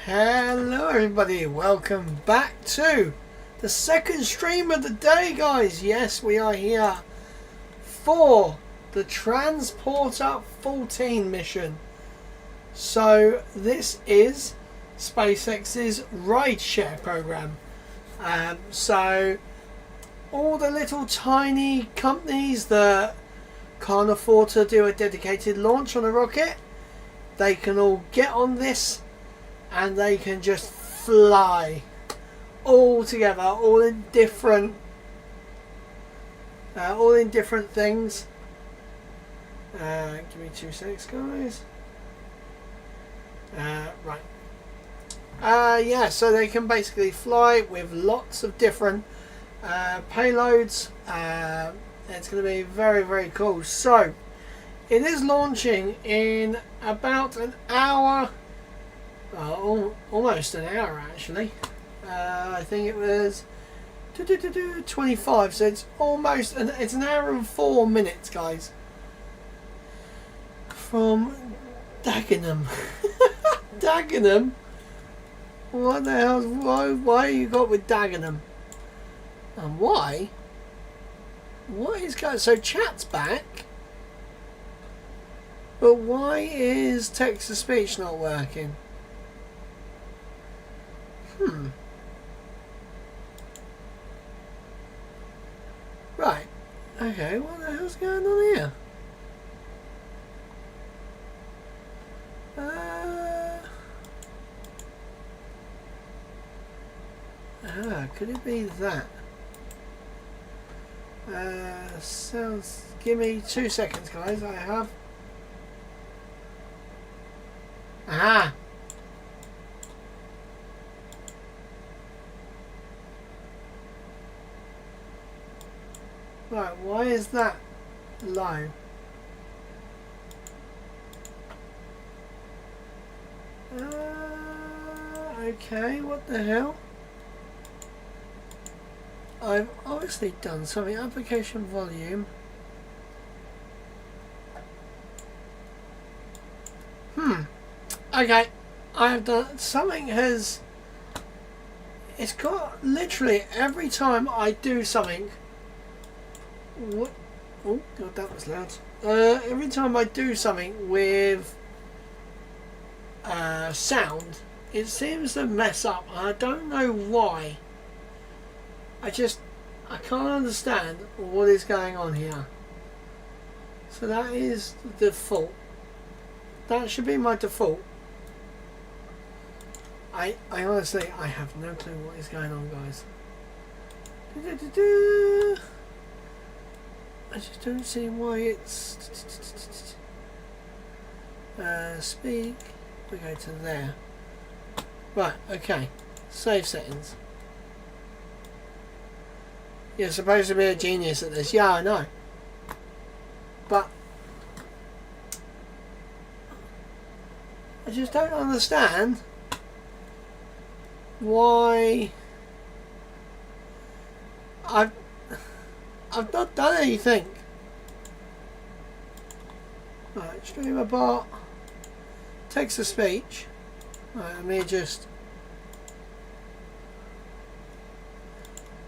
Hello everybody, welcome back to the second stream of the day, guys. Yes, we are here for the Transporter 14 mission. So this is SpaceX's rideshare program. So all the little tiny companies that can't afford to do a dedicated launch on a rocket, they can all get on this and they can just fly all together, all in different things. Give me 2 seconds, guys. Right. Yeah, so they can basically fly with lots of different payloads. It's going to be very, very cool. So it is launching in about an hour. Almost an hour actually. I think it was 25, so it's almost it's an hour and 4 minutes, guys, from Dagenham. Dagenham? What the hell? Why you got with Dagenham? And why? What is going? So chat's back, but why is text to speech not working? Right. Okay, what the hell's going on here? Could it be that? Sounds... Give me 2 seconds, guys. I have... Aha! Right, why is that low? Okay, what the hell? I've obviously done something. Application volume. Okay, I have done something. It's got literally every time I do something. What? Oh god, that was loud. Every time I do something with sound, it seems to mess up. I don't know why. I can't understand what is going on here. So that is the default. That should be my default. I honestly, I have no clue what is going on, guys. I just don't see why it's... speak. We go to there. Right, okay. Save settings. You're supposed to be a genius at this. Yeah, I know. But I just don't understand why I've not done anything. Right, streamer bot, text to speech. Right, let me just.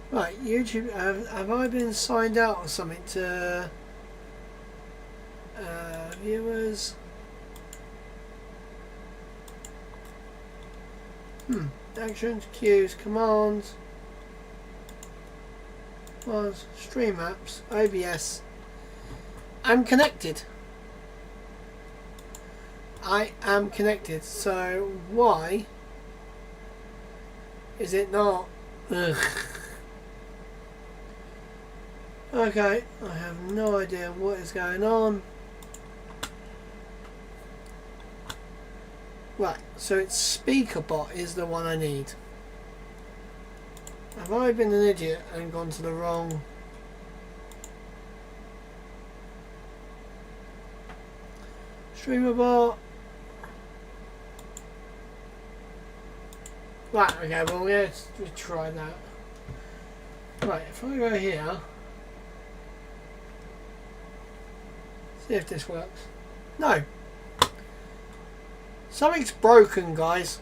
Right, YouTube. Have I been signed out or something to viewers? Actions, queues, commands. Was stream apps, OBS. I'm connected. I am connected. So why is it not? Ugh. Okay, I have no idea what is going on. Right, so it's SpeakerBot is the one I need. Have I been an idiot and gone to the wrong... StreamerBot? Right, okay, well let's try that. Right, if I go here... See if this works. No. Something's broken, guys.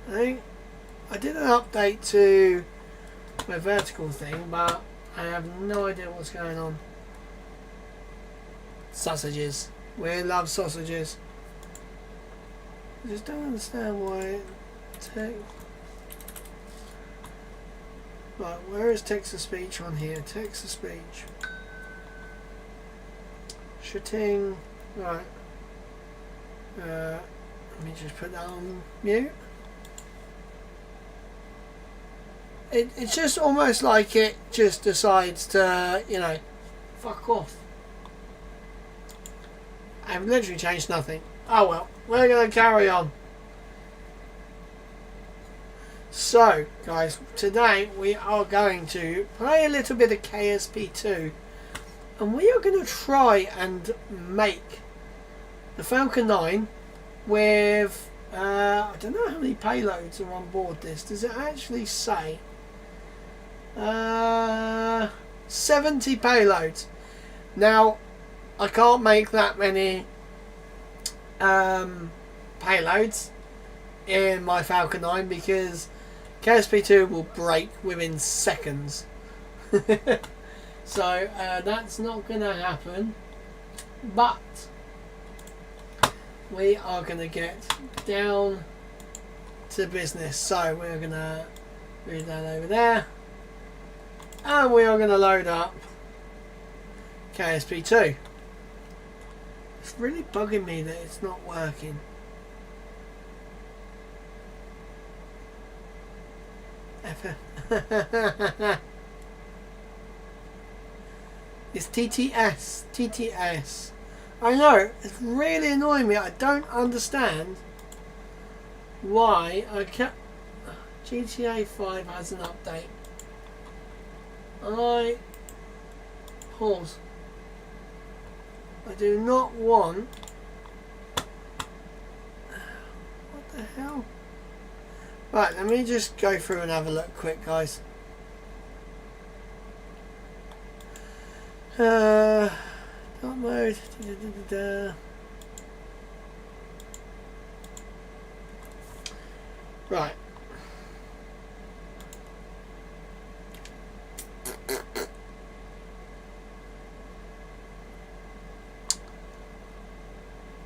I think I did an update to my vertical thing, but I have no idea what's going on. Sausages. We love sausages. I just don't understand why right, where is text-to-speech on here? Text-to-speech. Shooting. Right. Let me just put that on mute. It's just almost like it just decides to, you know, fuck off. I've literally changed nothing. Oh well, we're going to carry on. So, guys, today we are going to play a little bit of KSP2. And we are going to try and make the Falcon 9 with, I don't know how many payloads are on board this. Does it actually say? 70 payloads. Now, I can't make that many payloads in my Falcon 9 because KSP2 will break within seconds. So that's not going to happen. But we are going to get down to business. So we're going to move that over there. And we are going to load up KSP2. It's really bugging me that it's not working. It's TTS. I know, it's really annoying me. I don't understand why I can't. GTA 5 has an update. Pause. I do not want. What the hell? Right, let me just go through and have a look quick, guys. Dark mode. Right.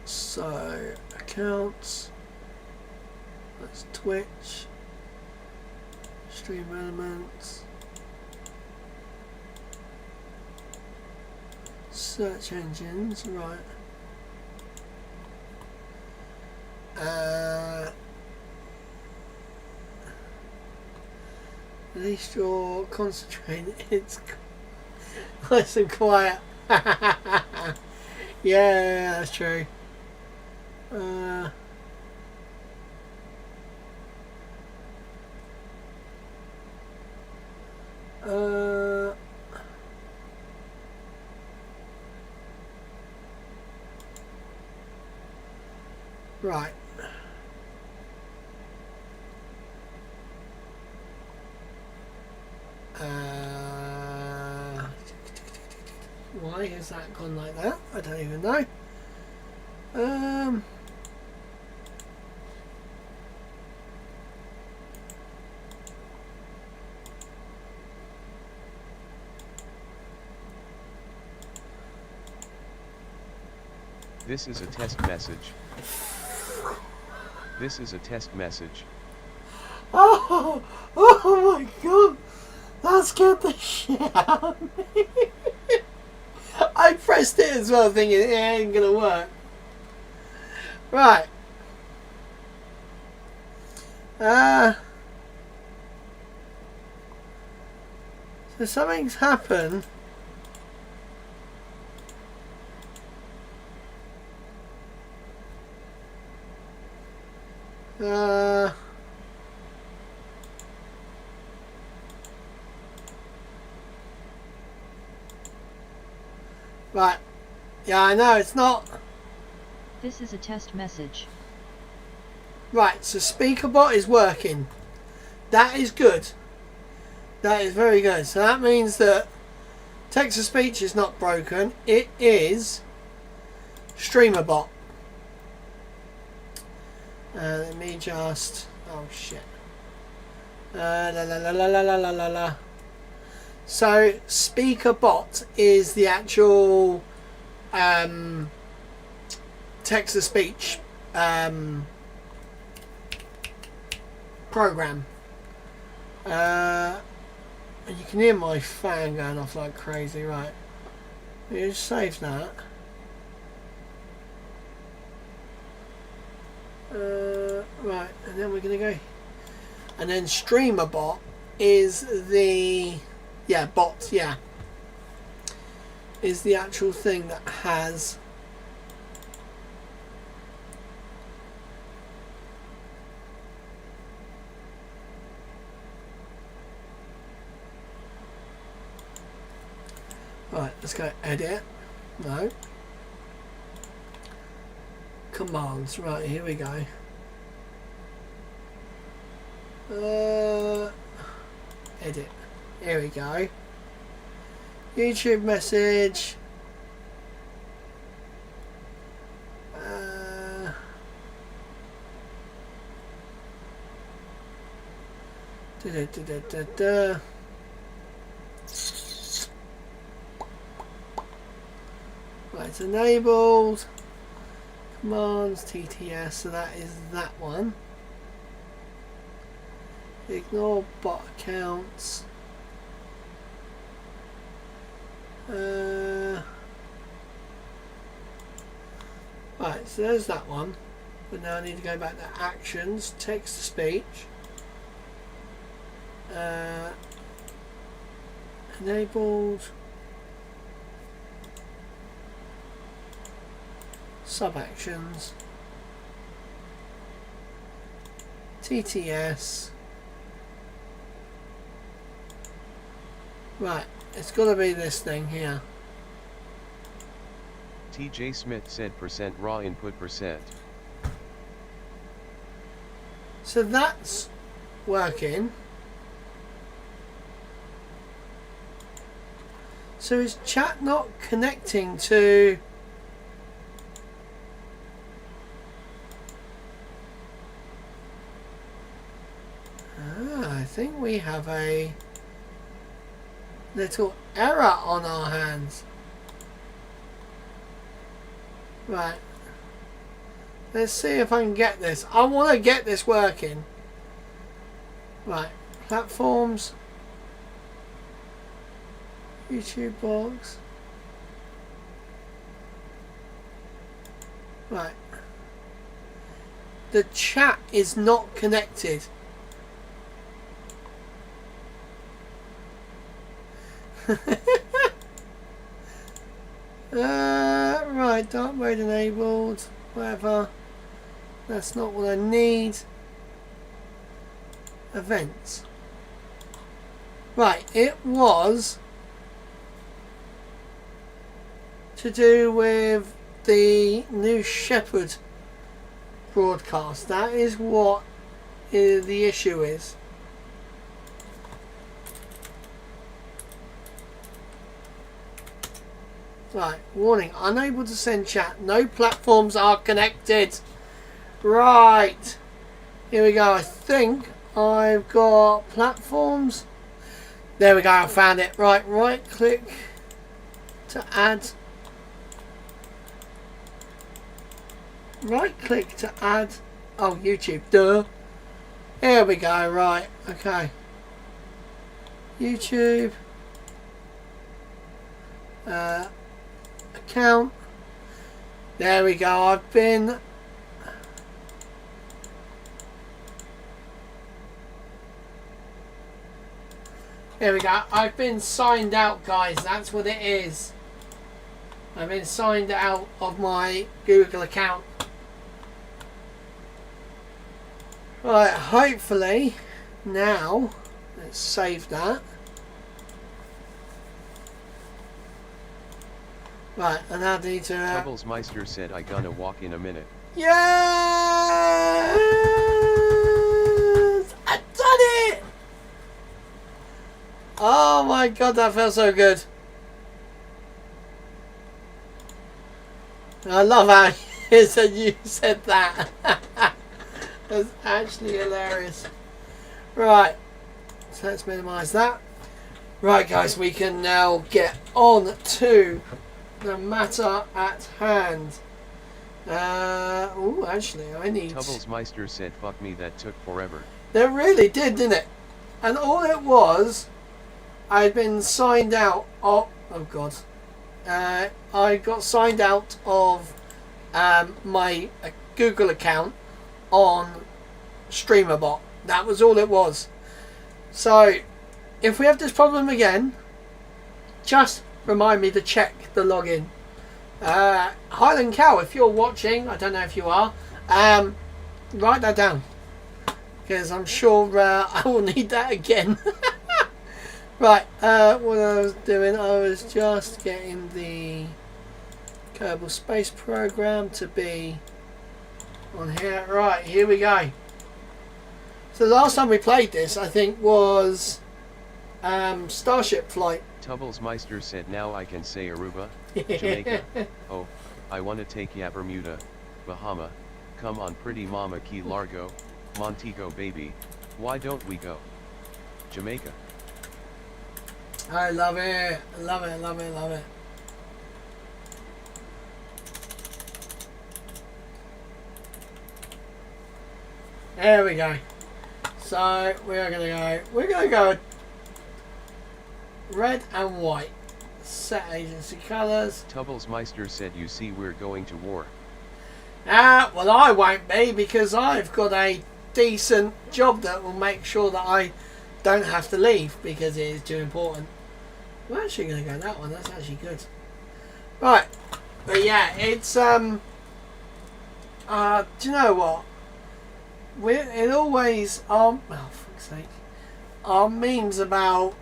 So, accounts. That's Twitch. Stream elements. Search engines, right. At least you're concentrating. It's nice and quiet. Yeah, that's true. Right. Why has that gone like that? I don't even know. This is a test message. This is a test message. Oh my god! That scared the shit out of me. I pressed it as well thinking it ain't gonna work. Right. So something's happened. Right. Yeah, I know, it's not. This is a test message. Right, so SpeakerBot is working. That is good. That is very good. So that means that text-to-speech is not broken. It is StreamerBot. Let me just Oh shit. La la la la la la la la la. So speaker bot is the actual text to speech program. And you can hear my fan going off like crazy, right? You just save that. Right, and then we're gonna go. And then streamer bot is the bot, is the actual thing that has right, let's go edit. No. Commands. Right, here we go. Edit. Here we go. YouTube message. Right, it's enabled. Commands TTS, so that is that one. Ignore bot accounts. Right, so there's that one. But now I need to go back to actions, text to speech. Enabled. Sub actions. TTS. Right, it's got to be this thing here. TJ Smith said % raw input %. So that's working. So is chat not connecting to... I think we have a little error on our hands. Right. Let's see if I can get this. I want to get this working. Right. Platforms. YouTube box. Right. The chat is not connected. Right, dark mode enabled, whatever. That's not what I need. Events. Right, it was to do with the New Shepherd broadcast. That is what the issue is. Right, warning, unable to send chat. No platforms are connected. Right. Here we go. I think I've got platforms. There we go, I found it. Right click to add. Right click to add. Oh, YouTube, duh. Here we go, right, okay. YouTube. Account. There we go. I've been there we go. I've been signed out, guys. That's what it is. I've been signed out of my Google account. Right, hopefully now let's save that. Right, and I need to... Troublesmeister said I gonna walk in a minute. Yes! I done it! Oh my god, that felt so good. I love how you said that. That's actually hilarious. Right, so let's minimise that. Right, guys, we can now get on to the matter at hand. Oh, actually, I need... Tubblesmeister said, fuck me, that took forever. It really did, didn't it? And all it was, I'd been signed out of... Oh, God. I got signed out of my Google account on StreamerBot. That was all it was. So, if we have this problem again, just remind me to check the login. Highland Cow, if you're watching, I don't know if you are, write that down, because I'm sure I will need that again. Right, what I was doing, I was just getting the Kerbal Space Program to be on here. Right, here we go. So the last time we played this, I think, was Starship Flight. Tubblesmeister said, now I can say Aruba, Jamaica. Oh, I wanna take ya Bermuda, Bahama. Come on pretty mama, Key Largo, Montego baby. Why don't we go? Jamaica. I love it. Love it, love it, love it. There we go. So we're gonna go red and white. Set agency colours. Tubblesmeister said, you see we're going to war. Well, I won't be, because I've got a decent job that will make sure that I don't have to leave, because it is too important. We're actually going to go that one. That's actually good. Right. But yeah, it's do you know what? It always oh fuck's sake, our memes about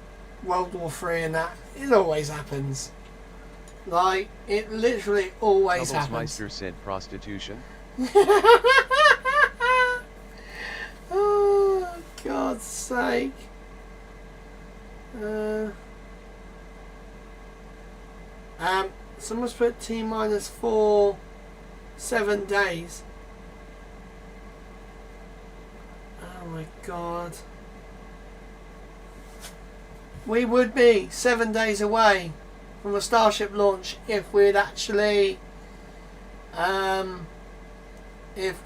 World War III and that, it always happens. Like, it literally always happens. Tubblesmeister said, prostitution. Oh, God's sake. Someone's put T-4 7 days. Oh my God. We would be 7 days away from a Starship launch if we'd actually if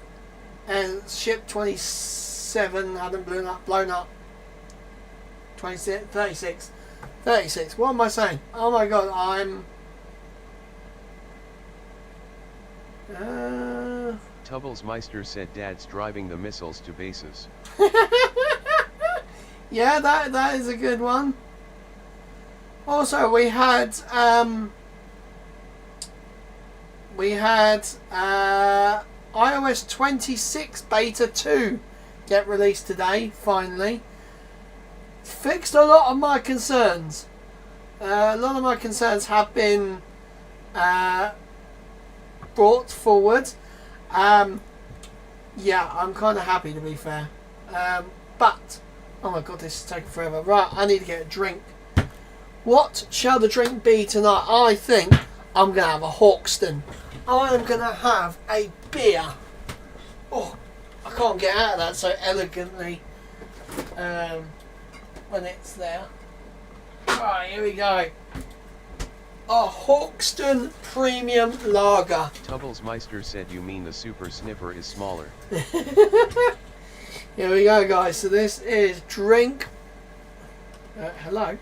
ship 27 hadn't blown up 26 36. What am I saying? Oh my God, I'm Tubblesmeister said, dad's driving the missiles to bases. yeah, that is a good one. Also, we had iOS 26 Beta 2 get released today, finally. Fixed a lot of my concerns. A lot of my concerns have been brought forward. Yeah, I'm kind of happy, to be fair. But, oh my God, this is taking forever. Right, I need to get a drink. What shall the drink be tonight? I think I'm going to have a Hawkston. I am going to have a beer. Oh, I can't get out of that so elegantly when it's there. Alright, here we go. A Hawkston Premium Lager. Tubblesmeister said, you mean the Super Sniffer is smaller. Here we go, guys. So this is drink. Hello.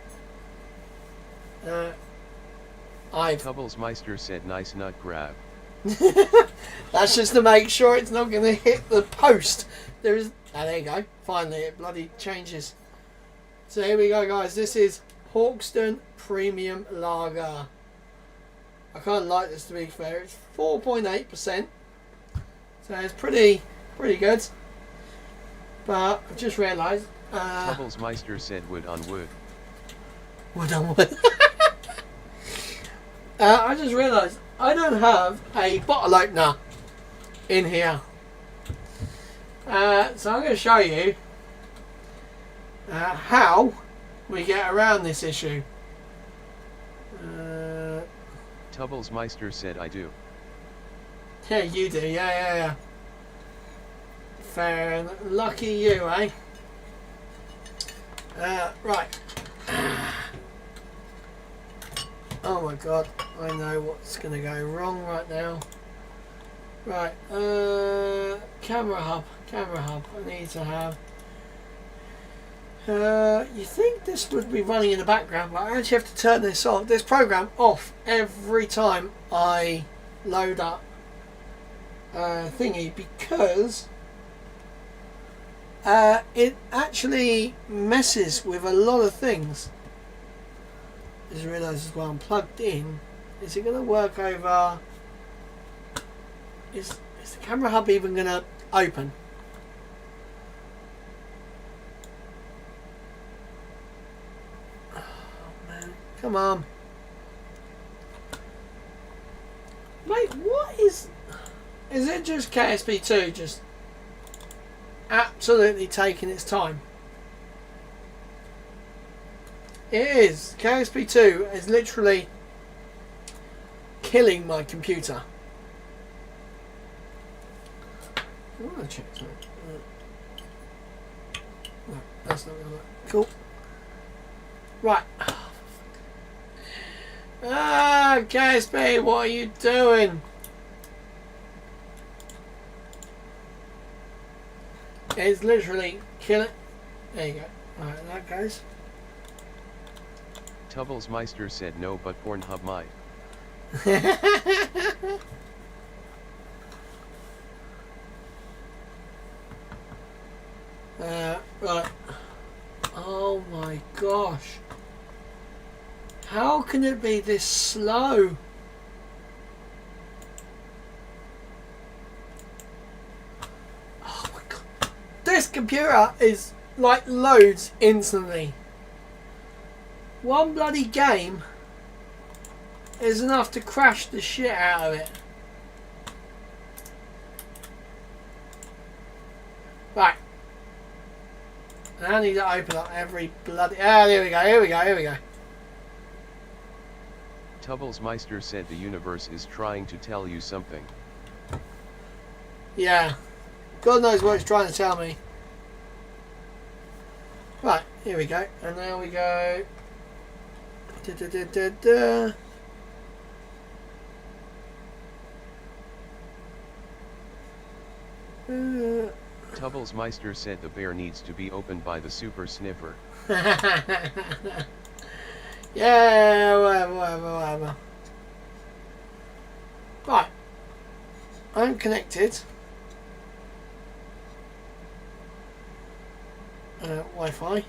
Tubblesmeister said, nice nut grab. That's just to make sure it's not going to hit the post. There is. Oh, there you go. Finally, it bloody changes. So here we go, guys. This is Hawkston Premium Lager. I kind of like this, to be fair. It's 4.8%. So it's pretty good. But I've just realised. Tubblesmeister said, wood on wood. Wood on wood. I just realised I don't have a bottle opener in here. So I'm going to show you how we get around this issue. Tubblesmeister said, I do. Yeah, you do. Yeah. Fair and lucky you, eh? Right. Oh my god, I know what's going to go wrong right now. Right, camera hub. I need to have... you think this would be running in the background, but I actually have to turn this off, this program off every time I load up thingy, because it actually messes with a lot of things. I just realised as well I'm plugged in. Is it going to work over? Is the camera hub even going to open? Oh man, come on. Mate, what is it just KSP2 just absolutely taking its time? It is. KSP2 is literally killing my computer. I want to check something. No, that's not going to work. Cool. Right. Ah, KSP, what are you doing? It's literally killing. There you go. Alright, that goes. Tubblesmeister said no, but Pornhub might. Right. Oh my gosh. How can it be this slow? Oh my god. This computer is like loads instantly. One bloody game is enough to crash the shit out of it. Right. I need to open up every bloody... Ah, there we go, here we go. Tubblesmeister said the universe is trying to tell you something. Yeah. God knows what it's trying to tell me. Right, here we go. And now we go... Tubblesmeister said the bear needs to be opened by the super sniffer. Yeah, whatever. Right. I'm connected. Wi-Fi.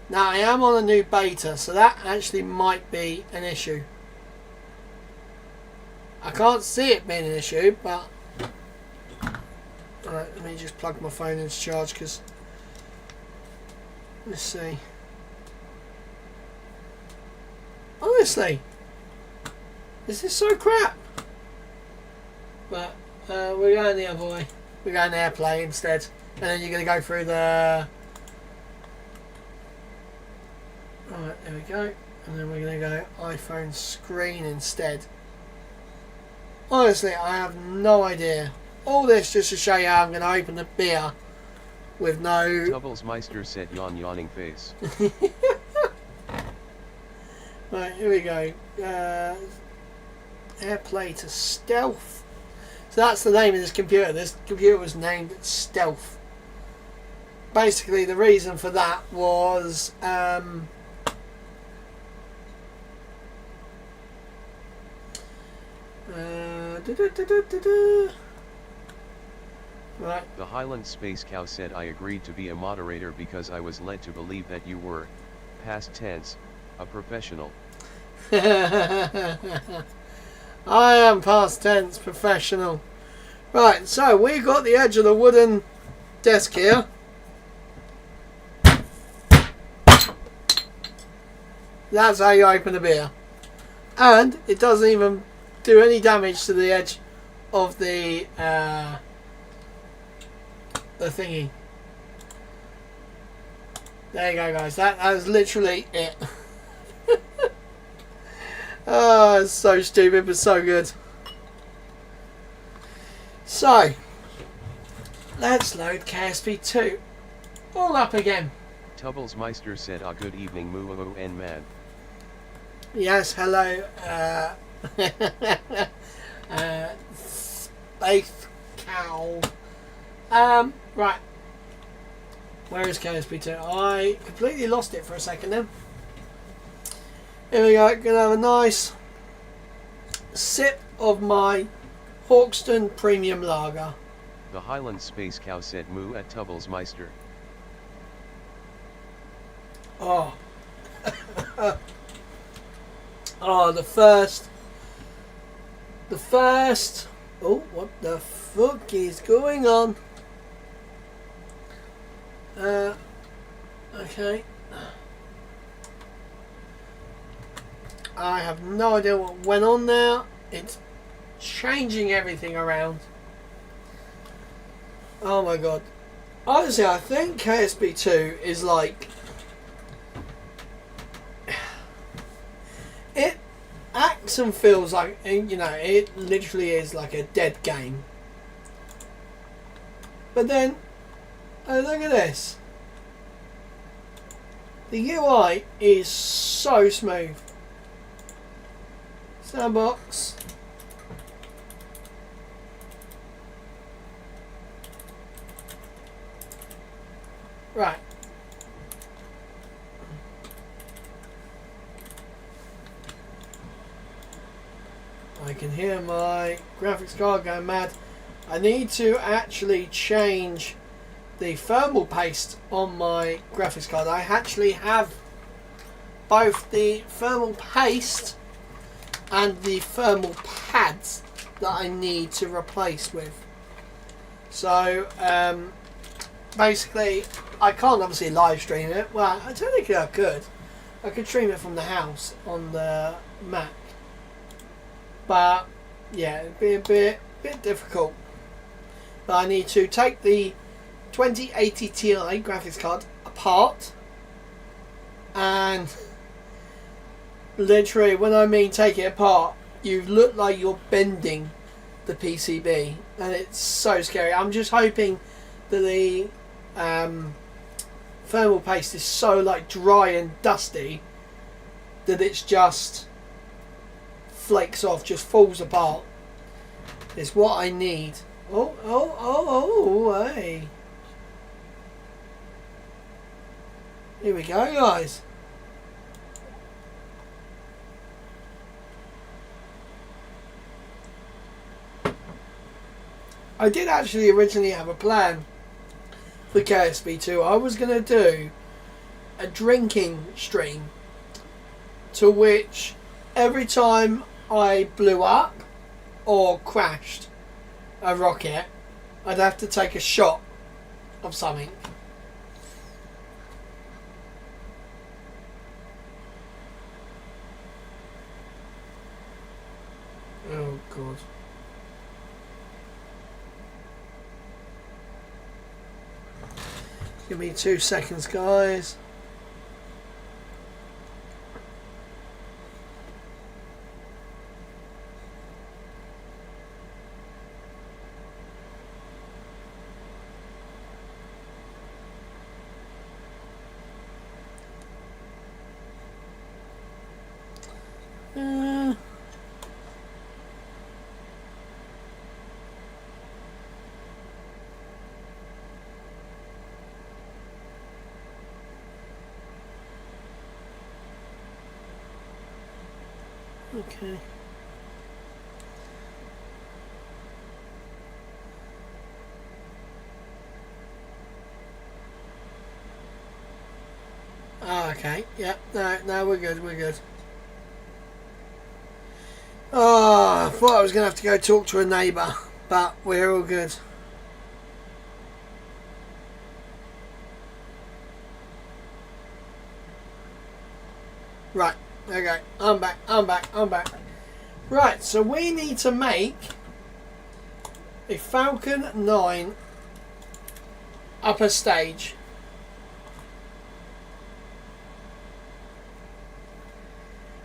Now I am on a new beta, so that actually might be an issue. I can't see it being an issue, but... Alright, let me just plug my phone into charge, because... Let's see. Honestly, is this so crap? But we're going the other way. We're going AirPlay instead, and then you're going to go through the... Alright, there we go. And then we're going to go iPhone screen instead. Honestly, I have no idea. All this just to show you how I'm going to open the beer with no... Tubblesmeister said yawning face. Right, here we go. AirPlay to stealth. So that's the name of this computer. This computer was named Stealth. Basically, the reason for that was... Right. The Highland Space Cow said I agreed to be a moderator because I was led to believe that you were, past tense, a professional. I am past tense professional. Right, so we got the edge of the wooden desk here. That's how you open a beer. And it doesn't even do any damage to the edge of the thingy. There you go, guys. That was literally it. Oh, it's so stupid but so good. So, let's load KSP2. All up again. Tubblesmeister said, "Ah, good evening, moo and man." Yes, hello. Space cow. Right. Where is KSP2? I completely lost it for a second then. Here we go. Gonna have a nice sip of my Hawkston Premium Lager. The Highland Space Cow said, "Moo at Tubblesmeister." Oh. Oh, the first. Oh, what the fuck is going on? Okay. I have no idea what went on there. It's changing everything around. Oh my god. Honestly, I think KSP2 is like... It acts and feels like, you know, it literally is like a dead game. But then, oh, look at this. The UI is so smooth. Sandbox. Right. I can hear my graphics card going mad. I need to actually change the thermal paste on my graphics card. I actually have both the thermal paste and the thermal pads that I need to replace with. So basically I can't obviously live stream it. Well, I technically I could. I could stream it from the house on the Mac. But yeah, it'd be a bit difficult. But I need to take the 2080 Ti graphics card apart, and literally, when I mean take it apart, you look like you're bending the PCB, and it's so scary. I'm just hoping that the thermal paste is so like dry and dusty that it's just flakes off, just falls apart. It's what I need. Oh, hey. Here we go, guys. I did actually originally have a plan for KSP2. I was going to do a drinking stream to which every time I blew up or crashed a rocket, I'd have to take a shot of something. Oh god. Give me 2 seconds, guys. Okay. Oh, okay. Yeah. No, we're good. We're good. Oh, I thought I was going to have to go talk to a neighbour, but we're all good. Right. Okay. I'm back. Right. So we need to make a Falcon 9 upper stage.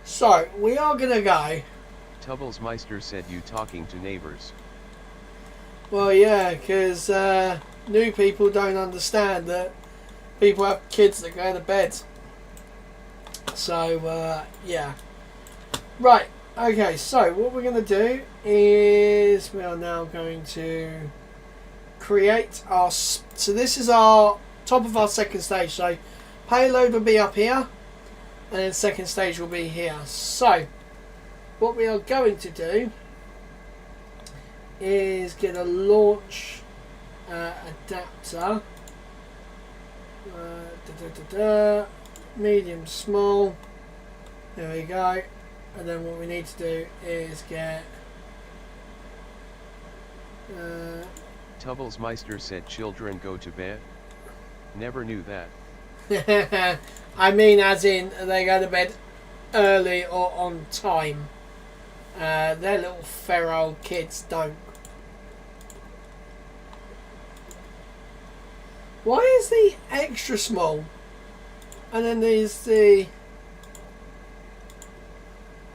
So we are going to go. Tubblesmeister said, "You talking to neighbors?" Well, yeah, because new people don't understand that people have kids that go to bed. So, yeah. Right, okay, so what we're going to do is we are now going to create our... So this is our top of our second stage. So payload will be up here, and then second stage will be here. So what we are going to do is get a launch adapter, medium, small, there we go, and then what we need to do is get Tubblesmeister said children go to bed. Never knew that. I mean as in they go to bed early or on time. Their little feral kids don't. Why is the extra small? And then there's the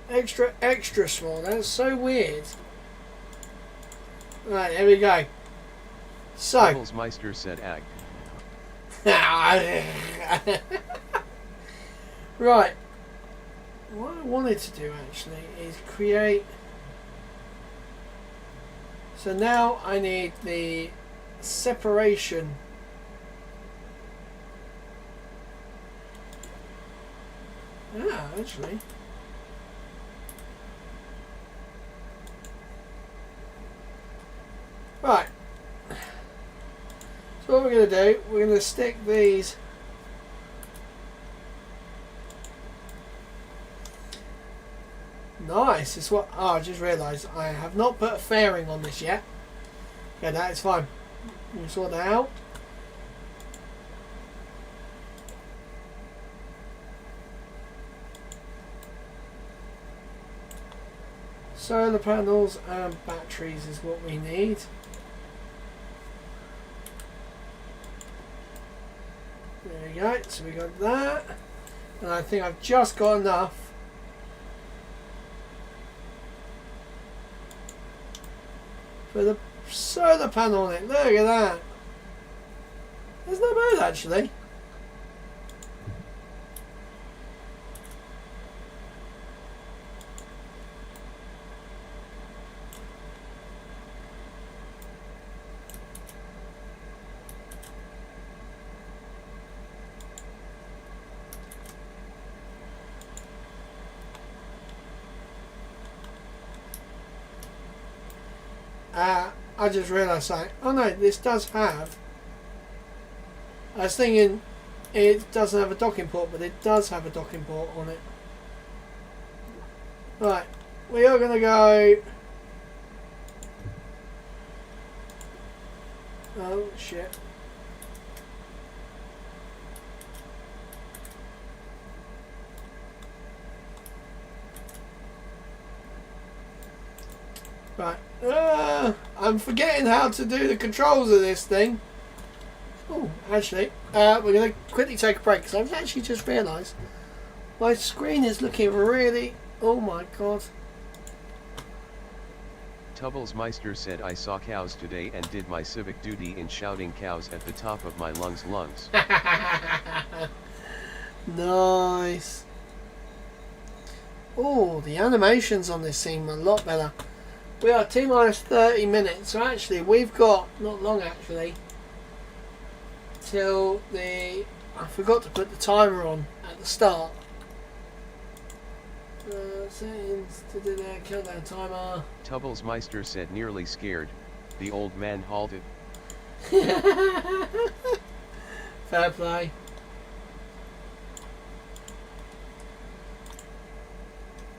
extra small. That's so weird. Right, here we go. So. Tubblesmeister said ag. Right. What I wanted to do actually is create. So now I need the separation. Actually. Right. So what we're going to do, we're going to stick these nice. It's what I just realised I have not put a fairing on this yet. Okay, that is fine. We'll sort that out. Solar panels and batteries is what we need. There we go, so we got that. And I think I've just got enough for the solar panel on it. Look at that. That's not bad actually. I just realised something. Oh no, this does have... I was thinking it doesn't have a docking port, but it does have a docking port on it. Right, we are going to go... Oh shit. Right. I'm forgetting how to do the controls of this thing. Oh, actually, we're going to quickly take a break because I've actually just realised my screen is looking really... Oh my god. Tubblesmeister said I saw cows today and did my civic duty in shouting cows at the top of my lungs. Nice. Oh, the animations on this seem a lot better. We are T-minus 30 minutes, so actually we've got, not long actually, till the... I forgot to put the timer on at the start. Settings to do that, countdown timer. Tubblesmeister said nearly scared. The old man halted. Fair play.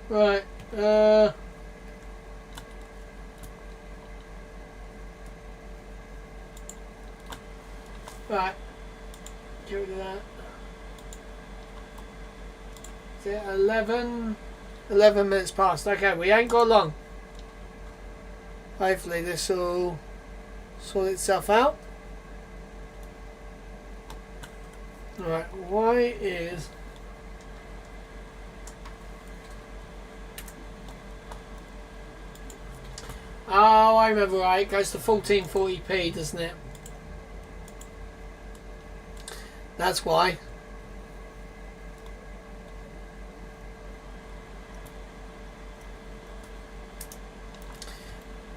Right, right, get rid of that. Is it 11 minutes past? Okay, we ain't got long. Hopefully this will sort itself out. Alright, why is... Oh, I I remember right, it goes to 1440p, doesn't it? That's why.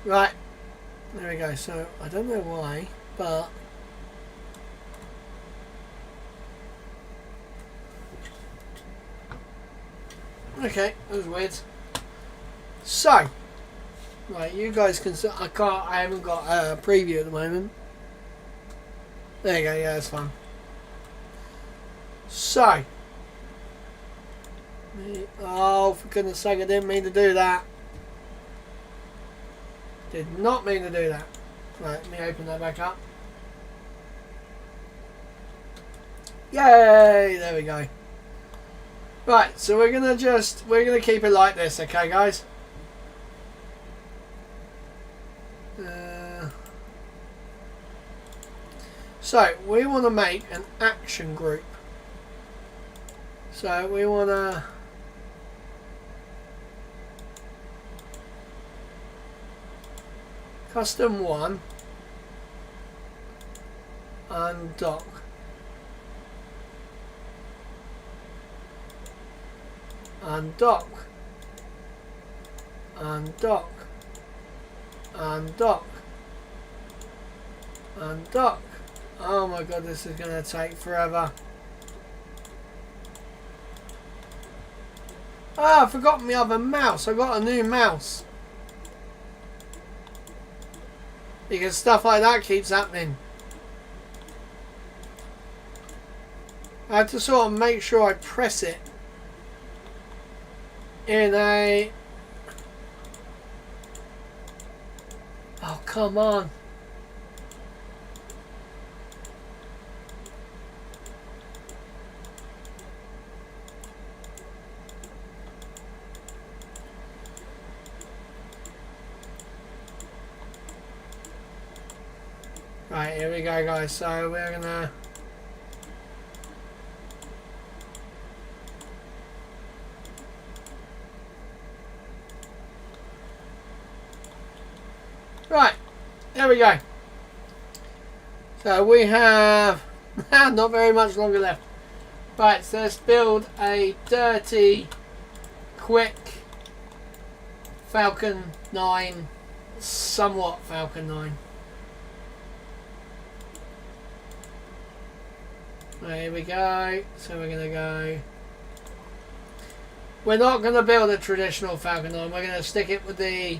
Right. There we go. So, I don't know why, but... Okay, that was weird. So... Right, you guys can... I haven't got a preview at the moment. There you go, yeah, that's fine. So... Oh, for goodness sake, I didn't mean to do that. Did not mean to do that. Right, let me open that back up. Yay! There we go. Right, so we're gonna keep it like this, okay, guys? So we want to make an action group. So we want to. Custom 1 undock. Undock. Undock. Undock. Undock. Oh my god, this is going to take forever. Ah, I forgot my other mouse. I got a new mouse. Because stuff like that keeps happening. I have to sort of make sure I press it in a... Oh, come on. Right, here we go, guys. So we're gonna... Right, there we go. So we have not very much longer left. Right, so let's build a dirty, quick Falcon 9, somewhat Falcon 9. There we go. So we're going to go... We're not going to build a traditional Falcon 9. We're going to stick it with the...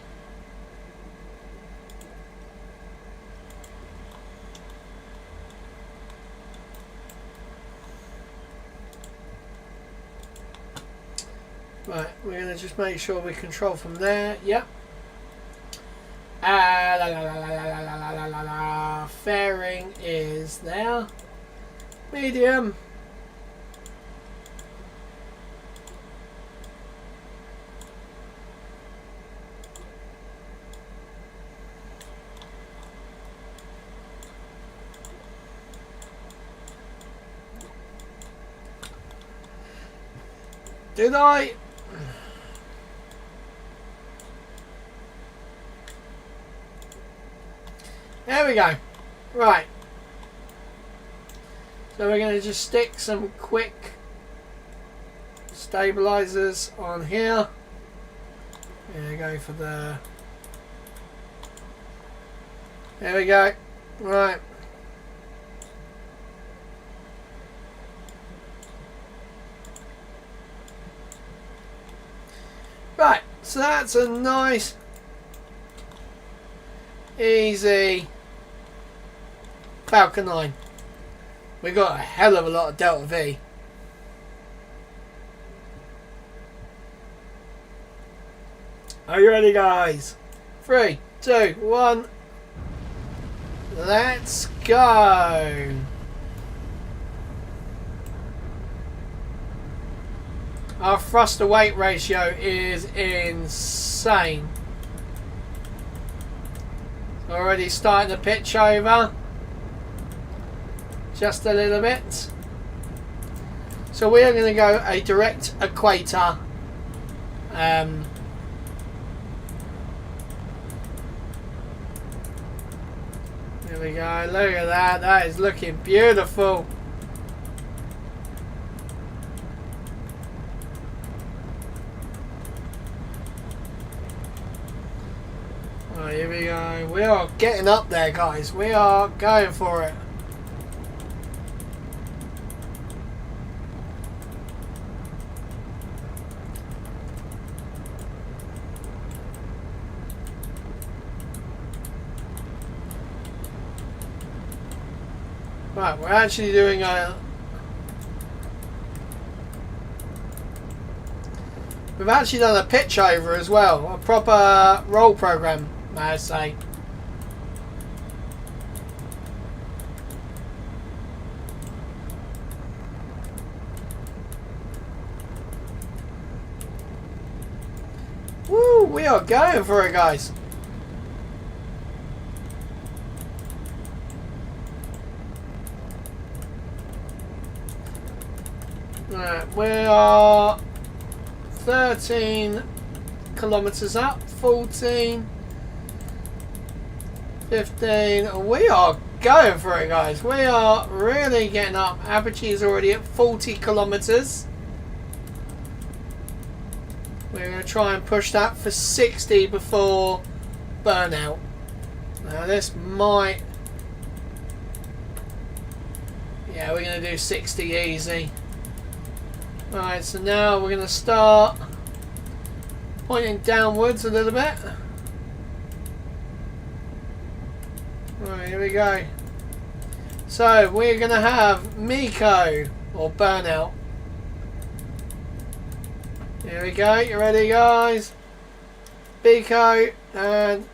Right, we're going to just make sure we control from there. Yep. Fairing is there. Medium. Did I? There we go. Right. So we're going to just stick some quick stabilizers on here. There we go for the... There we go. Right. Right. So that's a nice, easy Falcon 9. We got a hell of a lot of Delta V. Are you ready, guys? 3, 2, 1. Let's go. Our thrust to weight ratio is insane. Already starting to pitch over. Just a little bit. So we are going to go a direct equator. There we go. Look at that. That is looking beautiful. Right, here we go. We are getting up there, guys. We are going for it. Right, we're actually doing we've actually done a pitch over as well, a proper roll program, may I say. Woo, we are going for it, guys. Right, we are 13 kilometers up, 14, 15. We are going for it, guys. We are really getting up. Apogee is already at 40 kilometers. We're going to try and push that for 60 before burnout. Now this might... Yeah, we're going to do 60 easy. Right, so now we're going to start pointing downwards a little bit. Right, here we go. So we're going to have Miko or burnout. Here we go. You ready, guys? Miko and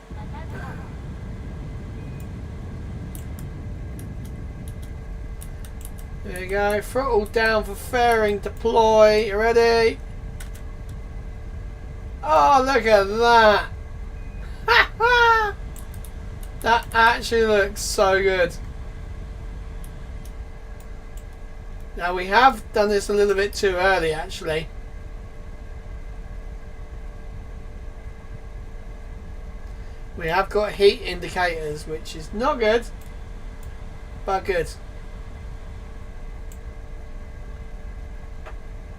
there you go. Throttle down for fairing. Deploy. You ready? Oh, look at that. That actually looks so good. Now we have done this a little bit too early actually. We have got heat indicators, which is not good, but good.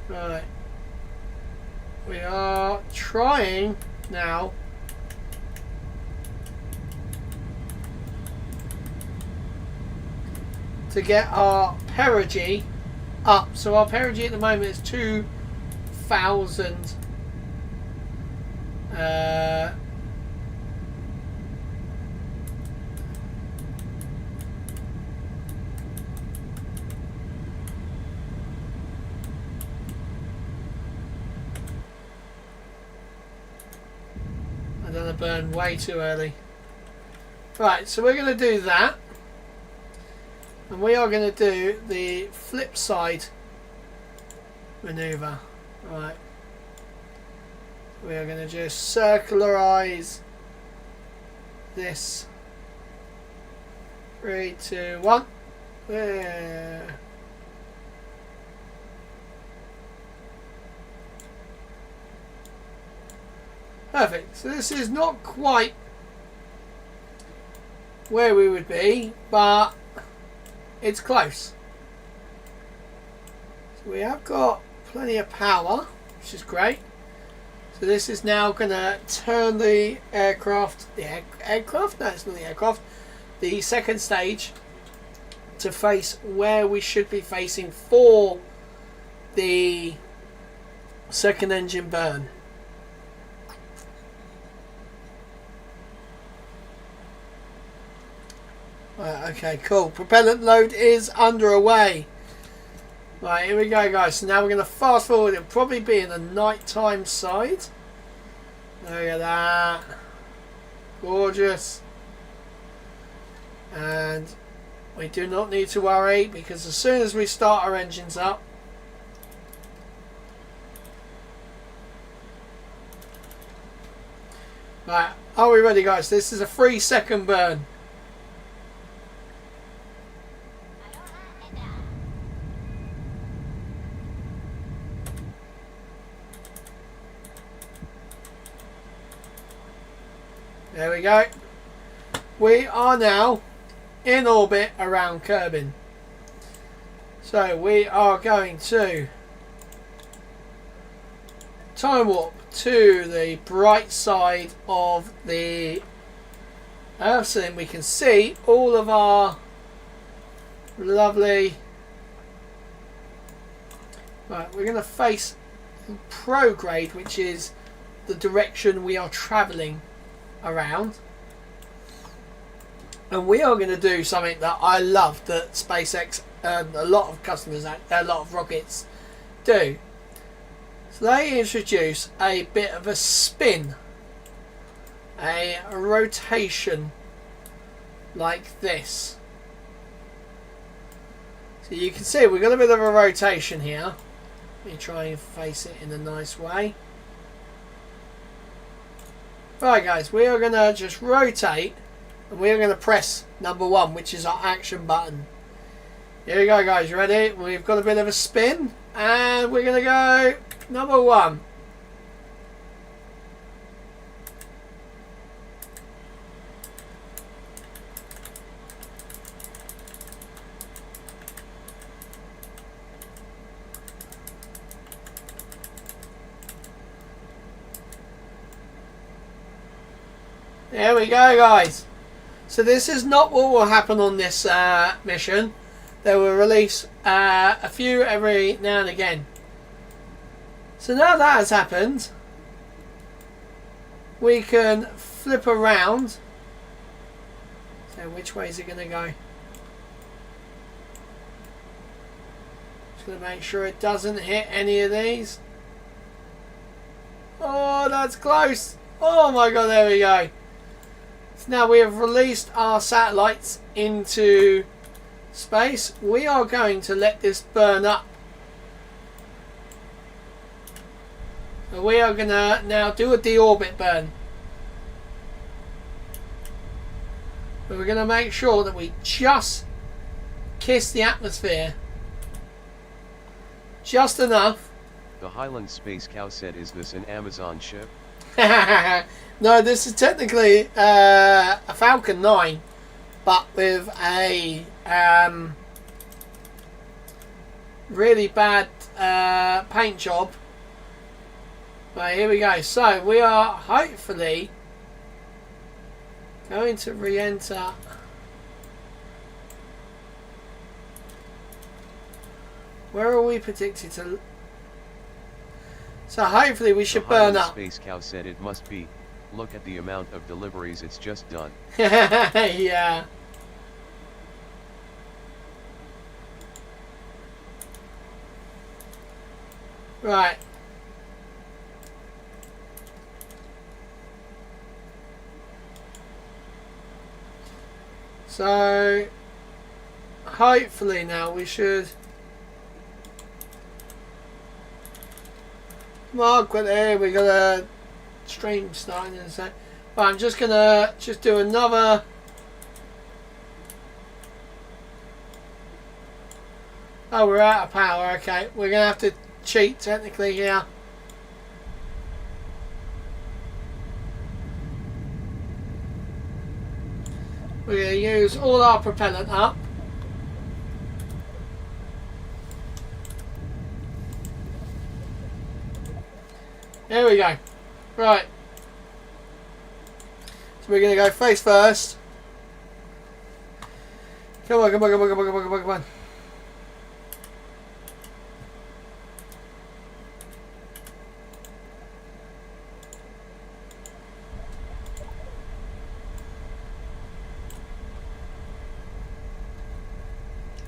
Right. We are trying now to get our perigee up. So our perigee at the moment is 2,000 I don't want to burn way too early. Right, so we're going to do that. And we are going to do the flip side maneuver. Right. We are going to just circularize this. 3, 2, 1. There. Perfect. So this is not quite where we would be, but it's close. So we have got plenty of power, which is great. So this is now going to turn the aircraft, no, it's not the aircraft, the second stage to face where we should be facing for the second engine burn. Right, okay, cool. Propellant load is underway. Right, here we go, guys. So now we're going to fast forward. It'll probably be in the nighttime side. Look at that. Gorgeous. And we do not need to worry because as soon as we start our engines up, right, are we ready, guys? This is a 3-second burn. There we go. We are now in orbit around Kerbin. So we are going to time warp to the bright side of the Earth so then we can see all of our lovely... Right, we're going to face prograde, which is the direction we are travelling around. And we are going to do something that I love that SpaceX and a lot of customers, a lot of rockets do. So they introduce a bit of a spin, a rotation like this. So you can see we've got a bit of a rotation here. Let me try and face it in a nice way. Right guys, we are going to just rotate and we are going to press number 1, which is our action button. Here we go guys, you ready? We've got a bit of a spin and we're going to go number 1. There we go guys. So this is not what will happen on this mission. They will release a few every now and again. So now that has happened, we can flip around. So which way is it going to go? Just going to make sure it doesn't hit any of these. Oh, that's close. Oh my god, there we go. So now we have released our satellites into space. We are going to let this burn up. So we are going to now do a deorbit burn. But we're going to make sure that we just kiss the atmosphere. Just enough. The Highland Space Cow said, is this an Amazon ship? No, this is technically a Falcon 9, but with a really bad paint job. Right, here we go. So we are hopefully going to re-enter. Where are we predicted to? So hopefully we should burn up. Space Cow said it must be. Look at the amount of deliveries it's just done. Yeah. Right. So hopefully now we should. Mark, there we got a stream starting in a sec. Right, I'm just gonna do another. Oh, we're out of power. Okay, we're gonna have to cheat technically here. We're gonna use all our propellant up. There we go. Right. So we're going to go face first. Come on, come on, come on, come on, come on, come on, come on.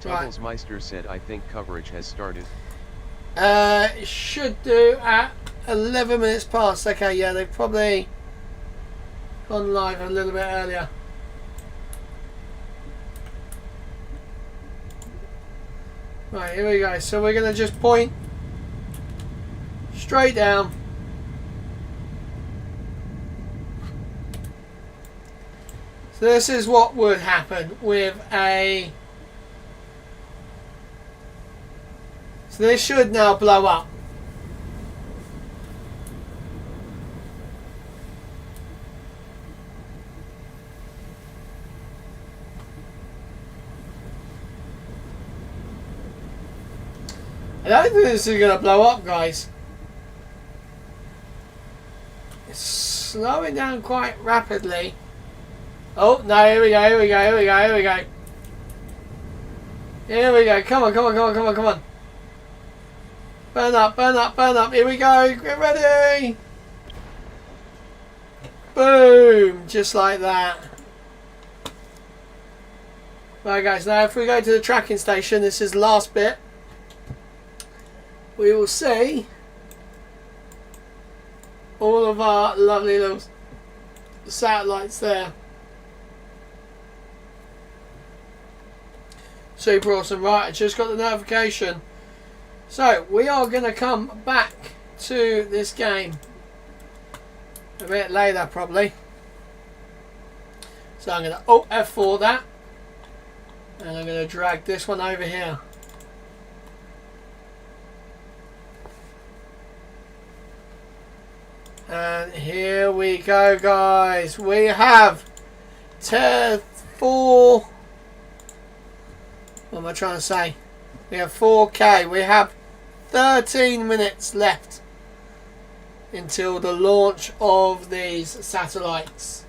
Tuggles Meister said, I think coverage has started. It should do at 11 minutes past. Okay, yeah, they've probably gone live a little bit earlier. Right, here we go. So we're going to just point straight down. So this is what would happen with a... So this should now blow up. don't think this is going to blow up, guys. It's slowing down quite rapidly. Oh, no, here we go, here we go, here we go, here we go. Here we go, come on, come on, come on, come on, come on. Burn up, burn up, burn up, here we go, get ready. Boom, just like that. Right guys, now if we go to the tracking station, this is the last bit. We will see all of our lovely little satellites there. Super awesome. Right, I just got the notification. So we are going to come back to this game a bit later probably. So I'm going to Alt F4 that, and I'm going to drag this one over here. And here we go, guys. We have four. What am I trying to say? We have 4K. We have 13 minutes left until the launch of these satellites.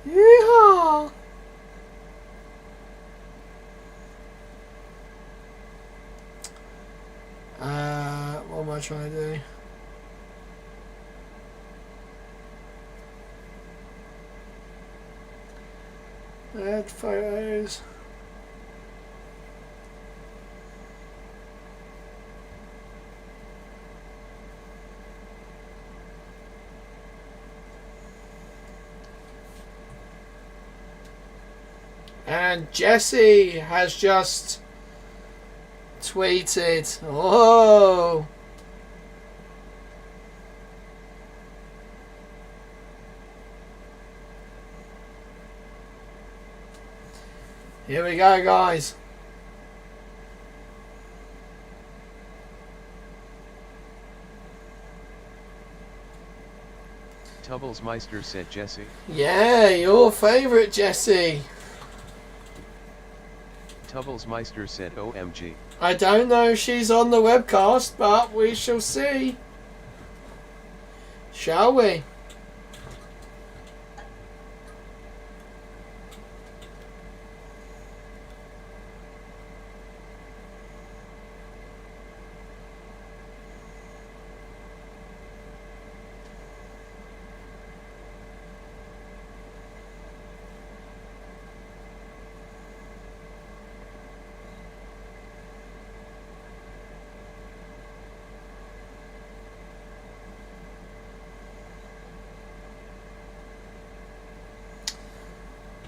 Yeehaw! What am I trying to do? Add photos. And Jesse has just tweeted. Oh! Here we go, guys. Tubblesmeister said Jesse. Yeah, your favourite Jesse. Tubblesmeister said OMG. I don't know if she's on the webcast, but we shall see. Shall we?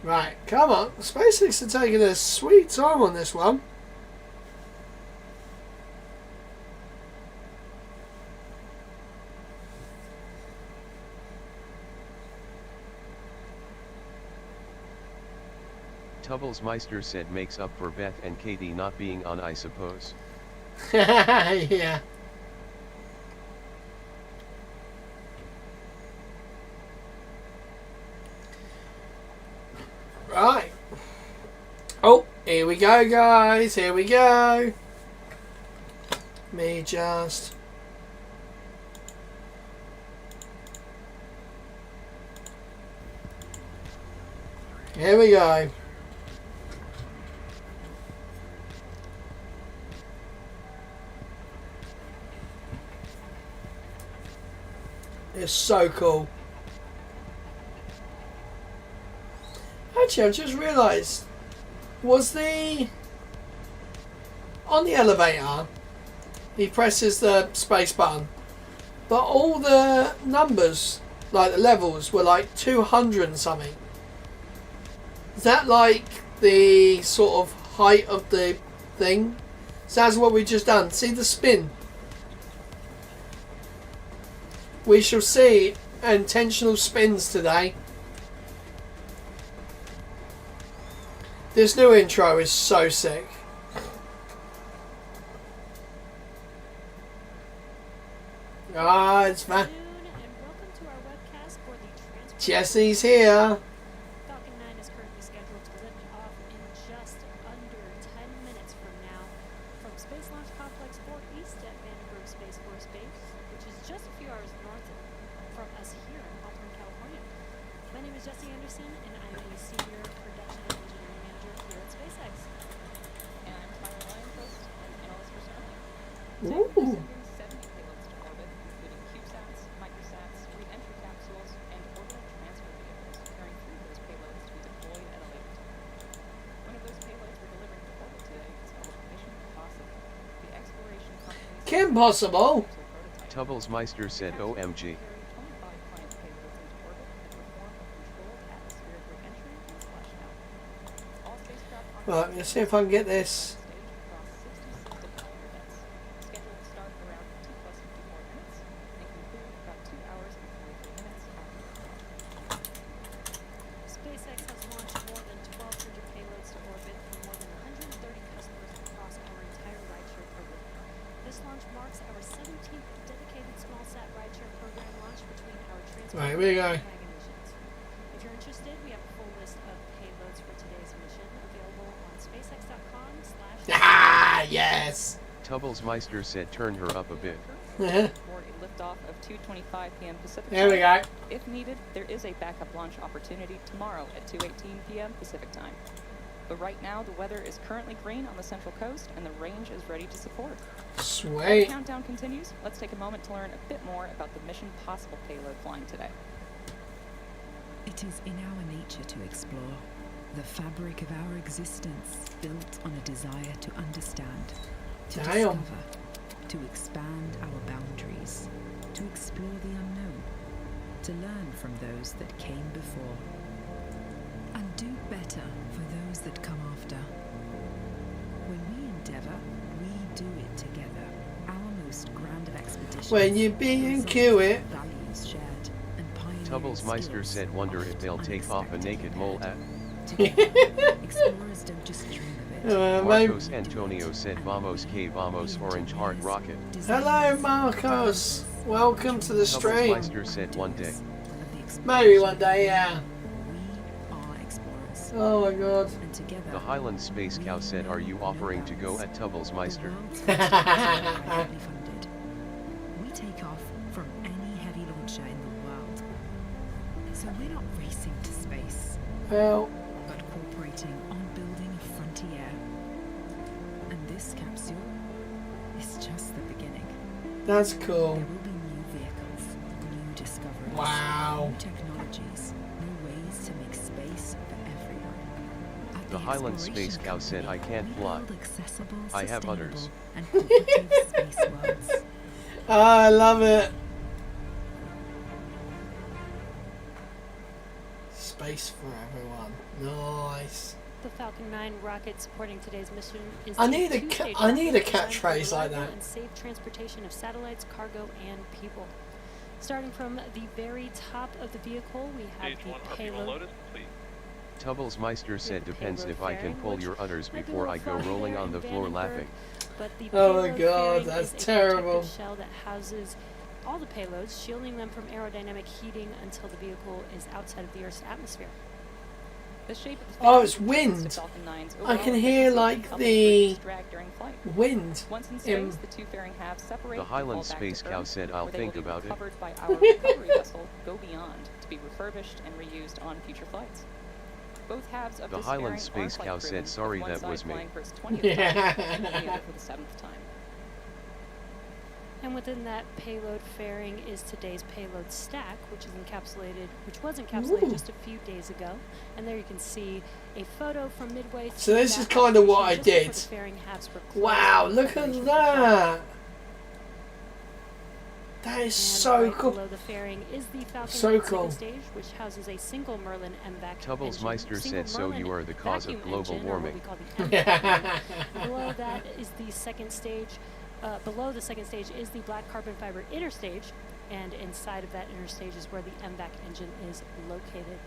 Right, come on. SpaceX are taking a sweet time on this one. Tubblesmeister said makes up for Beth and Katie not being on, I suppose. Yeah. Right. Oh, here we go, guys. Here we go. Me just. Here we go. It's so cool. Actually, I've just realised, was the... on the elevator, he presses the space button, but all the numbers, like the levels, were like 200 and something. Is that like the sort of height of the thing? So that's what we've just done. See the spin? We shall see intentional spins today. This new intro is so sick. Ah, it's Good afternoon and welcome to our webcast for the Transport Jesse's here. Falcon 9 is currently scheduled to lift off in just under 10 minutes from now from Space Launch Complex 4 East at Vandenberg Space Force Base, which is just a few hours north from us here in Hawthorne, California. My name is Jesse Anderson and I'm a Senior Production and Engineering Manager here at SpaceX. And I'm Tyler Lionpost, an analyst for Starlink. Ooh. Today we're sending 70 payloads to orbit, including CubeSats, microsats, re-entry capsules, and orbital transfer vehicles, carrying through those payloads to be deployed at a later time. One of those payloads we're delivering to orbit today is called Mission Possible. The exploration company's Kim Possible. prototype. Tubblesmeister said OMG. Carry 25 client payloads into orbit and perform a controlled atmospheric re-entry and splashdown. All spacecraft on Right, let's see if I can get this. stage across 66 deployment events, scheduled to start around 2 plus 54 minutes and conclude about 2 hours and 43 minutes after liftoff. SpaceX has launched more than 1,200 payloads to orbit for more than 130 customers across our entire rideshare program. This launch marks our 17th dedicated small-sat rideshare program launch between our transport Right, here we go. and Dragon missions. If you're interested, we have a full list of payloads for today's mission available on spacex.com/. Ah, yes. Tubblesmeister said turn her up a bit. Uh-huh. For a liftoff of 2:25 p.m. Pacific There we time. go. If needed, there is a backup launch opportunity tomorrow at 2:18 p.m. Pacific time. But right now, the weather is currently green on the central coast, and the range is ready to support. As the Sweet. countdown continues, let's take a moment to learn a bit more about the Mission Possible payload flying today. It is in our nature to explore, the fabric of our existence built on a desire to understand, to Damn. discover, to expand our boundaries, to explore the unknown, to learn from those that came before, and do better for those that come after. When we endeavor, we do it together. Our most grand of expeditions. When you B and results Q in it. values shared and pioneering Tubblesmeister skills said wonder if oft they'll take off a unexpected naked mole at. Together, explorers don't just dream of it. Maybe. Marcos Antonio said vamos que vamos orange heart rocket. Hello, Marcos. Welcome to the stream. Tubblesmeister said one day. Maybe one day, yeah. We are explorers, Oh my god. and together The Highland Space Cow said are you offering to go at Tubblesmeister? privately funded. We take off from any heavy launcher in the world. So we're not racing to space, Well, but cooperating on building a frontier. And this capsule is just the beginning. that's There cool. will be new vehicles, new discoveries, Wow. new technologies, new ways to make space for everyone. At The Highland Exploration Space Cow said, Company, "I can't we fly. build accessible, I have udders." sustainable, and cooperative space worlds. Oh, I love it. Space for everyone. Nice. The Falcon 9 rocket supporting today's mission is I the need a two-stage I need a rocket designed for catchphrase like reliable that. and safe transportation of satellites, cargo, and people. Starting from the very top of the vehicle, we have Stage the 1, upheaval payload. lotus, complete. Tubblesmeister said depends payload if I can fairing, pull which your udders might be a before I little go foggy rolling there on in the floor Vandenberg, laughing. But the Oh my payload God, fairing that's is a terrible. protective shell that houses all the payloads, shielding them from aerodynamic heating until the vehicle is outside of the Earth's atmosphere. The shape of the Oh, fairing it's contributes to wind. Falcon 9's I can overall hear, efficiency like, in helping the reduce drag during flight. Wind. Once in in- space, the two fairing halves separate The and Highland fall back Space to Cow Earth, said, "I'll where they think will be about it." recovered by our recovery vessel, Go Beyond, to be refurbished and reused on future flights. Both halves of The this Highland fairing are Space flight Cow said, proven, "Sorry, with one that side was me." flying for its 20th time and the other for the 7th time. And within that payload fairing is today's payload stack, which was encapsulated Ooh. just a few days ago. And there you can see a photo from midway through So this is that kind of what operation I just before did. the fairing halves were closed Wow, for look preparation at for flight. that. That is And so right cool. below the fairing is the Falcon So 9 cool. second stage, which houses a single Merlin MVAC Tubblesmeister engine. said, "So Single you Merlin are the cause of vacuum global engine, or warming." what we call the MVAC. Below that is the second stage. Below the second stage is the black carbon fiber inner stage, and inside of that inner stage is where the MVAC engine is located.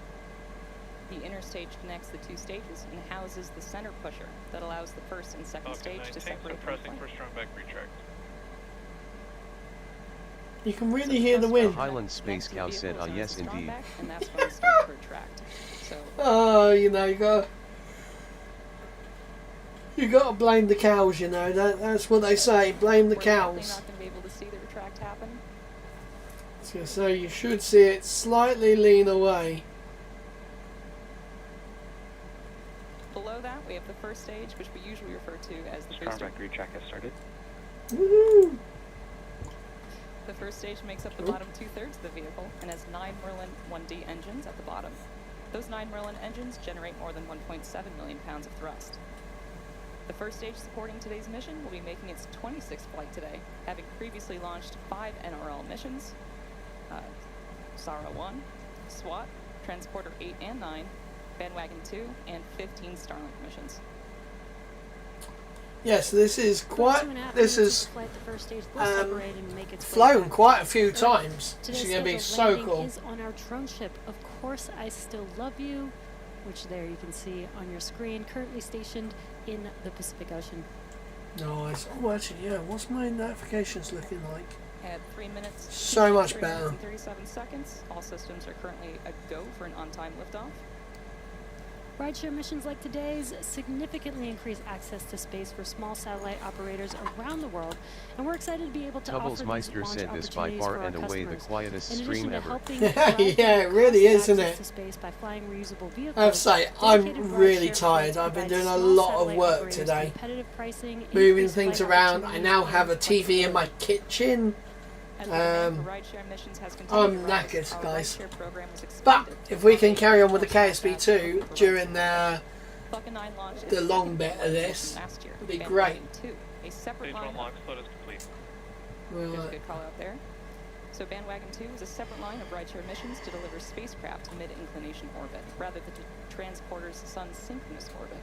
The inner stage connects the two stages and houses the center pusher that allows the first and second Falcon stage 9, to tanks separate are from the pressing flank. for strong back retract. You can really hear the thrust wind. bar Highland Space next to the Cow vehicle said, is "Ah, known yes, as the strong indeed." back, and that's when it starts to retract. So Oh, you know, you got to blame the cows. You know that's what they say. Blame the we're likely cows. not going to be able to see the retract happen. So you should see it slightly lean away. Below that, we have the first stage, which we usually refer to as the Strong booster. back retract has started. Woohoo! The first stage makes up the bottom 2/3 of the vehicle and has 9 Merlin 1D engines at the bottom. Those 9 Merlin engines generate more than 1.7 million pounds of thrust. The first stage supporting today's mission will be making its 26th flight today, having previously launched 5 NRL missions, SARA 1, SWAT, Transporter 8 and 9, Bandwagon 2, and 15 Starlink missions. Yes, this is quite. This is flight, the first stage will separate and make its way flown back quite to a few Earth. times. This Today's is going to be scheduled so landing cool. is on our drone ship. Of course, I Still Love You, which there you can see on your screen, currently stationed in the Pacific Ocean. Nice. Oh, actually, yeah. What's my notifications looking like? At 3 minutes, So much 3 better. minutes and 37 seconds, all systems are currently a go for an on-time liftoff. Rideshare missions like today's significantly increase access to space for small satellite operators around the world, and we're excited to be able to offer these Tubblesmeister launch said this by opportunities far for our and away the customers. quietest In stream addition to ever. helping Yeah, drive it down really cost of is, isn't access it? to space by flying reusable vehicles, I have to say, I'm dedicated really rideshare tired. flights I've been provide doing a small lot of satellite work operators today. competitive pricing, Moving increased things flight around. I opportunities, now and have a TV in my flexibility. kitchen. As the demand Um, for rideshare missions has I'm continued to rise, knackered, our guys. rideshare program was But expanded if we to can carry on with the accommodate KSB2 more during Falcon 9 launched the its long second bit of flight this, last year, it'd be Bandwagon great. 2, a separate Stage line 1 of launch float is complete. There's a Right. good call out there. So Bandwagon 2 is a separate line of rideshare missions to deliver spacecraft to mid-inclination orbit, rather than to Transporter's sun-synchronous orbit,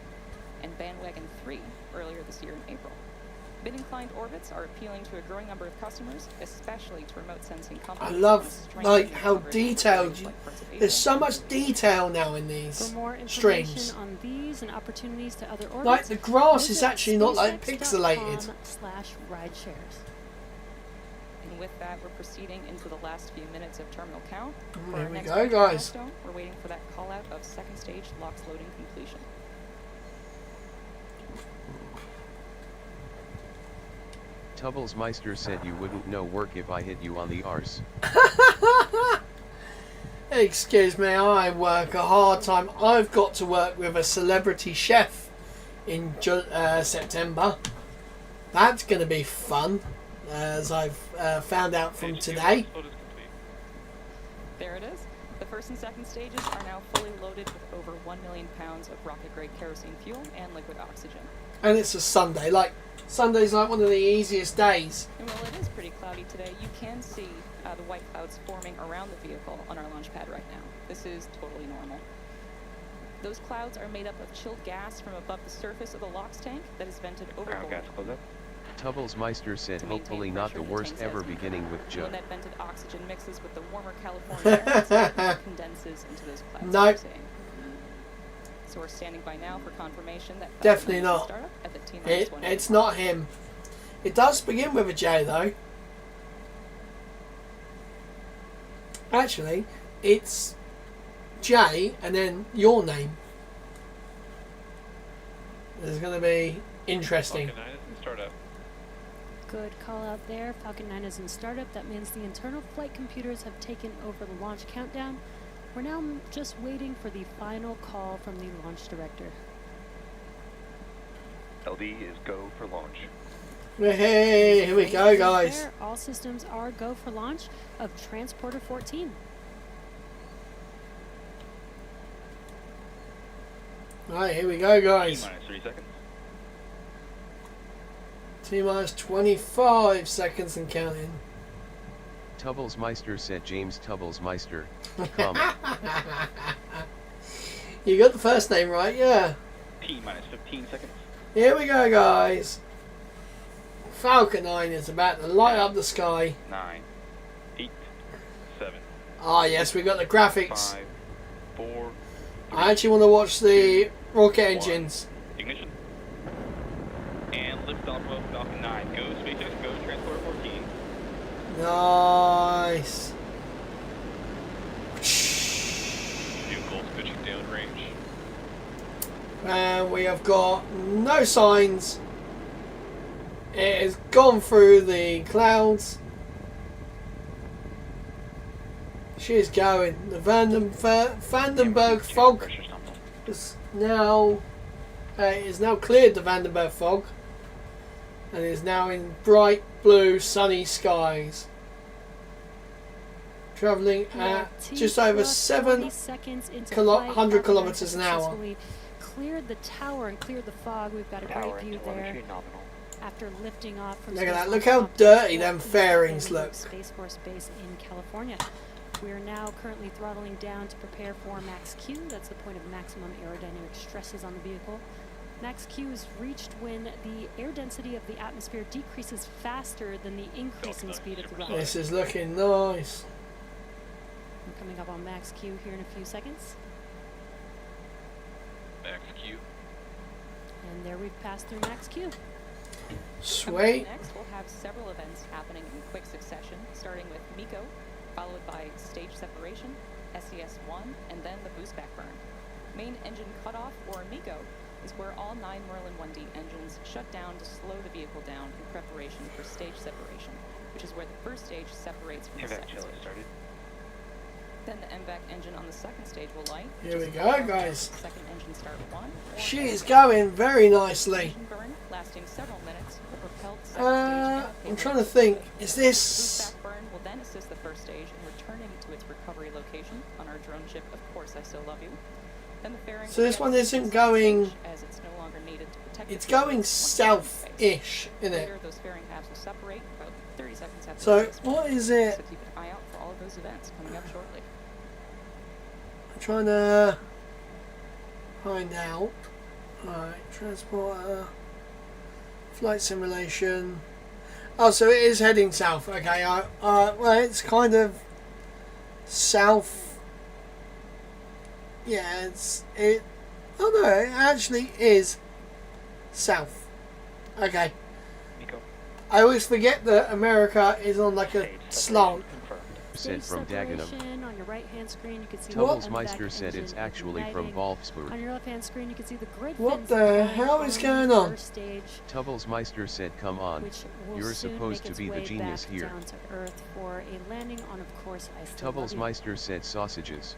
and Bandwagon 3 earlier this year in April. Mid-inclined orbits are appealing to a growing number of customers, especially to remote sensing I companies. love that want to like strengthen how coverage in detailed areas you, like parts of there's Asia. so much detail now in these For more information streams. on these and opportunities to other orbits, Like the grass is visit actually not like pixelated. SpaceX.com/rideshares. And with that, we're proceeding into the last few minutes of terminal count. For Here our we next go, major guys. milestone, we're waiting for that call out of second stage LOX loading completion. Tubblesmeister said you wouldn't know work if I hit you on the arse. Excuse me, I work a hard time. I've got to work with a celebrity chef in September. That's going to be fun, as I've found out from Stage 2 today. launch float is complete. There it is. The first and second stages are now fully loaded with over 1 million pounds of rocket-grade kerosene fuel and liquid oxygen. And it's a Sunday. Like, Sunday's like one of the easiest days. And while it is pretty cloudy today, you can see the white clouds forming around the vehicle on our launch pad right now. This is totally normal. Those clouds are made up of chilled gas from above the surface of the LOX tank that is vented Ground overboard. gas close up. Tubblesmeister said To maintain hopefully not the pressure in the worst tanks ever as needed. beginning with And Joe. when that vented oxygen mixes with the warmer California air, it condenses into those clouds that Nope. we're seeing. So we're standing by now for confirmation that Definitely Falcon 9 not. will start up at the T-1. It's not him. It does begin with a J though. Actually, it's J and then your name. This is going to be interesting. Falcon 9 is in startup. Good call out there. Falcon 9 is in startup. That means the internal flight computers have taken over the launch countdown. We're now just waiting for the final call from the launch director. LD is go for launch. Hey, here we go, Right guys. there, all systems are go for launch of Transporter 14. Right, here we go, guys. T-minus 3 seconds. T-minus 25 seconds and counting. Tubblesmeister said James Tubblesmeister, comma. You got the first name right, yeah. T-minus 15 seconds. Here we go, guys. Falcon 9 is about to light up the sky. 9, 8, 7, Ah, yes, we got the graphics. 5, 4, I actually want to watch the rocket engines. Ignition. And liftoff of Falcon 9. Go, SpaceX, go, Transporter 14. Nice. Vehicles pitching downrange. And we have got no signs. It has gone through the clouds. She is going. The Vandenberg fog is now cleared. The Vandenberg fog, and is now in bright blue, sunny skies. Traveling at just over 700 kilometers an hour. Cleared the tower and cleared the fog. We've got a great view there. After lifting off from Look at that. Space Look Launch how Complex dirty 4 them East fairings at look. Space Force Base in California. We are now currently throttling down to prepare for Max Q. That's the point of maximum aerodynamic stresses on the vehicle. Max Q is reached when the air density of the atmosphere decreases faster than the increasing speed of the rocket. This is looking nice. I'm coming up on Max Q here in a few seconds. Max Q. And there we've passed through Max Q. Sweet. Next, we'll have several events happening in quick succession, starting with MECO, followed by stage separation, SES-1, and then the boost back burn. Main engine cutoff, or MECO, is where all 9 Merlin 1D engines shut down to slow the vehicle down in preparation for stage separation, which is where the first stage separates from the second stage. started. Then the MVAC engine on the second stage will light. which Here is we the go, first guys. Second engine start 1. or She is SES. going very nicely. Engine burn, lasting several minutes, will propel the second stage and the I'm payload. trying to think. Is Boost this? back burn will then assist the first stage in returning to its recovery location on our drone ship, Of Course I Still Love You. Then the fairing So this will one then isn't assist the going- stage as it's no longer needed to protect It's the payload going once it's in space. south-ish, isn't it? Later, those fairing halves will separate about 30 seconds after So the sixth what one. is it? So keep an eye out for all of those events coming up shortly. I'm trying to find out. Alright, transporter, flight simulation. Oh, so it is heading south. Okay, well, it's kind of south. Yeah, oh no, it actually is south. Okay. MECO. I always forget that America is on like a Stage slant. separation confirmed. Said Stage from Dagenham. separation. On your right-hand screen, you can see What? Tubbles Meister said it's actually from Igniting. On Wolfsburg. your left-hand screen, you can see the grid What fins the going hell is on going the on? first stage, Tubbles Meister said come on. which will You're soon supposed make to its be the way genius back here. down to Earth for a landing on, Of Course I Still Love Tubbles You. Meister said sausages.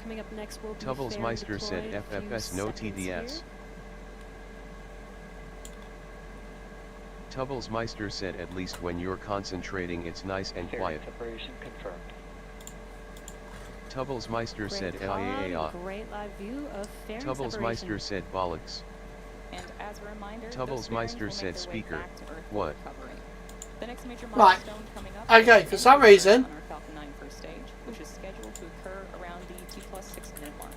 Coming up next will be Tubbles fairing Meister said deployed. A few FFS no seconds TDS. here. Tubbles Meister said at least when you're concentrating it's nice and quiet. Separation confirmed. Tubbles Meister Great said call out, LAA. great live view of fairing Tubbles separation. Meister said bollocks. And as a reminder, Tubbles those fairings Meister will make said their way speaker. back to Earth for What? recovery. The next major Right. milestone coming up Okay, is for the some entry reason- on our Falcon 9 first stage, which is scheduled to occur around the T+6 minute mark.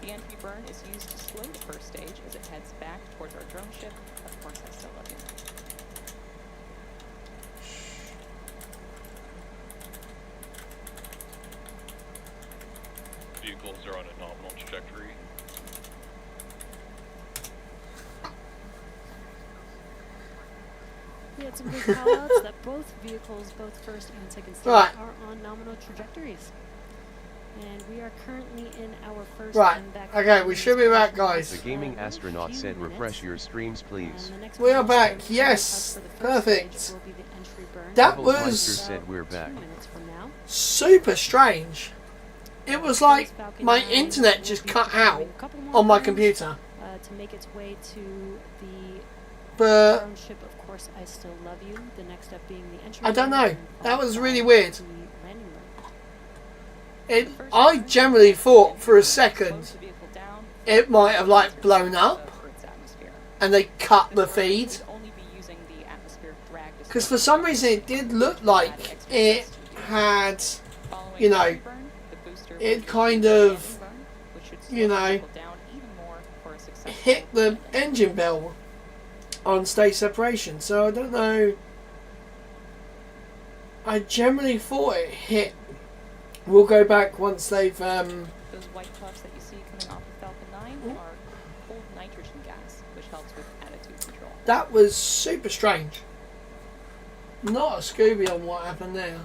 The entry burn is used to slow the first stage as it heads back towards our drone ship, Of Course I Still Love You. Vehicles are on a nominal trajectory. We had some big call-outs that both vehicles, both first and second stage, Right. are on nominal trajectories. And we are currently in our first Right, and back. okay, we should be back, guys. The gaming astronaut said refresh your streams please. We are back, yes, perfect. That Tubbles was- Meister said we're back. Super strange. It was like my internet just cut out on my computer. To make its way to the But drone ship, Of Course I Still Love You. The next step being the entry. I don't burn know. and That followed was really by weird. the landing burn. I generally thought for a second it might have like blown up and they cut the feed. Because for some reason it did look like it had, you know, it kind of, you know, hit the engine bell on stage separation. So I don't know. I generally thought it hit. We'll go back once they've Those white puffs that you see coming off the Falcon 9 are cold nitrogen gas, which helps with attitude control. That was super strange. Not a Scooby on what happened there.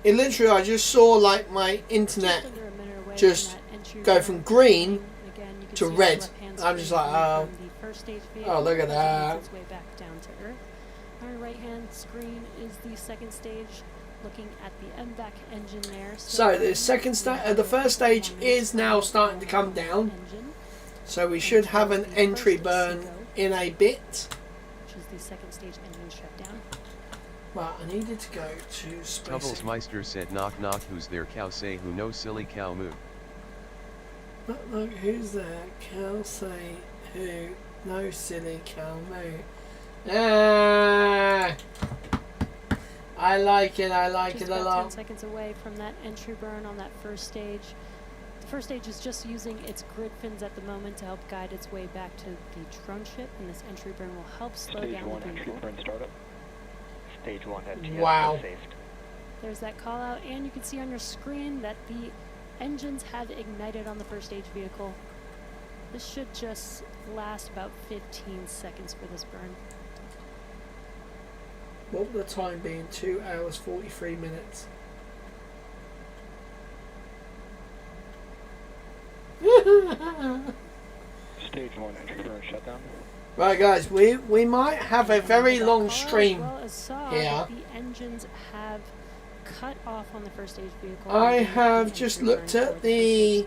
It literally, I just saw like my internet Just under a minute away just from that entry go burn. from green Again, you can to see on the red. left-hand I'm just screen like, coming oh. from the first stage Oh, vehicle look at as it makes that. its way back down to Earth. On your right-hand screen is the second stage, looking at the MVAC engine there. So the second the first stage is now starting to come down. Engine, So we should have an entry burn in a bit. which is the second stage engine shutdown. Well, I needed to go to space. Tubblesmeister said knock knock who's there cow say who no silly cow moo. Look, who's there? Cow say who? No silly cow moo. Ah, I like it. I like Just it a about 10 lot. seconds away from that entry burn on that first stage. The first stage is just using its grid fins at the moment to help guide its way back to the drone ship, and this entry burn will help slow Stage down 1 the entry vehicle. burn startup. Stage 1 FTS Wow. saved. There's that call out, and you can see on your screen that the engines have ignited on the first stage vehicle. This should just last about 15 seconds for this burn. What would the time be in 2 hours 43 minutes? Stage 1 entry burn shutdown. Right, guys, we might have a very That long call, stream. As well as saw here. that the engines have cut off on the first stage vehicle. I and have the just entry looked burn at for the first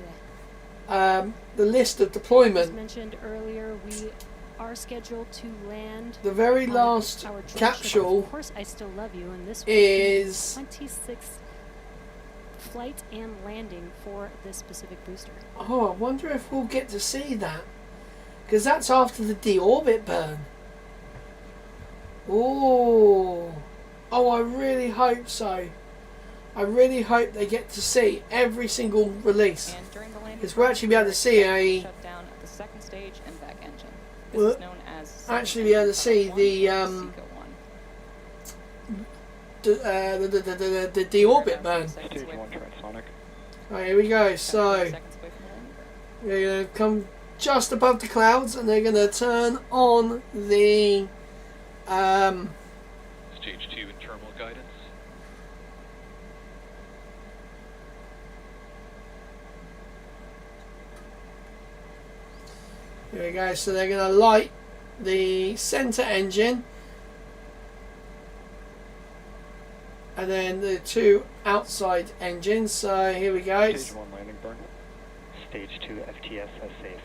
stage. the list of As deployment. mentioned earlier, we are scheduled to land The very on last our drone ship. capsule Of course, I Still Love You, and this will is- be the 26th flight and landing for this specific booster. Oh, I wonder if we'll get to see that. Because that's after the deorbit burn. Oh, I really hope so. I really hope they get to see every single release. And during the landing, Because we'll actually be able to see a... shut down at the second stage and back engine. This We'll is known as actually be able to see the the deorbit burn. Stage 1 transonic. Right, here we go. So we're going to come just above the clouds, and they're going to turn on the Stage 2 in terminal guidance. here we go. So they're going to light the center engine, and then the two outside engines. So here we go. Stage 1 landing burn. Stage 2 FTS has saved.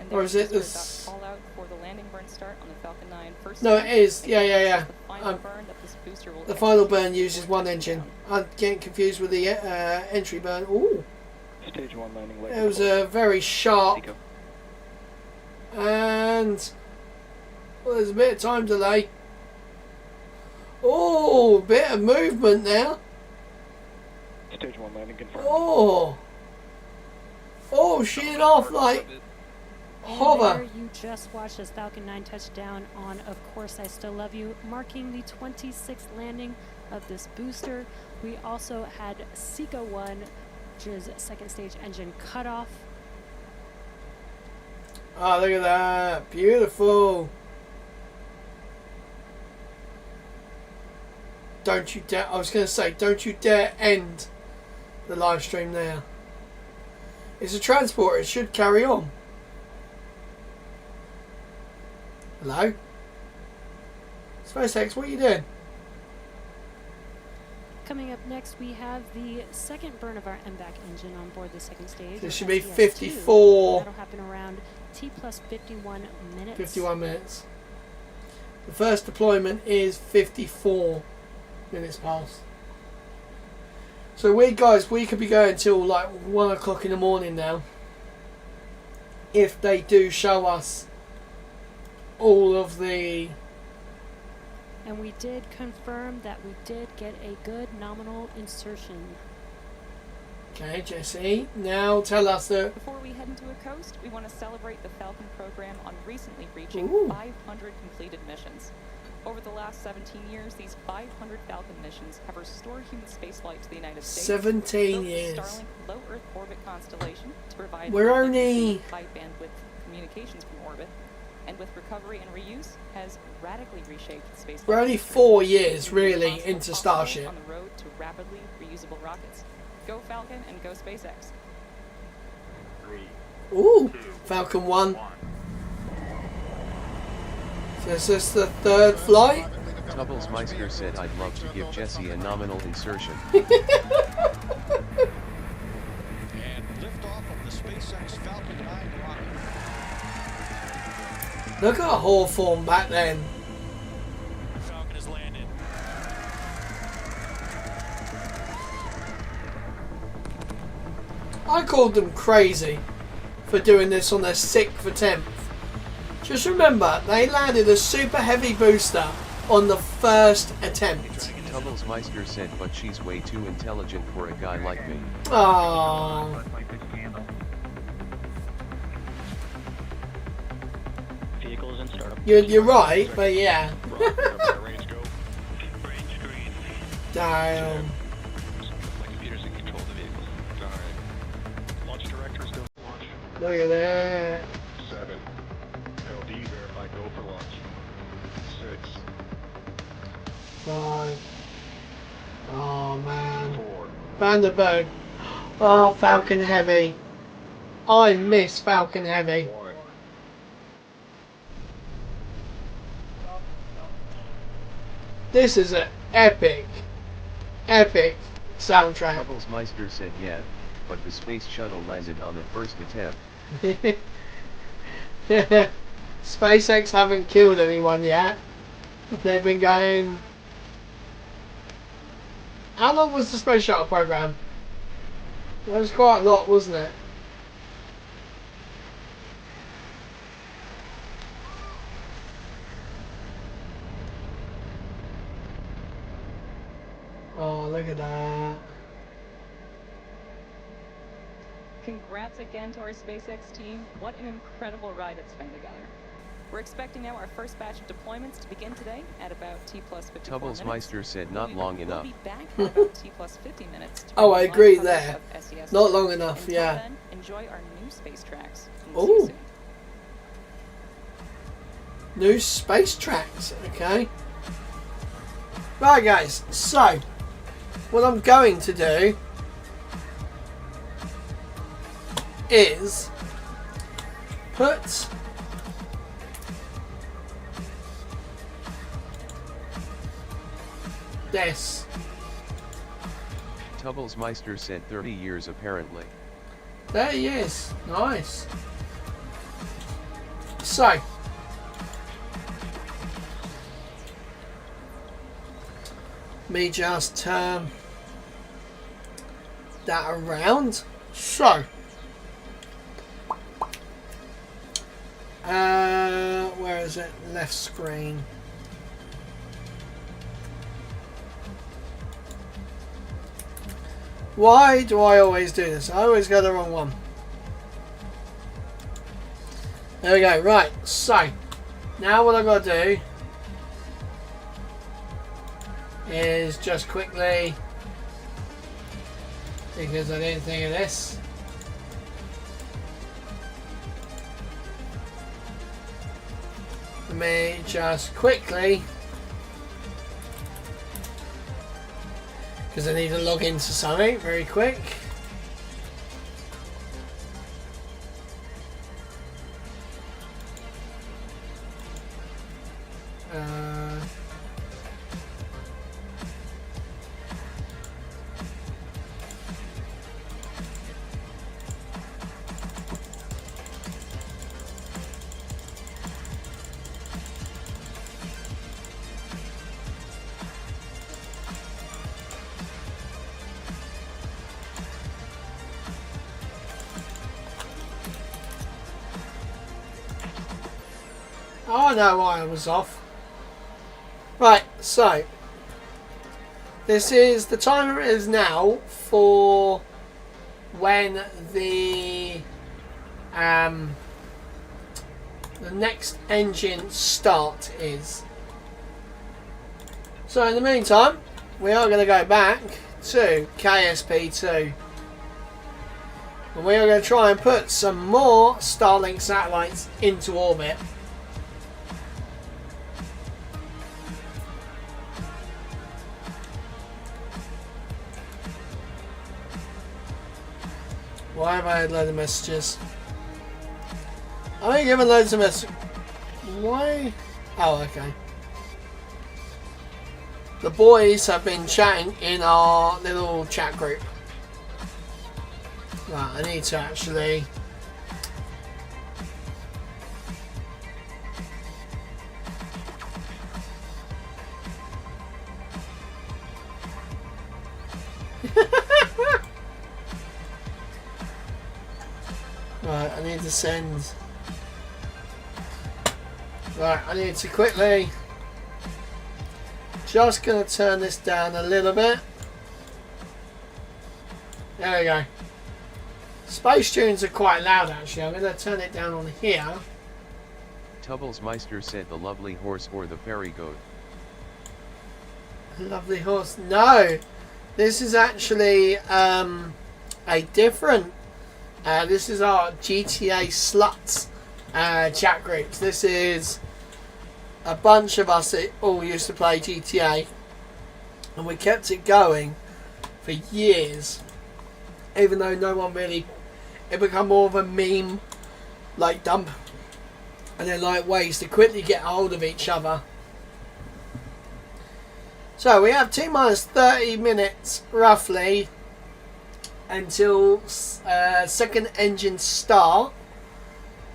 And Or is it there's this- call out for the landing burn start on the Falcon 9 first No, it stage. is. And Yeah, this yeah, is yeah. The final Um, burn that this booster will The final execute burn uses before one touchdown. engine. I'm getting confused with the entry burn. Ooh, Stage 1 landing leg. it was a very sharp Seco. and well, there's a bit of time delay. Oh, bit of movement now. Stage 1 landing confirmed. Oh, she'd off like And hover. there you just watched as Falcon 9 touched down on Of Course I Still Love You, marking the 26th landing of this booster. We also had Seco 1, which is second stage engine cutoff. Oh, look at that. Beautiful. Don't you dare, I was going to say, don't you dare end the live stream there. It's a transporter, it should carry on. Hello? SpaceX, what are you doing? Coming up next, we have the second burn of our MVAC engine on board the second stage. This or should be STS-2. 54. That'll happen around T plus 51 minutes. 51 minutes. The first deployment is 54 minutes past. So we could be going till like 1 o'clock in the morning now. If they do show us all of the... And we did confirm that we did get a good nominal insertion. Okay, Jesse, now tell us that... Before we head into a coast, we want to celebrate the Falcon program on recently reaching Ooh. 500 completed missions. Over the last 17 years, these 500 Falcon missions have restored human spaceflight to the United States. 17 built the years. Starlink low Earth orbit constellation to provide We're low only- latency, high bandwidth communications from orbit, and with recovery and reuse, has radically reshaped the space. We're only 4 years really into Starship. On the road to rapidly reusable rockets. Go Falcon and go SpaceX. Ooh, Falcon 1. So is this the third flight? Tubbles Meister said I'd love to give Jesse a nominal insertion. And liftoff of the SpaceX Falcon 9 rocket. Look at Hawthorne back then. Falcon has landed. I called them crazy for doing this on their 6th attempt. Just remember, they landed a super heavy booster on the first attempt. Tubbles Meister said, but she's way too intelligent for a guy like me. Aww. Vehicles in startup. You're right, but yeah. Range go. Range screen. Damn. My computer's in control of the vehicle. Alright. Launch directors go for launch. Look at that. 7. LD verify go for launch. 6. 5. Oh man. 4. Vanderberg. Oh, Falcon Heavy. I miss Falcon Heavy. 1. This is an epic soundtrack. Tubbles Meister said yeah, but the space shuttle landed on the first attempt. SpaceX haven't killed anyone yet. They've been going... How long was the space shuttle program? It was quite a lot, wasn't it? Oh, look at that. Congrats again to our SpaceX team. What an incredible ride it's been together. We're expecting now our first batch of deployments to begin today at about T plus 54 Tubbles minutes. Meister said not long enough. We'll be back at about T plus 50 minutes. To Oh, I bring you agree live there. coverage of SES. Not long enough, Until yeah. then, enjoy our new space tracks. And see Ooh. you soon. New space tracks, okay. Right guys, so what I'm going to do is put this. Tubbles Meister said 30 years apparently. There he is. Nice. So me just turn that around. So where is it? Left screen. Why do I always do this? I always go the wrong one. There we go. Right. So now what I've got to do is just quickly, because I didn't think of this, let me just quickly, because I need to log into something very quick. Oh, I know why I was off. Right, so this is the timer is now for when the next engine start is. So in the meantime, we are going to go back to KSP2. And we are going to try and put some more Starlink satellites into orbit. Why have I had loads of messages? I ain't given loads of messages. Why? Oh, okay. The boys have been chatting in our little chat group. Right, I need to actually... Right, I need to send... Right, I need to quickly... Just going to turn this down a little bit. There we go. Space tunes are quite loud actually. I'm going to turn it down on here. Tubblesmeister said the lovely horse or the fairy goat. Lovely horse. No! This is actually a different... this is our GTA Sluts chat groups. This is a bunch of us that all used to play GTA. And we kept it going for years. Even though no one really... It became more of a meme, like dump, and then like ways to quickly get hold of each other. So we have T-minus 30 minutes roughly until second engine start.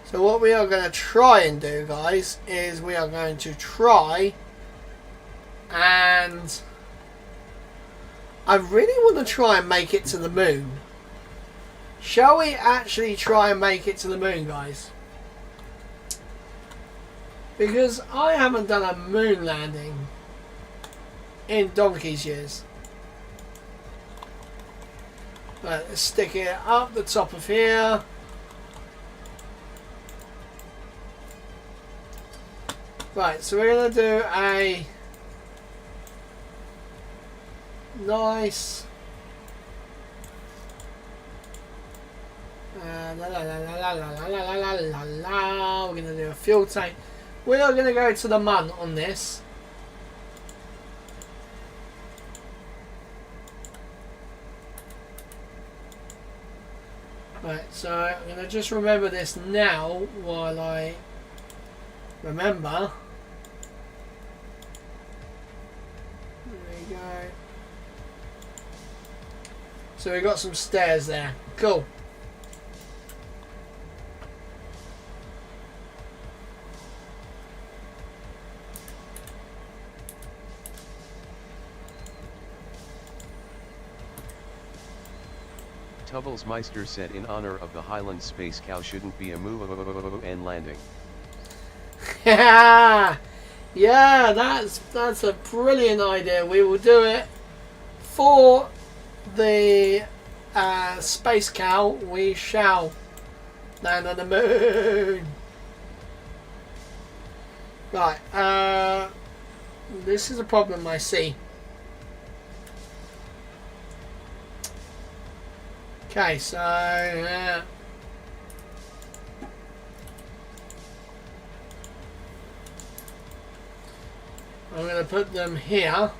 So what we are going to try and do, guys, is we are going to try and I really want to try and make it to the moon. Shall we actually try and make it to the moon, guys? Because I haven't done a moon landing in donkey's years. Right, let's stick it up the top of here. Right, so we're going to do a nice... We're going to do a fuel tank. We are going to go to the mun on this. Right, so I'm going to just remember this now while I remember. There we go. So we got some stairs there. Cool. Tubblesmeister said in honor of the Highland Space Cow shouldn't be a move and landing. Yeah, that's a brilliant idea. We will do it for the Space Cow. We shall land on the moon. Right, this is a problem I see. Okay, so I'm going to put them here.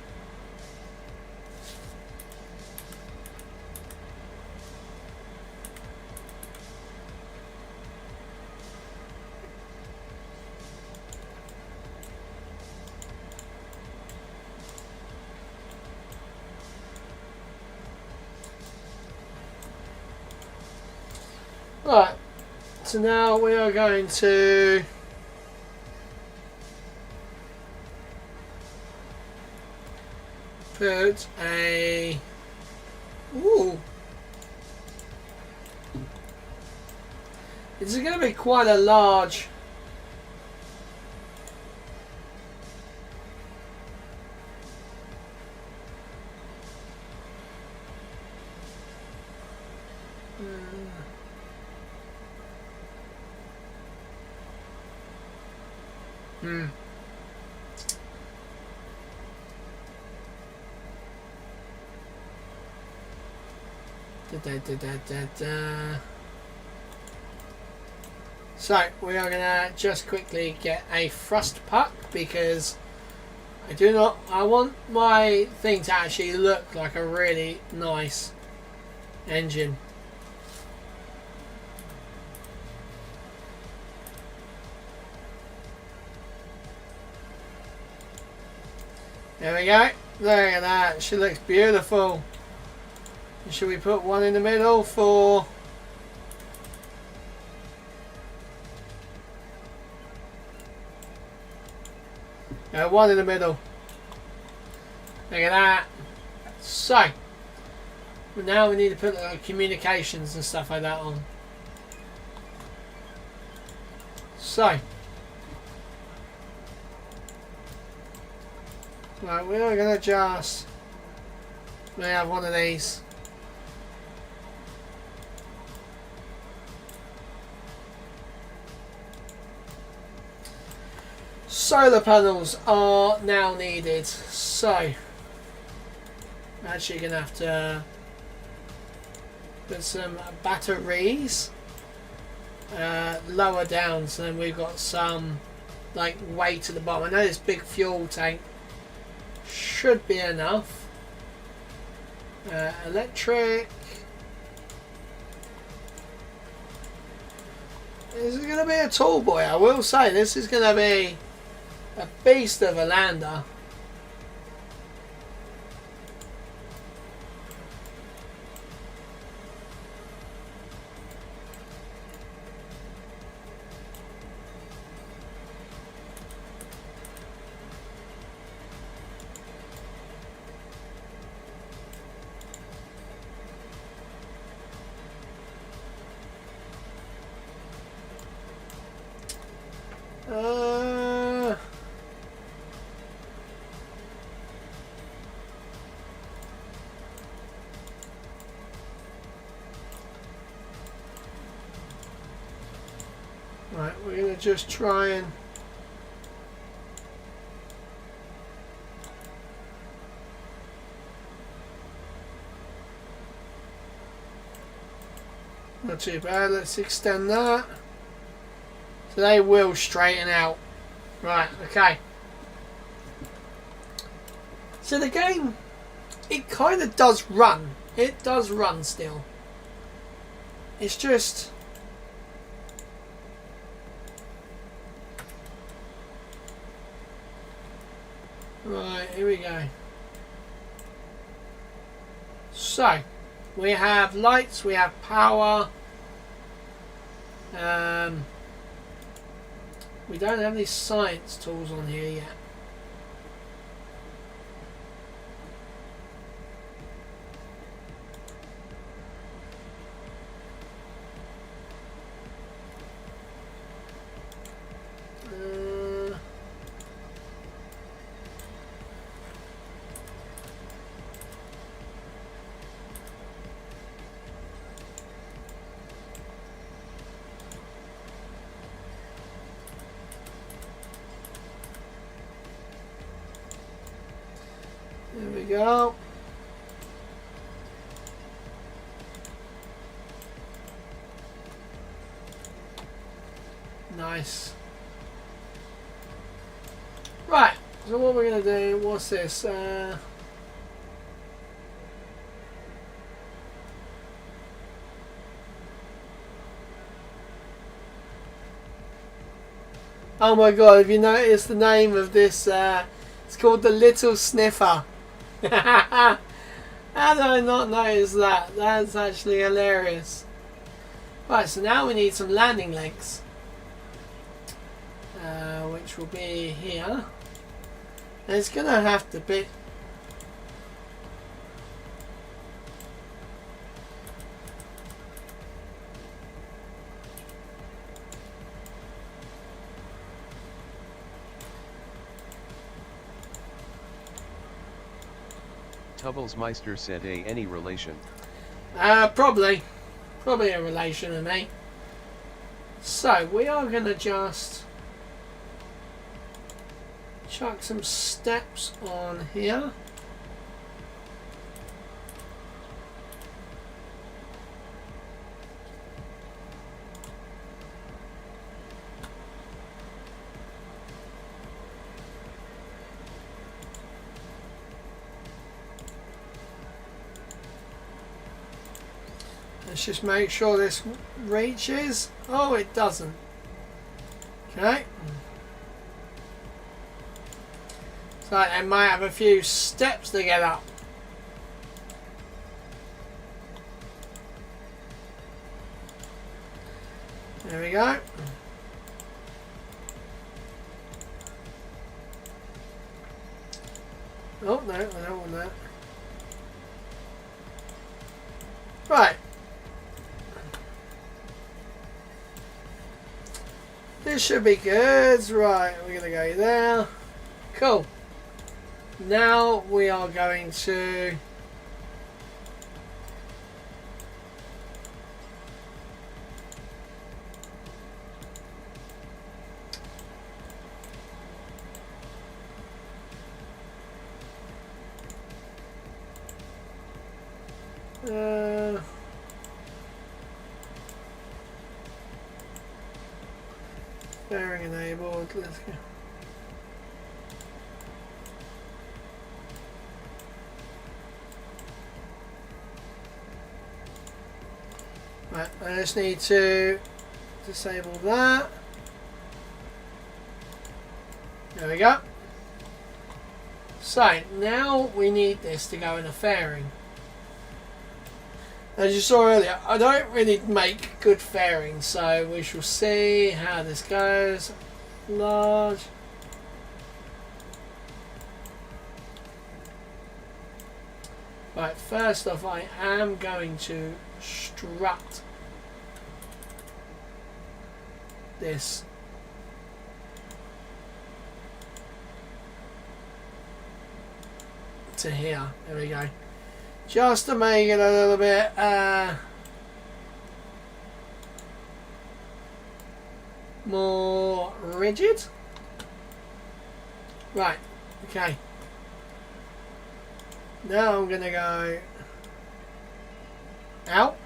Right, so now we are going to put a... Ooh. This is going to be quite a large... So we are gonna just quickly get a thrust puck because I want my thing to actually look like a really nice engine. There we go. Look at that. She looks beautiful. Should we put one in the middle for... one in the middle. Look at that. So, now we need to put communications and stuff like that on. So, right, we are going to just... We have one of these. Solar panels are now needed, so I'm actually going to have to put some batteries lower down, so then we've got some like weight at the bottom. I know this big fuel tank should be enough. Electric. This is going to be a tall boy, I will say. This is going to be a beast of a lander. Right, we're going to just try and not too bad. Let's extend that. So they will straighten out. Right, okay. So the game, it kind of does run. It does run still. It's just... Right, here we go. So, we have lights, we have power. We don't have these science tools on here yet. There we go. Nice. Right, so what we're going to do, what's this? Oh my god, have you noticed the name of this? It's called the Little Sniffer. How did I not notice that? That's actually hilarious. Right, so now we need some landing legs. Which will be here. And it's going to have to be... Tubblesmeister said any relation. Probably a relation of me. So we are going to just chuck some steps on here. Let's just make sure this reaches. Oh, it doesn't. Okay. So I might have a few steps to get up. There we go. Oh, no, I don't want that. Right. This should be good. Right, we're going to go there. Cool. Now we are going to... Fairing enabled, let's go. Right, I just need to disable that. There we go. So, now we need this to go in a fairing. As you saw earlier, I don't really make good fairings, so we shall see how this goes. Large. Right, first off, I am going to strut this to here. There we go. Just to make it a little bit more rigid. Right, okay. Now I'm gonna go out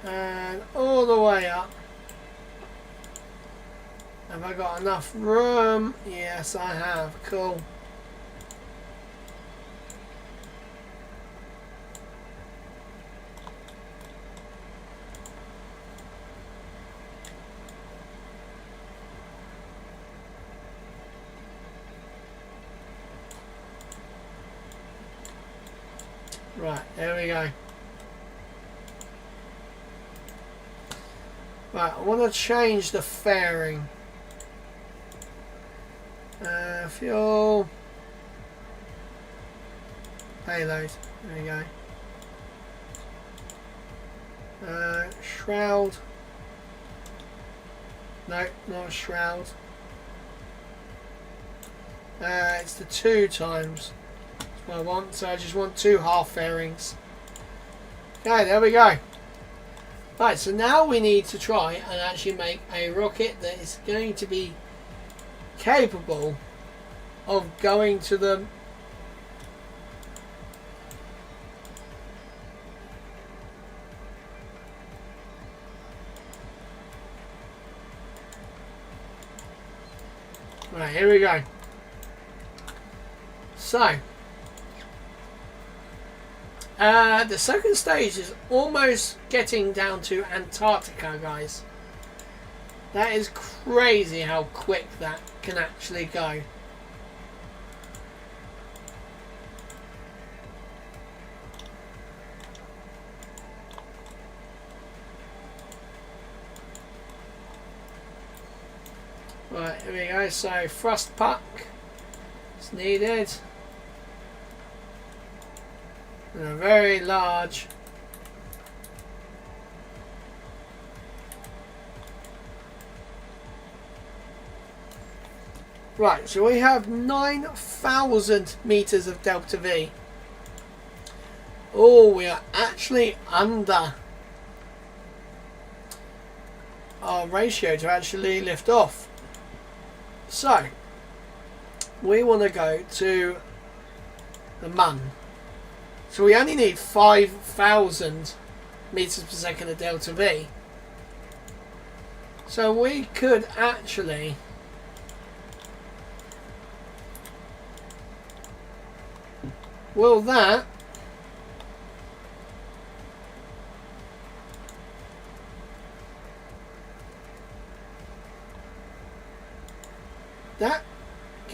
and all the way up. Have I got enough room? Yes, I have. Cool. Right, there we go. Right, I want to change the fairing. Fuel. Payload. There we go. Shroud. No, not a shroud. It's the 2 times. I want, so I just want 2 half fairings. Okay, there we go. Right, so now we need to try and actually make a rocket that is going to be capable of going to the right, here we go. So the second stage is almost getting down to Antarctica, guys. That is crazy how quick that can actually go. Right, here we go. So thrust puck is needed. And a very large right, so we have 9,000 meters of delta V. Oh, we are actually under our ratio to actually lift off. So we want to go to the Mun. So we only need 5,000 meters per second of delta V. So we could actually will that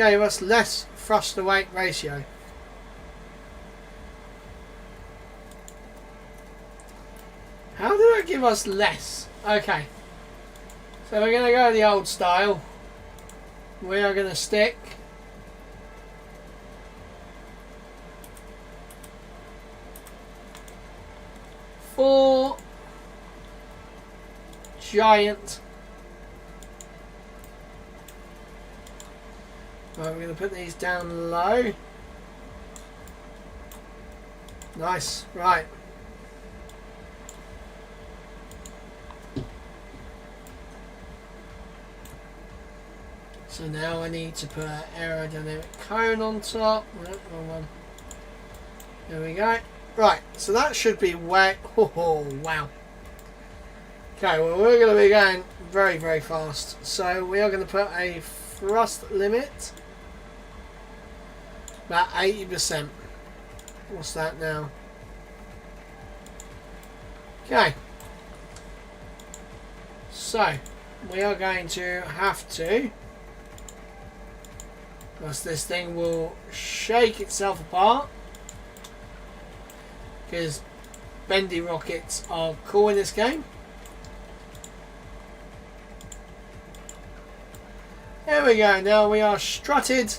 gave us less thrust to weight ratio. How did it give us less? Okay. So we're going to go the old style. We are going to stick four giant. Right, we're going to put these down low. Nice. Right. So now I need to put an aerodynamic cone on top. No, wrong one. There we go. Right, so that should be wet. Oh, wow. Okay, well, we're going to be going very, very fast. So we are going to put a thrust limit about 80%. What's that now? Okay. So we are going to have to, because this thing will shake itself apart, because bendy rockets are cool in this game. There we go. Now we are strutted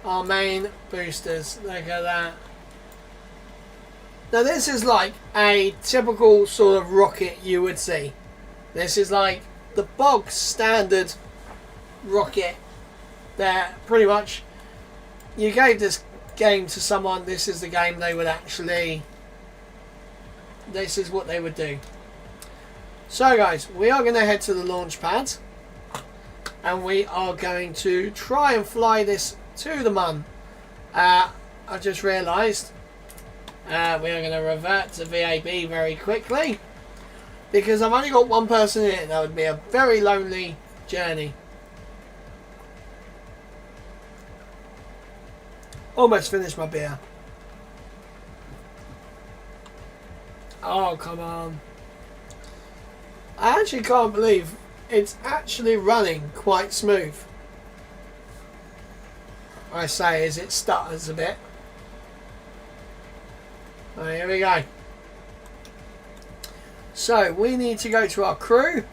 our main boosters. Look at that. Now this is like a typical sort of rocket you would see. This is like the bog standard rocket that pretty much you gave this game to someone, this is the game they would actually, this is what they would do. So guys, we are going to head to the launch pad and we are going to try and fly this to the Mun. I just realised we are going to revert to VAB very quickly because I've only got one person in it and that would be a very lonely journey. Almost finished my beer. Oh, come on. I actually can't believe it's actually running quite smooth. I say as it stutters a bit. Right, here we go. So we need to go to our crew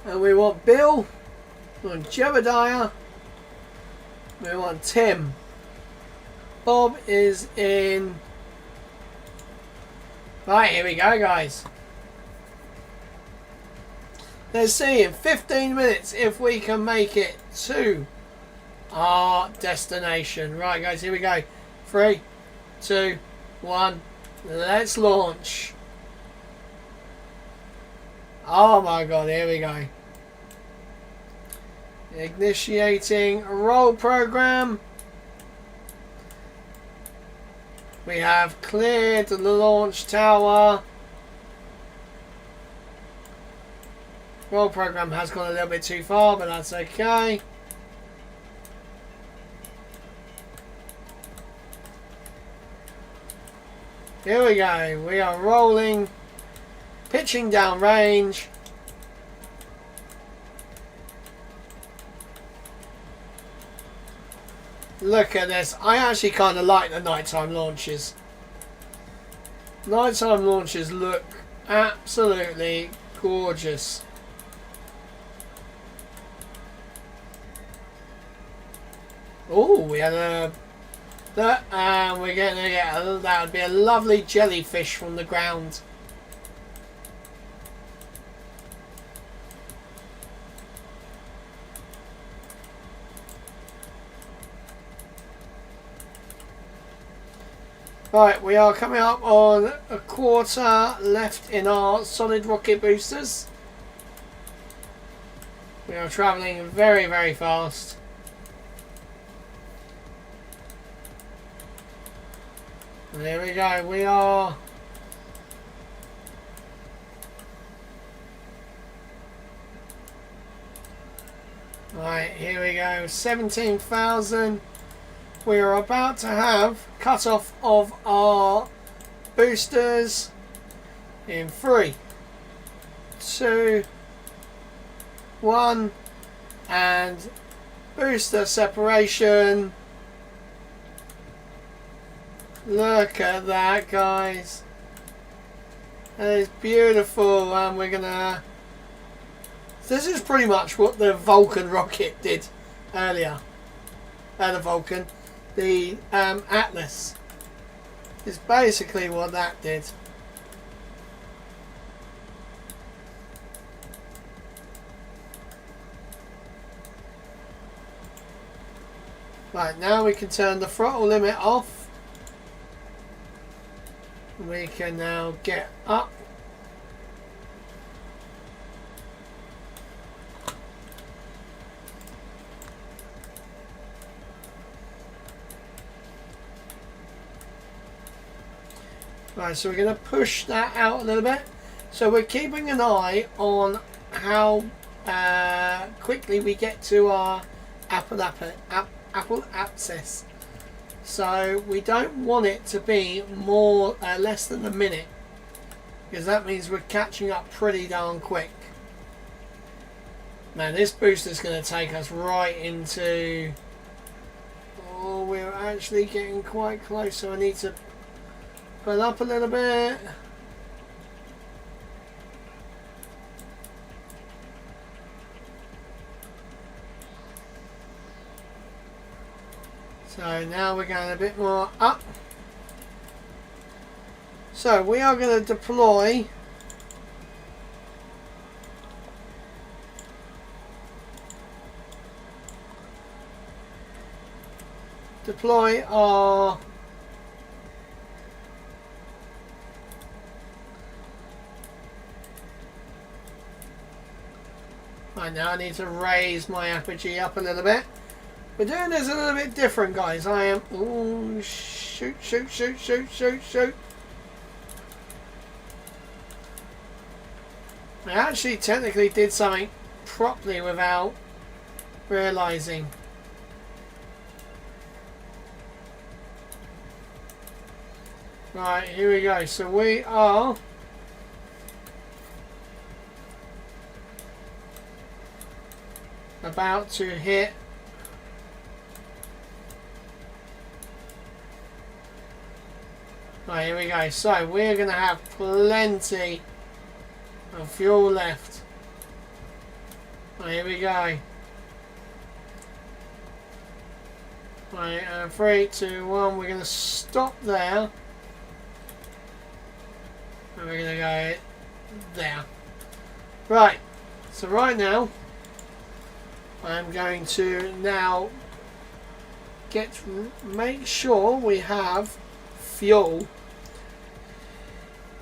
and we want Bill, we want Jebediah, we want Tim. Bob is in. Right, here we go guys. Let's see in 15 minutes if we can make it to our destination. Right guys, here we go. 3, 2, 1. Let's launch. Oh my god, here we go. Initiating roll program. We have cleared the launch tower. Roll program has gone a little bit too far, but that's okay. Here we go. We are rolling, pitching down range. Look at this. I actually kind of like the nighttime launches. Nighttime launches look absolutely gorgeous. Oh, we had a... and we're going to get a, that would be a lovely jellyfish from the ground. Right, we are coming up on a quarter left in our solid rocket boosters. We are travelling very, very fast. And there we go, we are... Right, here we go, 17,000. We are about to have cut-off of our boosters in 3, 2, 1, and Booster separation. Look at that, guys. That is beautiful, and we're gonna... This is pretty much what the Vulcan rocket did earlier. The Vulcan. The Atlas. Is basically what that did. Right, now we can turn the throttle limit off. We can now get up. Right, so we're going to push that out a little bit. So we're keeping an eye on how quickly we get to our Apple access. So we don't want it to be less than a minute, because that means we're catching up pretty darn quick. Man, this booster's going to take us right into... Oh, we're actually getting quite close, so I need to pull up a little bit. So now we're going a bit more up. So we are going to deploy our right, now I need to raise my apogee up a little bit. We're doing this a little bit different, guys. I am... Ooh, shoot. I actually technically did something properly without realising. Right, here we go. So we are... about to hit... Right, here we go. So we're going to have plenty of fuel left. Right, here we go. Right, 3, 2, 1. We're going to stop there. And we're going to go there. Right. So right now, I'm going to now make sure we have fuel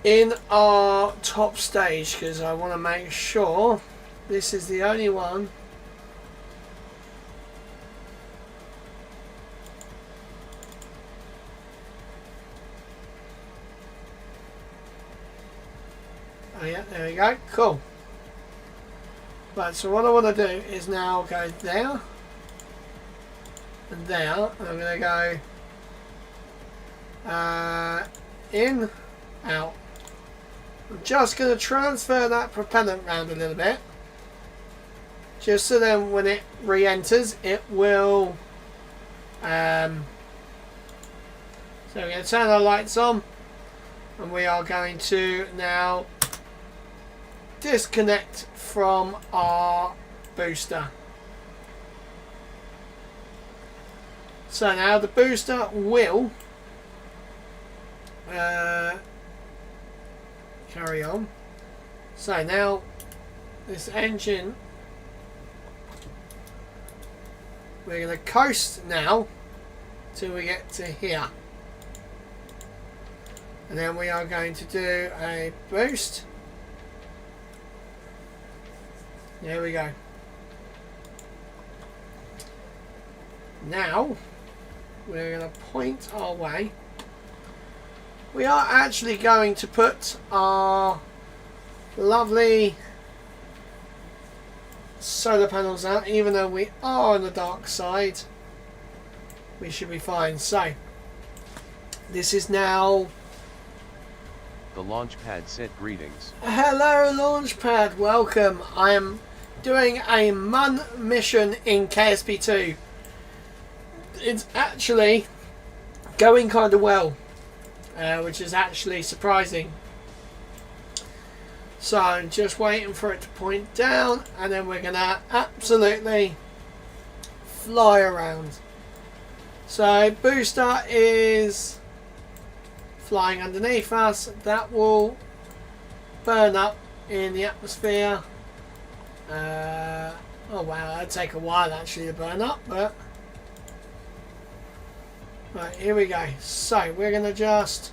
in our top stage, because I want to make sure this is the only one oh yeah, there we go, cool. Right, so what I want to do is now go there and there, and I'm going to go in, out. I'm just going to transfer that propellant round a little bit, just so then when it re-enters it will so we're going to turn our lights on, and we are going to now disconnect from our booster. So now the booster will carry on. So now this engine, we're going to coast now till we get to here, and then we are going to do a boost. There we go. Now we're going to point our way. We are actually going to put our lovely solar panels out, even though we are on the dark side. We should be fine. So this is now... The launch pad said greetings. Hello, launch pad. Welcome. I am doing a MUN mission in KSP2. It's actually going kind of well, which is actually surprising. So I'm just waiting for it to point down, and then we're going to absolutely fly around. So booster is flying underneath us. That will burn up in the atmosphere. Oh wow, that'd take a while actually to burn up, but right, here we go. So we're gonna just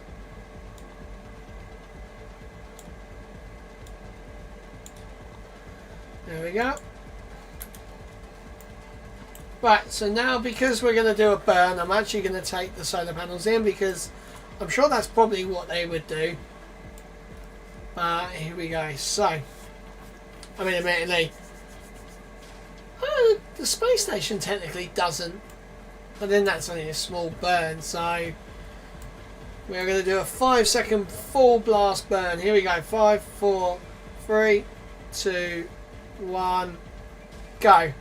there we go. Right, so now because we're going to do a burn, I'm actually going to take the solar panels in because I'm sure that's probably what they would do. Here we go. So, I mean, admittedly, the space station technically doesn't, but then that's only a small burn. So, we're going to do a 5-second full blast burn. Here we go. 5, 4, 3, 2, 1, go.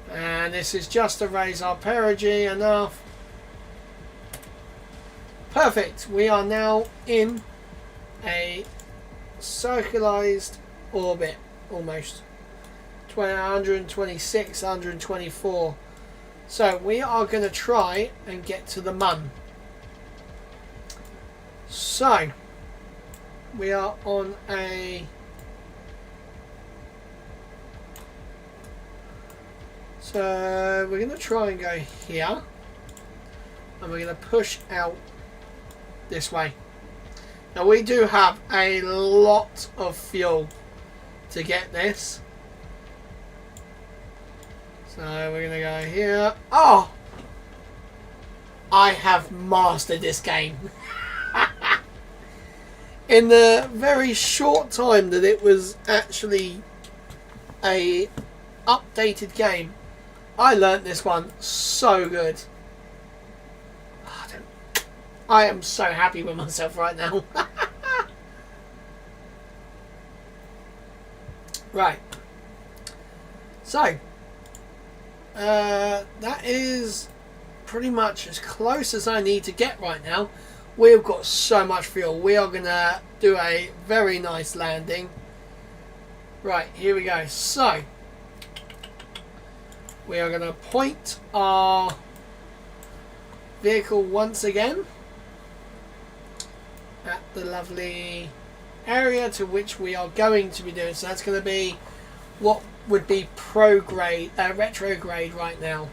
And this is just to raise our perigee enough. Perfect. We are now in a circularized orbit almost. 126, 124. So we are going to try and get to the MUN. So we are on a So we're going to try and go here, and we're going to push out this way. Now we do have a lot of fuel to get this. So we're going to go here. Oh! I have mastered this game. In the very short time that it was actually a updated game, I learnt this one so good. I am so happy with myself right now. Right. So, that is pretty much as close as I need to get right now. We've got so much fuel. We are going to do a very nice landing. Right, here we go. So, we are going to point our vehicle once again at the lovely area to which we are going to be doing. So that's going to be what would be retrograde right now.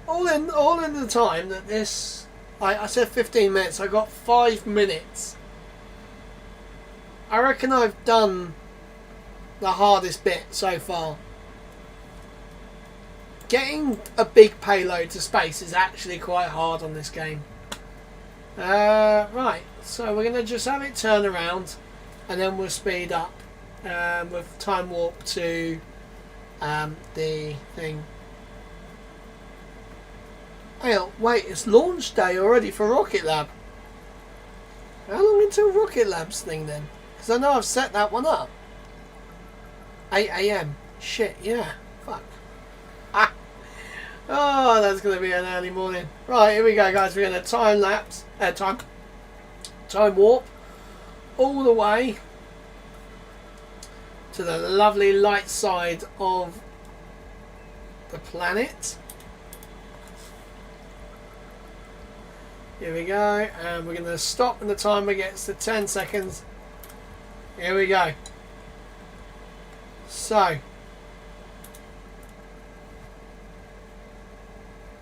All in the time that this, I said 15 minutes. I got 5 minutes. I reckon I've done the hardest bit so far. Getting a big payload to space is actually quite hard on this game. Right, so we're going to just have it turn around, and then we'll speed up with time warp to the thing. Oh, wait, it's launch day already for Rocket Lab. How long until Rocket Lab's thing then? Because I know I've set that one up. 8 AM. Shit, yeah. Fuck. Ah. Oh, that's going to be an early morning. Right, here we go, guys. We're going to time lapse, time warp all the way to the lovely light side of the planet. Here we go, and we're going to stop when the timer gets to 10 seconds. Here we go. So,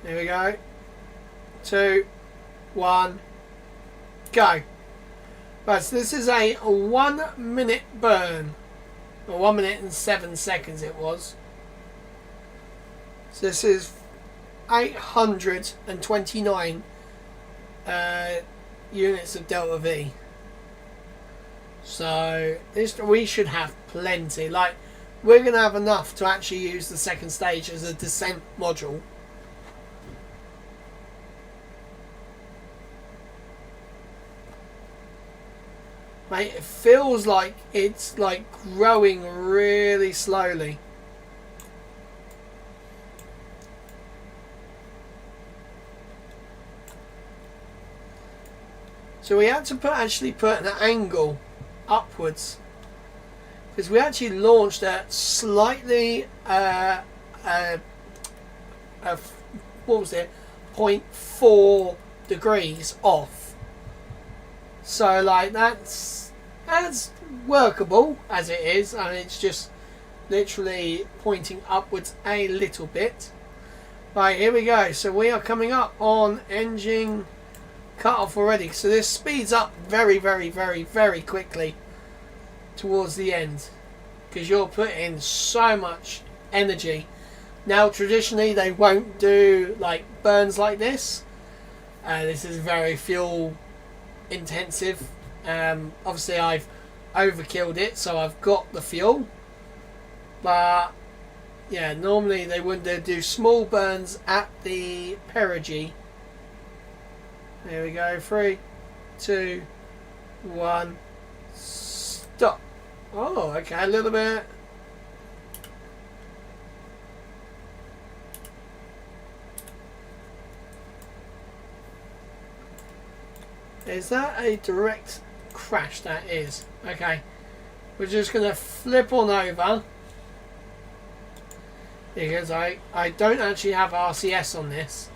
here we go. 2, 1, go. Right, so this is a 1 minute burn. Or 1 minute and 7 seconds it was. So this is 829 units of Delta V. So this, we should have plenty. Like, we're going to have enough to actually use the second stage as a descent module. Mate, it feels like it's like growing really slowly. So we had to actually put an angle upwards, because we actually launched at slightly what was it, 0.4 degrees off. So like that's workable as it is, and it's just literally pointing upwards a little bit. Right, here we go. So we are coming up on engine cut off already. So this speeds up very, very, very, very quickly towards the end, because you're putting so much energy. Now traditionally they won't do like burns like this. This is very fuel intensive. Obviously I've overkilled it, so I've got the fuel, but yeah, normally they wouldn't do small burns at the perigee. There we go. 3, 2, 1, stop. Oh, okay, a little bit. Is that a direct crash? That is. Okay. We're just going to flip on over, because I don't actually have RCS on this.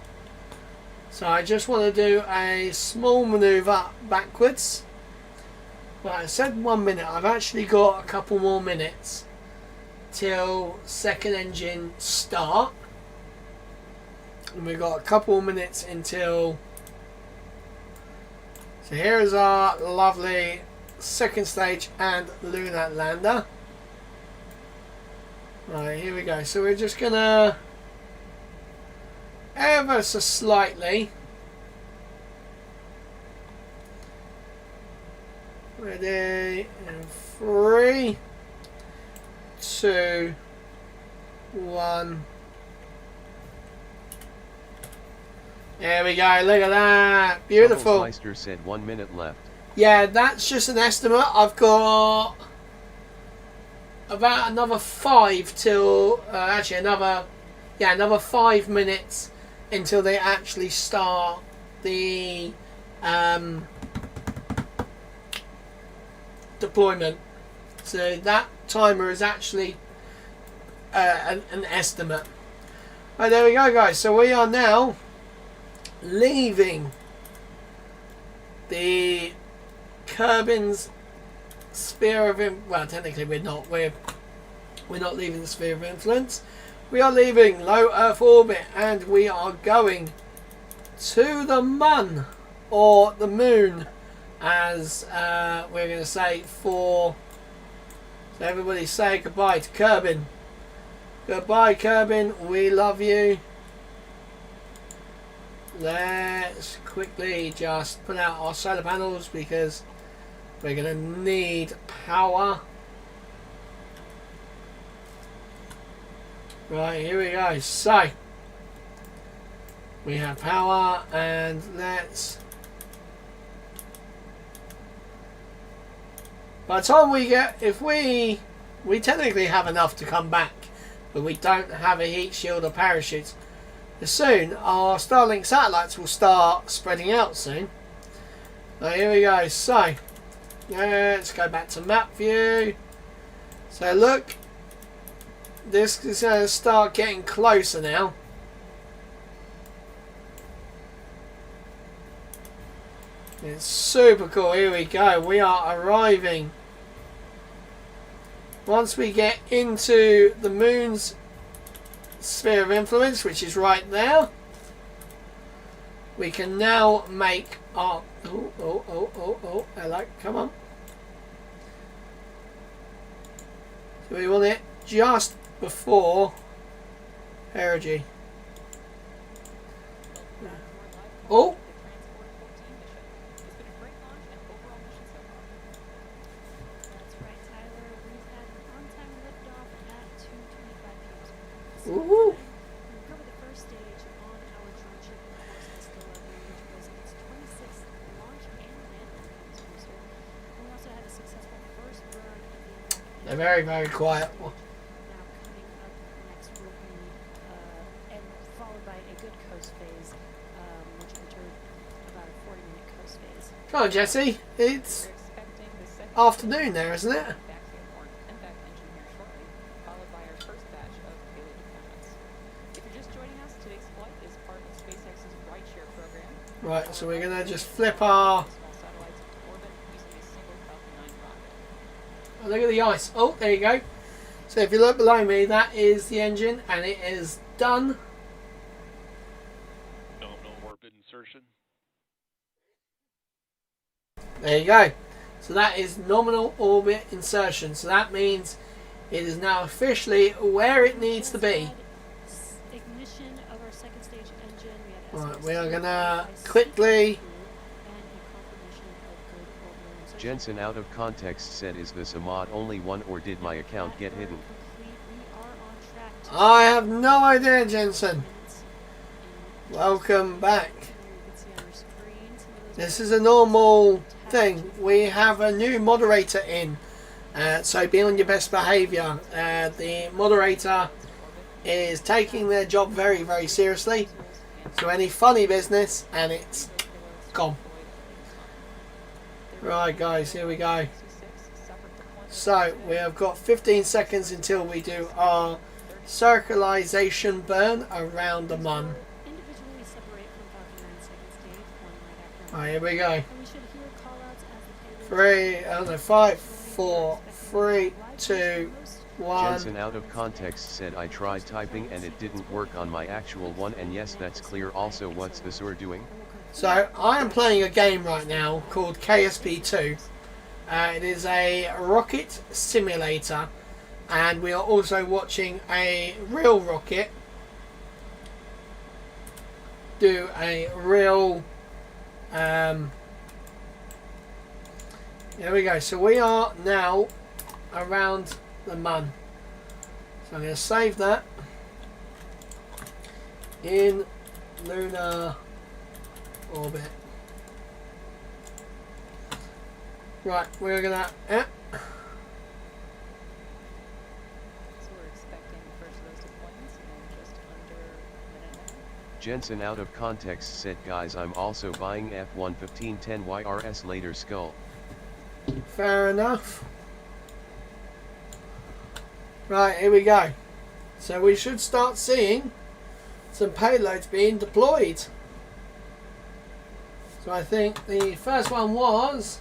So I just want to do a small manoeuvre backwards. Well, I said 1 minute. I've actually got a couple more minutes till second engine start. And we've got a couple more minutes until... So here is our lovely second stage and lunar lander. Right, here we go. So we're just going to ever so slightly. Ready, and 3, 2, 1. There we go, look at that. Beautiful. Meister said 1 minute left. Yeah, that's just an estimate. I've got about another 5 till actually another 5 minutes until they actually start the deployment. So that timer is actually an estimate. Right, there we go, guys. So we are now leaving the Kerbin's sphere of well, technically we're not leaving the sphere of influence. We are leaving low Earth orbit, and we are going to the Mun, or the moon, as we're going to say. So everybody say goodbye to Kerbin. Goodbye, Kerbin. We love you. Let's quickly just put out our solar panels, because we're going to need power. Right, here we go. So we have power, and let's... By the time we get... If we technically have enough to come back, but we don't have a heat shield or parachutes. Soon our Starlink satellites will start spreading out soon. Now here we go. So let's go back to map view. So look, this is going to start getting closer now. It's super cool. Here we go. We are arriving. Once we get into the moon's sphere of influence, which is right there, we can now make our... Oh, hello, come on. So we want it just before perigee. Oh! Ooh. We covered the first stage on our drone ship, of course, this delivery, which was its 26th launch and landing on this booster. And we also had a They're very, very quiet. Now coming up next will be, and followed by a good coast phase, which entered about a 40-minute coast phase. Come on, Jesse. It's We're expecting the second afternoon there, isn't it? vaccine or impact engine here shortly, followed by our first batch of payload deployments. If you're just joining us, today's flight is part of SpaceX's rideshare program. Right, so we're going to just flip our... Small satellites into orbit using a single Falcon 9 rocket. Oh, look at the ice. Oh, there you go. So if you look below me, that is the engine, and it is done. Nominal orbit insertion. There you go. So that is nominal orbit insertion. So that means it is now officially where it needs to be. Ignition of our second stage engine. Right, we are going to quickly... Jensen out of context said, is this a mod only one or did my account get hidden? I have no idea, Jensen. Welcome back. This is a normal thing. We have a new moderator in. So be on your best behaviour. The moderator is taking their job very, very seriously. So any funny business and it's gone. Right guys, here we go. So we have got 15 seconds until we do our circularization burn around the Mun. Right, here we go. 5, 4, 3, 2, 1. Jensen out of context said, I tried typing and it didn't work on my actual one, and yes, that's clear. Also, what's the SUR doing? So I am playing a game right now called KSP2. It is a rocket simulator, and we are also watching a real rocket do a real here we go. So we are now around the Mun. So I'm going to save that in lunar orbit. Right, we're gonna So we're expecting the first of those deployments in just under a minute now. Jensen out of context said, guys, I'm also buying F-11510 YRS later skull. fair enough. Right, here we go. So we should start seeing some payloads being deployed. So I think the first one was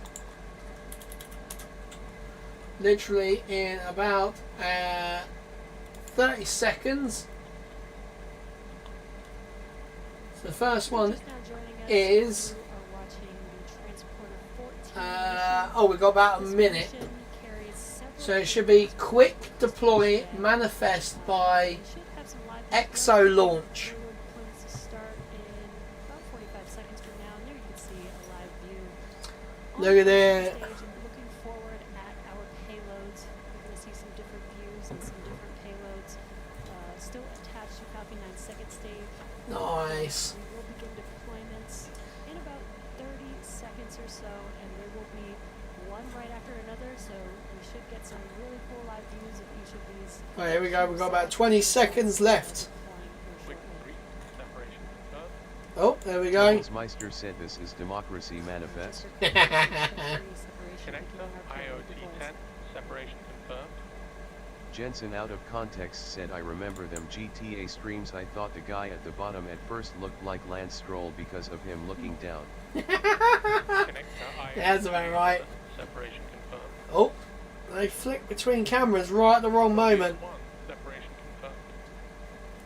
literally in about 30 seconds. So the first one is oh, we've got about a minute. So it should be quick deploy manifest by EXO launch. Look at it. Looking forward at our payloads, we're going to see some different views and some different payloads still attached to Falcon 9 second stage. Nice. We will begin deployments in about 30 seconds or so, and there will be one right after another, so we should get some really cool live views of each of these. Right, here we go. We've got about 20 seconds left. Oh, there we go. Meister said, this is democracy manifest. Connector, IoT-10, separation confirmed. Jensen out of context said, I remember them GTA streams. I thought the guy at the bottom at first looked like Lance Stroll because of him looking down. Connector, Yeah, that's about right. separation confirmed. Oh, they flick between cameras right at the wrong moment. Separation confirmed.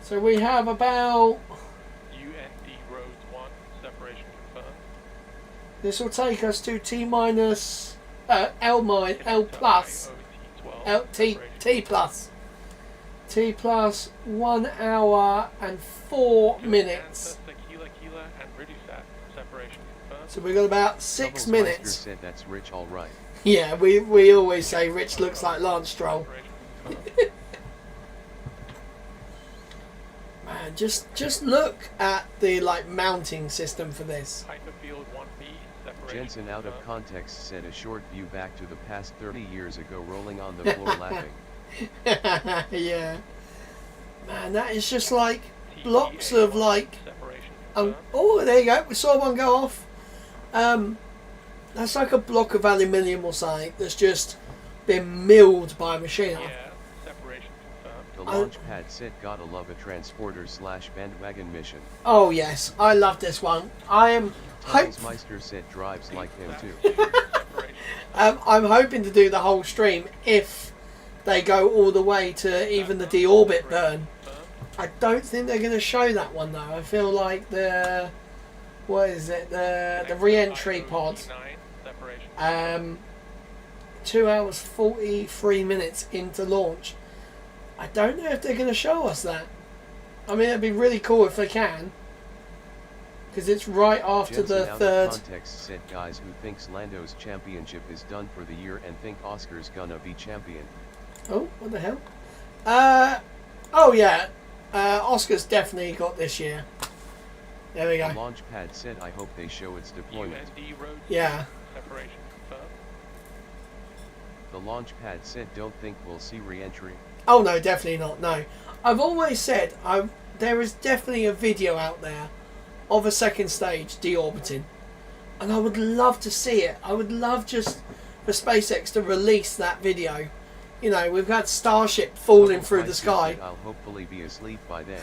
So we have about... UND Roads 1, separation confirmed. This will take us to T minus... L plus. T plus. T plus 1 hour and 4 minutes. So we've got about 6 minutes. Said, that's Rich, all right. Yeah, we always say Rich looks like Lance Stroll. Man, just look at the mounting system for this. Jensen out of context said a short view back to the past 30 years ago rolling on the floor laughing. Yeah. Man, that is just like blocks of like... oh, there you go. We saw one go off. That's like a block of aluminium or something that's just been milled by a machine. Yeah, separation confirmed. The launch pad said gotta love a transporter / bandwagon mission. Oh yes, I love this one. I am Meister said drives like him too. I'm hoping to do the whole stream if they go all the way to even the deorbit burn. I don't think they're going to show that one though. I feel like the the re-entry pod 2 hours 43 minutes into launch. I don't know if they're going to show us that. I mean, it'd be really cool if they can, because it's right after Jensen the out third. Of context said guys who thinks Lando's championship is done for the year and think Oscar's gonna be champion. Oh, what the hell? Oh yeah, Oscar's definitely got this year. There we go. The launch pad said I hope they show its deployment. Yeah. Separation confirmed. The launch pad said don't think we'll see re-entry. Oh no, definitely not. No, I've always said there is definitely a video out there of a second stage deorbiting, and I would love to see it. I would love just for SpaceX to release that video. You know, we've had Starship falling through the sky. I'll hopefully be asleep by then.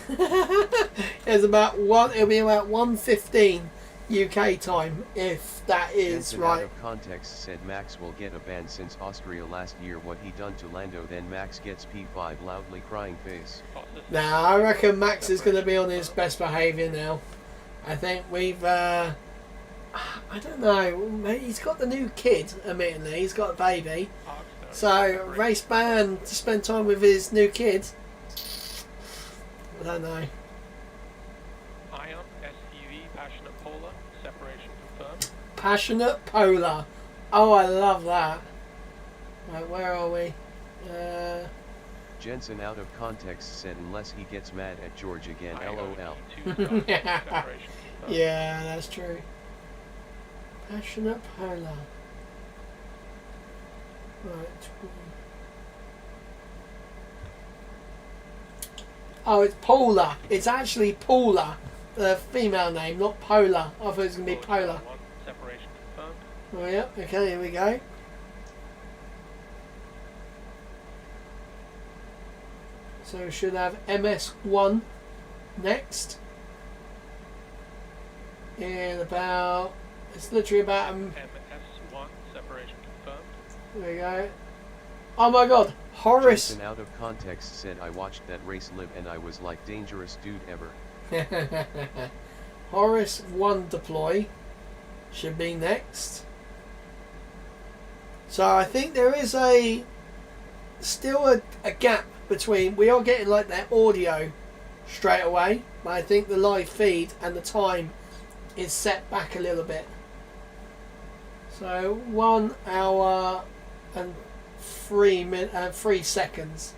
It'll be about 1:15 UK time, if that is Jensen right. Out of context said Max will get a ban since Austria last year. What he done to Lando, then Max gets P5 loudly crying face. Now I reckon Max is going to be on his best behaviour now. I think we've I don't know, he's got the new kid, admittedly, he's got a baby, so race ban to spend time with his new kid, I don't know. Ion, SCV, Passionate Polar, separation confirmed. Passionate Polar, oh I love that. Right, where are we? Jensen out of context said unless he gets mad at George again, LOL. Yeah, that's true. Passionate Polar. Right. Oh, it's Polar. It's actually Paula, the female name, not Polar. I thought it was going to be Polar. Separation confirmed. Oh yeah, okay, here we go. So we should have MS1 next. In about, it's literally about MS1, separation confirmed. there we go. Oh my god, Horace. Jensen out of context said I watched that race live and I was like dangerous dude ever. Horace 1 deploy should be next. So I think there is still a gap between, we are getting like that audio straight away, but I think the live feed and the time is set back a little bit. So 1 hour and 3 seconds.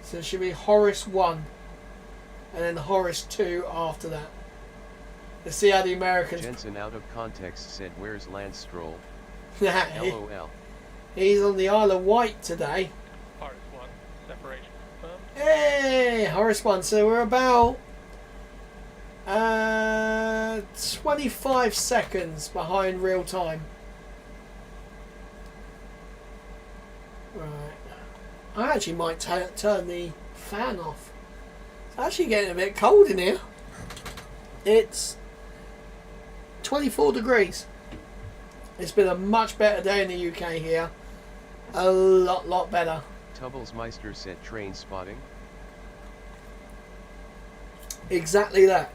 So it should be Horace 1 and then Horace 2 after that. Let's see how the Americans... Jensen out of context said where's Lance Stroll? LOL. LOL. He's on the Isle of Wight today. Horace 1, separation confirmed. Hey, Horace 1. So we're about 25 seconds behind real time. Right. I actually might turn the fan off. It's actually getting a bit cold in here. It's 24 degrees. It's been a much better day in the UK here. A lot better. Tubblesmeister said train spotting. Exactly that.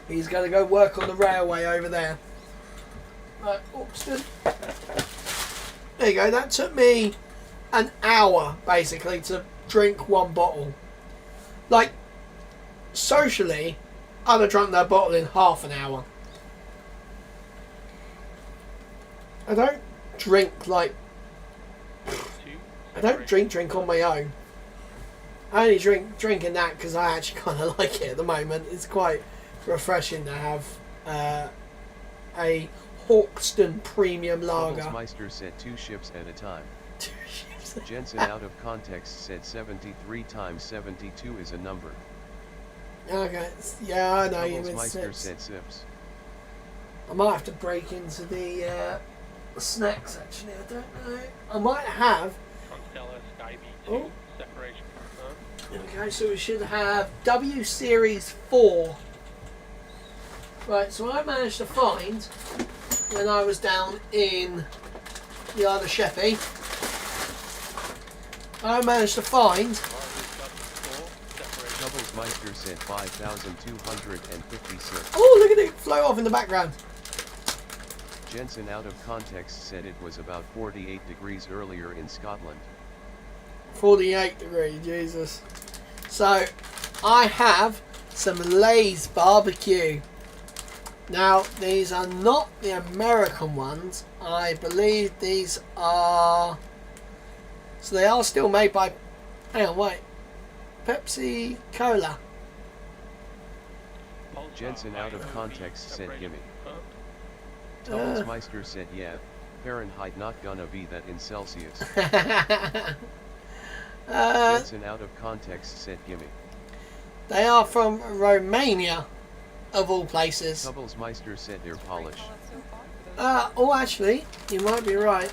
He's going to go work on the railway over there. Right, oops. There you go. That took me an hour basically to drink one bottle. Like, socially, I'd have drunk that bottle in half an hour. I don't drink like... I don't drink on my own. I only drinking that because I actually kind of like it at the moment. It's quite refreshing to have a Hawkston Premium Lager. Meister said 2 ships at a time. 2 ships. Jensen out of context said 73 times 72 is a number. Okay, yeah, I know you meant Meister sips. said sips. I might have to break into the snacks actually, I don't know. I might have. Constella Sky B2, Oh. separation confirmed. Okay, so we should have W Series 4. Right, so I managed to find, when I was down in the Isle of Sheppey, I managed to find Doubles Meister said 5,256. oh, look at it float off in the background. Jensen out of context said it was about 48 degrees earlier in Scotland. 48 degrees, Jesus. So, I have some Lay's barbecue. Now, these are not the American ones. I believe these are... So they are still made by... Hang on, wait. Pepsi Cola. Jensen out of context said gimme. Uh. Thomas Meister said yeah, Fahrenheit not gonna be that in Celsius. Jensen out of context said gimme. They are from Romania, of all places. Doubles Meister said they're polish. Oh, actually, you might be right.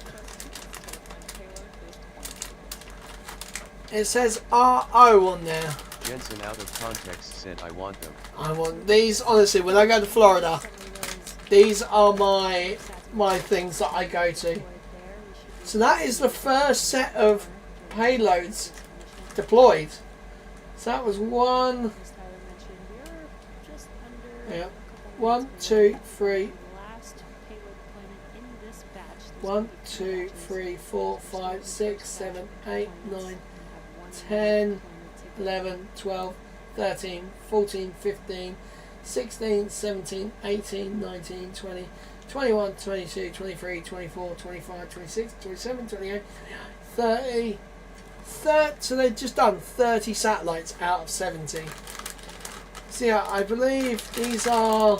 It says RO on there. Jensen out of context said I want them. I want these, honestly, when I go to Florida, these are my things that I go to. So that is the first set of payloads deployed. So that was one. Yeah. 1, 2, 3. 1, 2, 3, 4, 5, 6, 7, 8, 9, 10, 11, 12, 13, 14, 15, 16, 17, 18, 19, 20, 21, 22, 23, 24, 25, 26, 27, 28, 30. So they've just done 30 satellites out of 70. So yeah, I believe these are...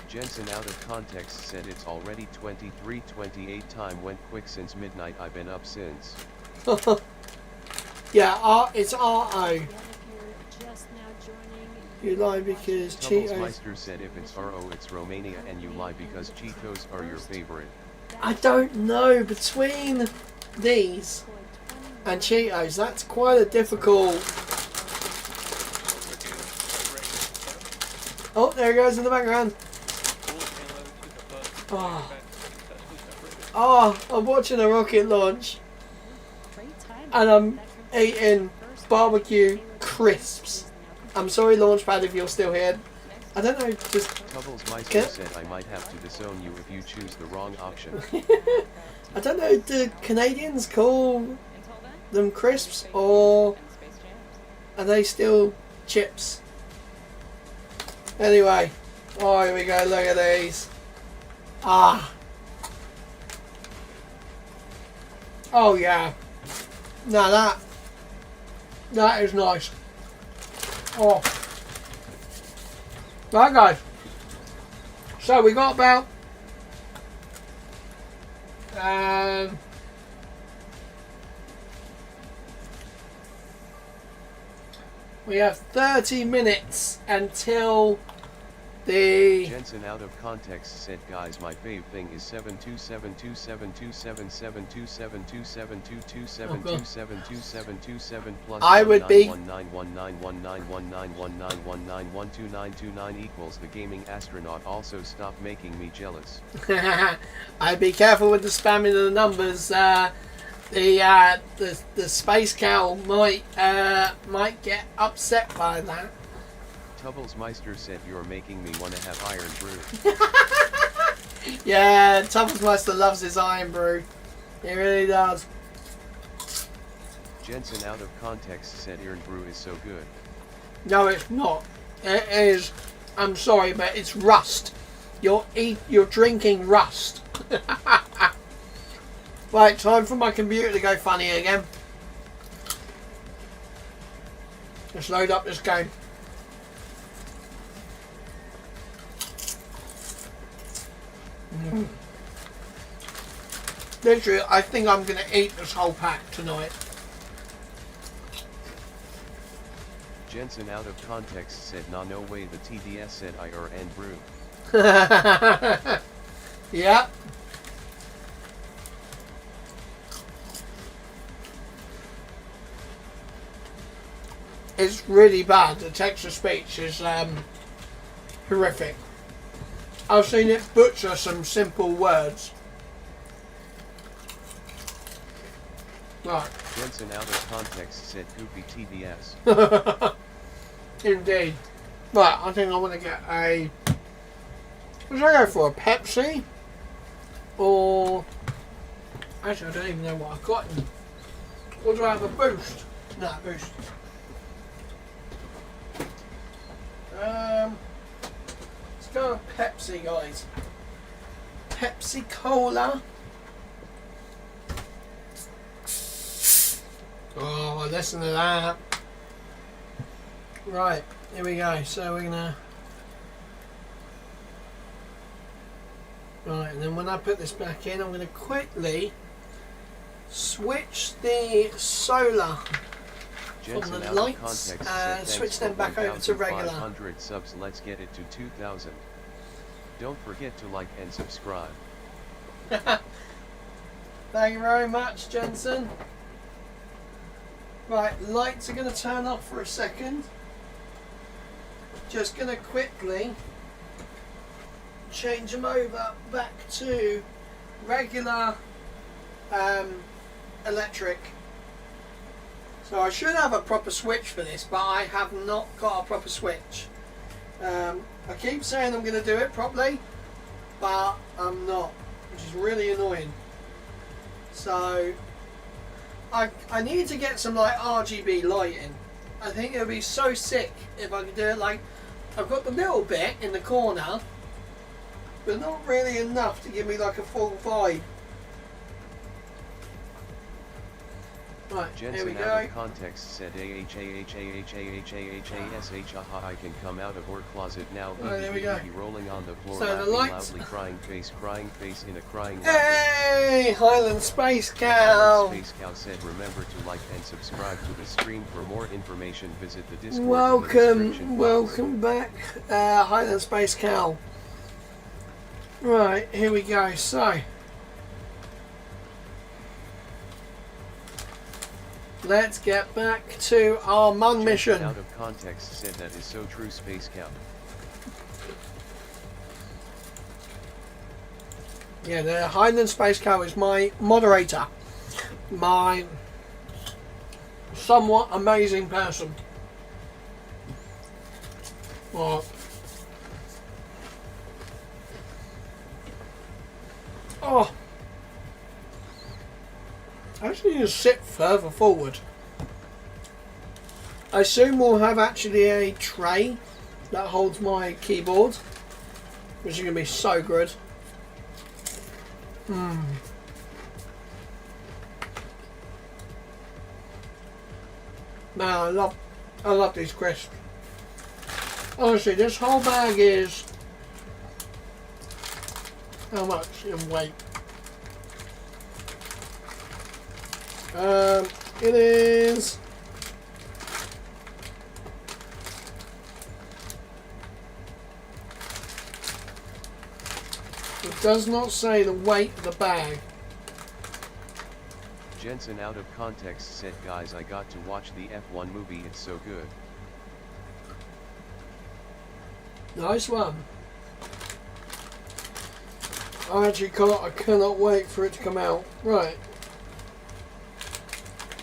Jensen out of context said it's already 23:28. Time went quick since midnight. I've been up since. Yeah, it's RO. You lie because Doubles Cheetos... Meister said if it's RO it's Romania and you lie because Cheetos are your favorite. I don't know, between these and Cheetos, that's quite a difficult... Oh, there it goes in the background. Oh, I'm watching a rocket launch and I'm eating barbecue crisps. I'm sorry, Launchpad, if you're still here. I don't know, just... Doubles Meister said I might have to disown you if you choose the wrong option. I don't know, do Canadians call them crisps or are they still chips? Anyway, oh, here we go, look at these. Ah. Oh yeah. Now that is nice. Oh. Right guys. So we got about we have 30 minutes until the... Jensen out of context said guys my fave thing is 7272727272727272727 plus I would be 191991919191919129929 equals the gaming astronaut. Also stop making me jealous. I'd be careful with the spamming of the numbers. The space cow might get upset by that. Tubbles Meister said you're making me want to have iron brew. Yeah, Tubblesmeister loves his iron brew. He really does. Jensen out of context said iron brew is so good. No, it's not. It is. I'm sorry, but it's rust. You're drinking rust. Right, time for my computer to go funny again. Let's load up this game. Literally, I think I'm going to eat this whole pack tonight. Jensen out of context said, nah, no way. The TDS said IRN brew. Yep. It's really bad. The text-to-speech is horrific. I've seen it butcher some simple words. Right. Jensen out of context said goopy TDS. Indeed. Right, I think I want to get a... What should I go for? A Pepsi? Or... Actually, I don't even know what I've got. Or do I have a Boost? No, Boost. Let's go with Pepsi, guys. Pepsi Cola. Oh, listen to that. Right, here we go. So we're gonna... Right, and then when I put this back in, I'm gonna quickly switch the solar Jensen from the out lights of context and said, switch "Thanks them for back over to regular." 1,500 subs. Let's get it to 2,000. Don't forget to like and subscribe. Thank you very much, Jensen. Right, lights are going to turn off for a second. Just going to quickly change them over back to regular electric. So I should have a proper switch for this, but I have not got a proper switch. I keep saying I'm going to do it properly, but I'm not, which is really annoying. So I need to get some like RGB lighting. I think it would be so sick if I could do it like, I've got the little bit in the corner, but not really enough to give me like a full vibe. Right, here we Jensen go. out of context said I can come out of work closet now. Right, there we go. Rolling on the floor, So the laughing lights- loudly, crying face in a crying Hey, Highland Space Cow. Highland Space Cow said, remember to like and subscribe to the stream. For more information, visit the Discord in the description box. Welcome back, Highland Space Cow. Right, here we go. So, let's get back to our Mun Jensen mission. out of context said, that is so true, Space Cow. Yeah, the Highland Space Cow is my moderator. My somewhat amazing person. Right. Oh. I actually need to sit further forward. I assume we'll have actually a tray that holds my keyboard, which is going to be so good. Man, I love these crisps. Honestly, this whole bag is how much in weight? It is it does not say the weight of the bag. Jensen out of context said, guys, I got to watch the F1 movie, it's so good. Nice one. I cannot wait for it to come out. Right.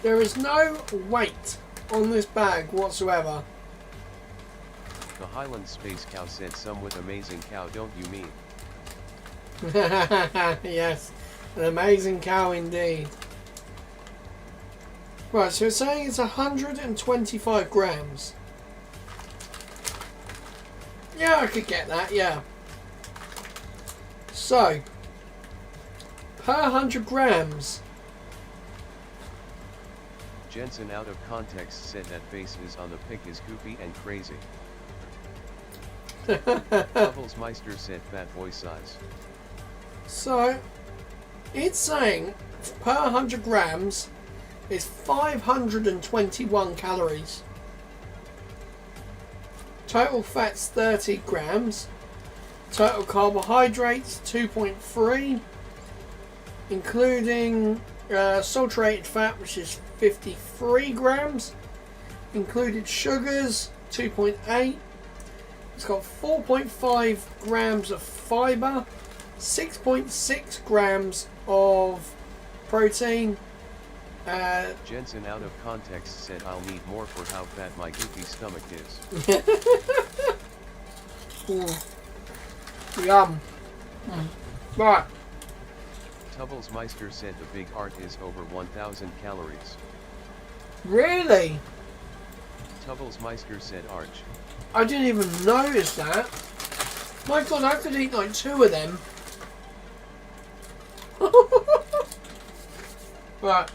There is no weight on this bag whatsoever. The Highland Space Cow said, some with amazing cow, don't you mean? Yes, an amazing cow indeed. Right, so it's saying it's 125 grams. Yeah, I could get that, yeah. So, per 100 grams. Jensen out of context said, that faces on the pic is goofy and crazy. Bubbles Meister said, fat boy size. So it's saying per 100 grams is 521 calories. Total fat's 30 grams. Total carbohydrates 2.3, including saturated fat, which is 53 grams. Included sugars 2.8. It's got 4.5 grams of fiber, 6.6 grams of protein. Jensen out of context said I'll need more for how fat my goofy stomach is. Yum. Right. Tubblesmeister said the big art is over 1,000 calories. Really? Tubblesmeister said arch. I didn't even notice that. My god, I could eat like 2 of them. Right.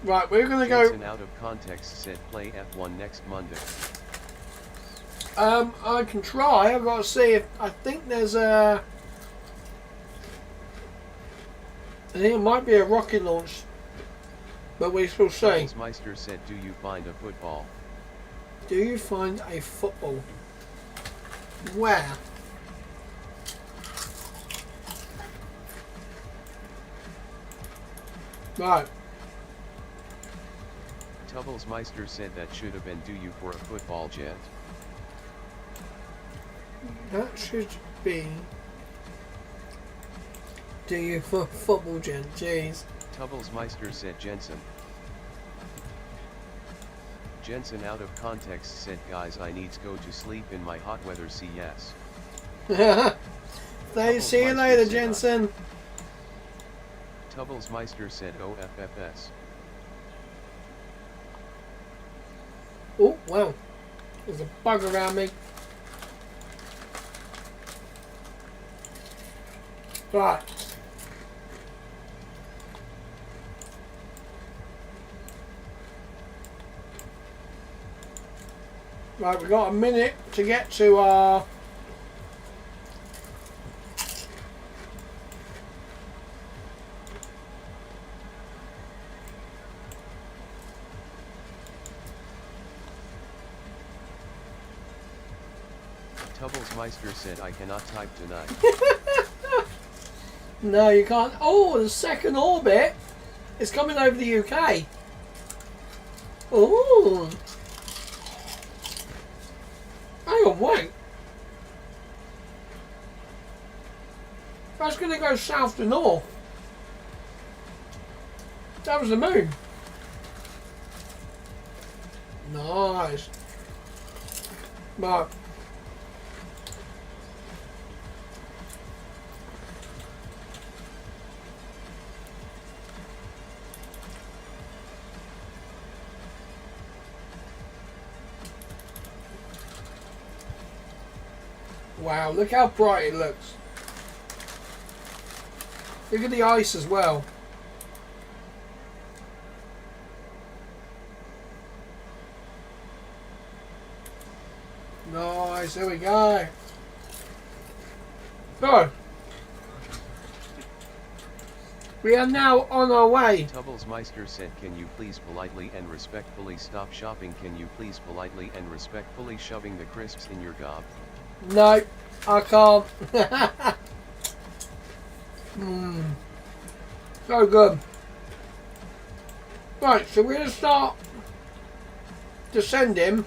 Right, we're gonna go. Jensen out of context said play F1 next Monday. I can try. I've got to see if I think there's a. I think it might be a rocket launch, but we shall see. Tubblesmeister said, "Do you find a football?" Do you find a football? Where? Right. Tubblesmeister said that should have been "Do you for a football jet?" That should be. Do you for football, Jen? Jeez. Tubblesmeister said Jensen. Jensen out of context said, "Guys, I need to go to sleep in my hot weather. See yes." See you later, Jensen. Tubblesmeister said OFFS. Oh, wow. There's a bug around me. Right. Right, we've got a minute to get to our... Tubblesmeister said, "I cannot type tonight." No, you can't. Oh, the second orbit is coming over the UK. Ooh. Hang on, wait. That's going to go south to north. That was the moon. Nice. Right. Wow, look how bright it looks. Look at the ice as well. Nice, there we go. So, we are now on our way. Tubblesmeister said, "Can you please politely and respectfully stop shopping? Can you please politely and respectfully shoving the crisps in your gob?" No, I can't. So good. Right, so we're going to start descending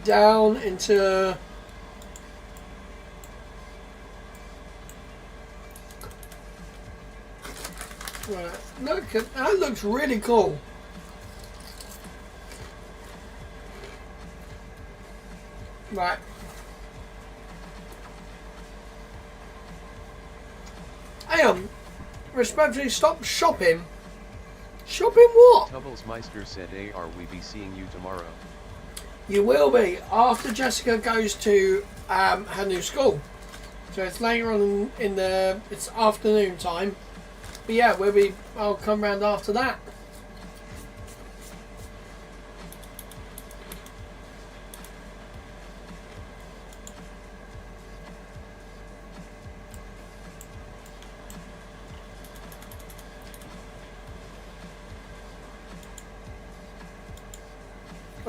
down into right, look at that, looks really cool. Right. Hang on. Respectfully, stop shopping. Shopping what? Tubblesmeister said, "Are we be seeing you tomorrow?" You will be after Jessica goes to her new school. So it's later on in the it's afternoon time. But yeah, I'll come round after that.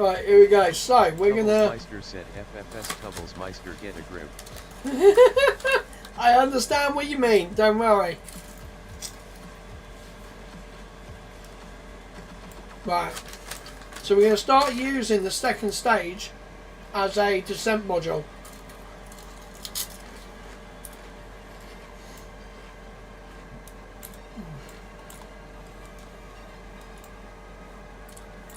Right, here we go. So we're gonna. Meister said FFS Tubbles Meister get a grip. I understand what you mean. Don't worry. Right. So we're gonna start using the second stage as a descent module.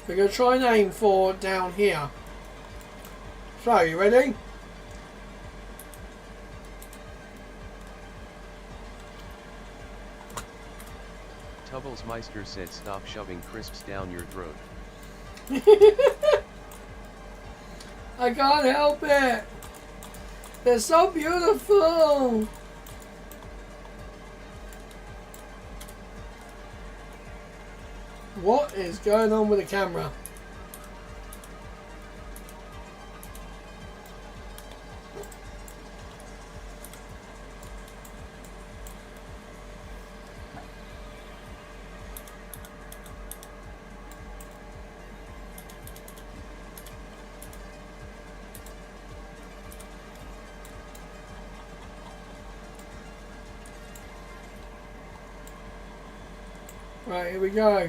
We're going to try and aim for down here. So, you ready? Tubbles Meister said stop shoving crisps down your throat. I can't help it. They're so beautiful. What is going on with the camera? Right, here we go.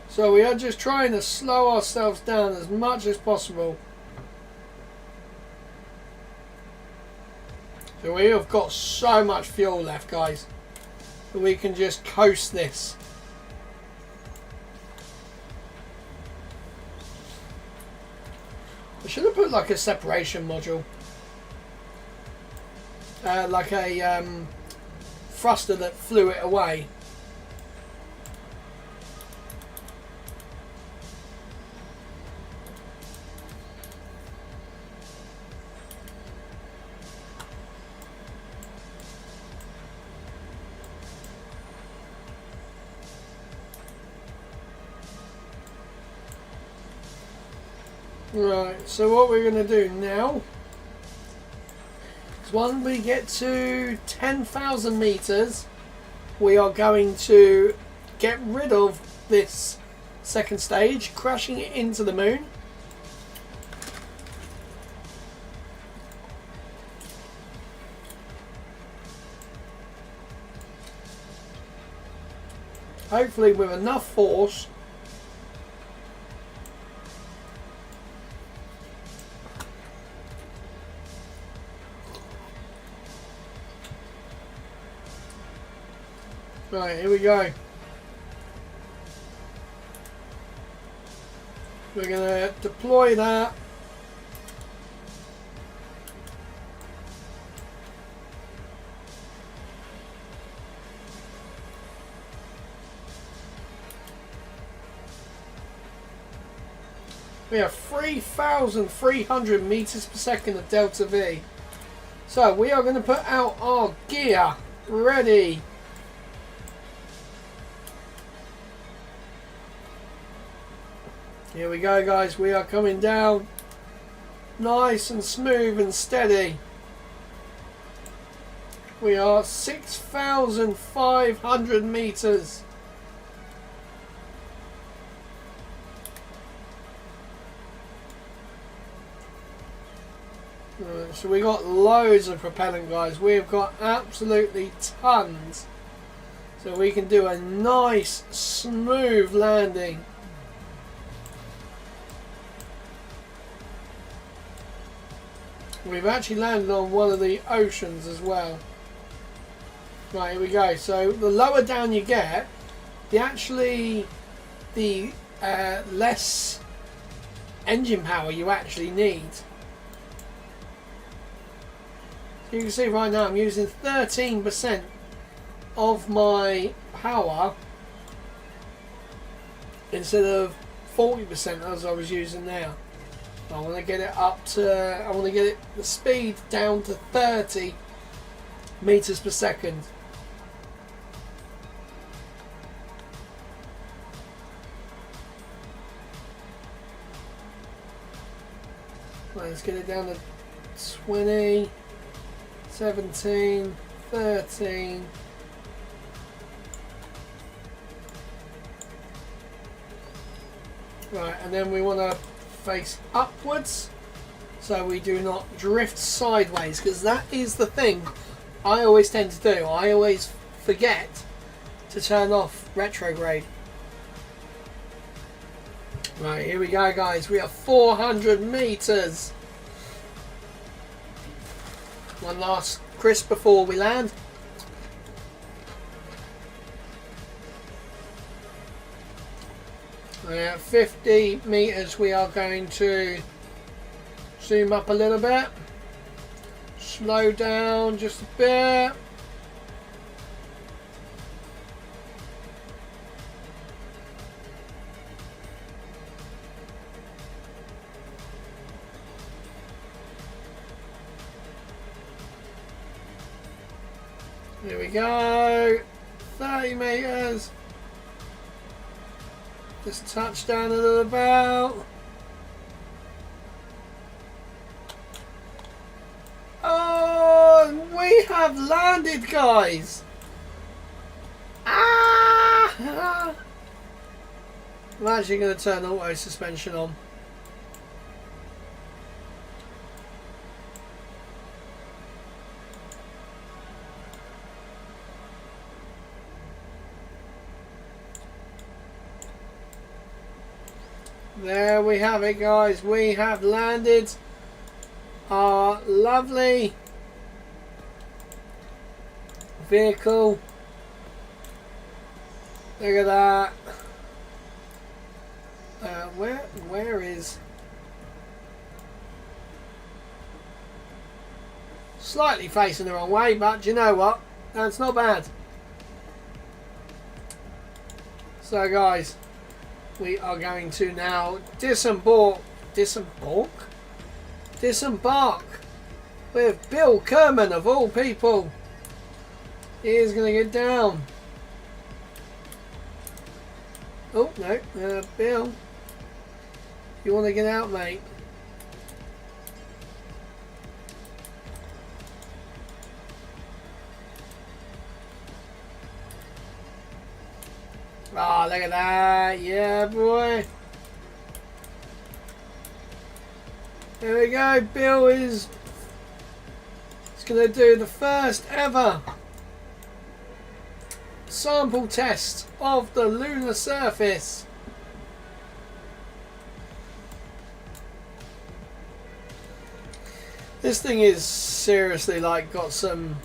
So we are just trying to slow ourselves down as much as possible. So we have got so much fuel left, guys, that we can just coast this. I should have put like a separation module. Like a thruster that flew it away. Right, so what we're going to do now is when we get to 10,000 meters, we are going to get rid of this second stage, crashing it into the moon. Hopefully with enough force Right, here we go. We're going to deploy that. We have 3,300 meters per second of delta V. So we are going to put out our gear. Ready. Here we go, guys. We are coming down nice and smooth and steady. We are 6,500 meters. So we got loads of propellant, guys. We've got absolutely tons. So we can do a nice smooth landing. We've actually landed on one of the oceans as well. Right, here we go. So the lower down you get, the less engine power you actually need. So you can see right now I'm using 13% of my power instead of 40% as I was using now. I want to get it up to, I want to get the speed down to 30 meters per second. Right, let's get it down to 20, 17, 13. Right, and then we want to face upwards so we do not drift sideways, because that is the thing I always tend to do. I always forget to turn off retrograde. Right, here we go, guys. We are 400 meters. One last crisp before we land. At 50 meters, we are going to zoom up a little bit, slow down just a bit. Here we go, 30 meters. Just touch down a little bit. Oh, we have landed, guys. Ah! I'm actually going to turn auto suspension on. There we have it, guys. We have landed our lovely vehicle. Look at that. Where is? Slightly facing the wrong way, but do you know what? That's not bad. So, guys, we are going to now disembark with Bill Kerman, of all people. He is going to get down. Oh, no, Bill, you want to get out, mate? Oh, look at that. Yeah, boy. There we go. Bill is going to do the first ever sample test of the lunar surface. This thing is seriously like got some...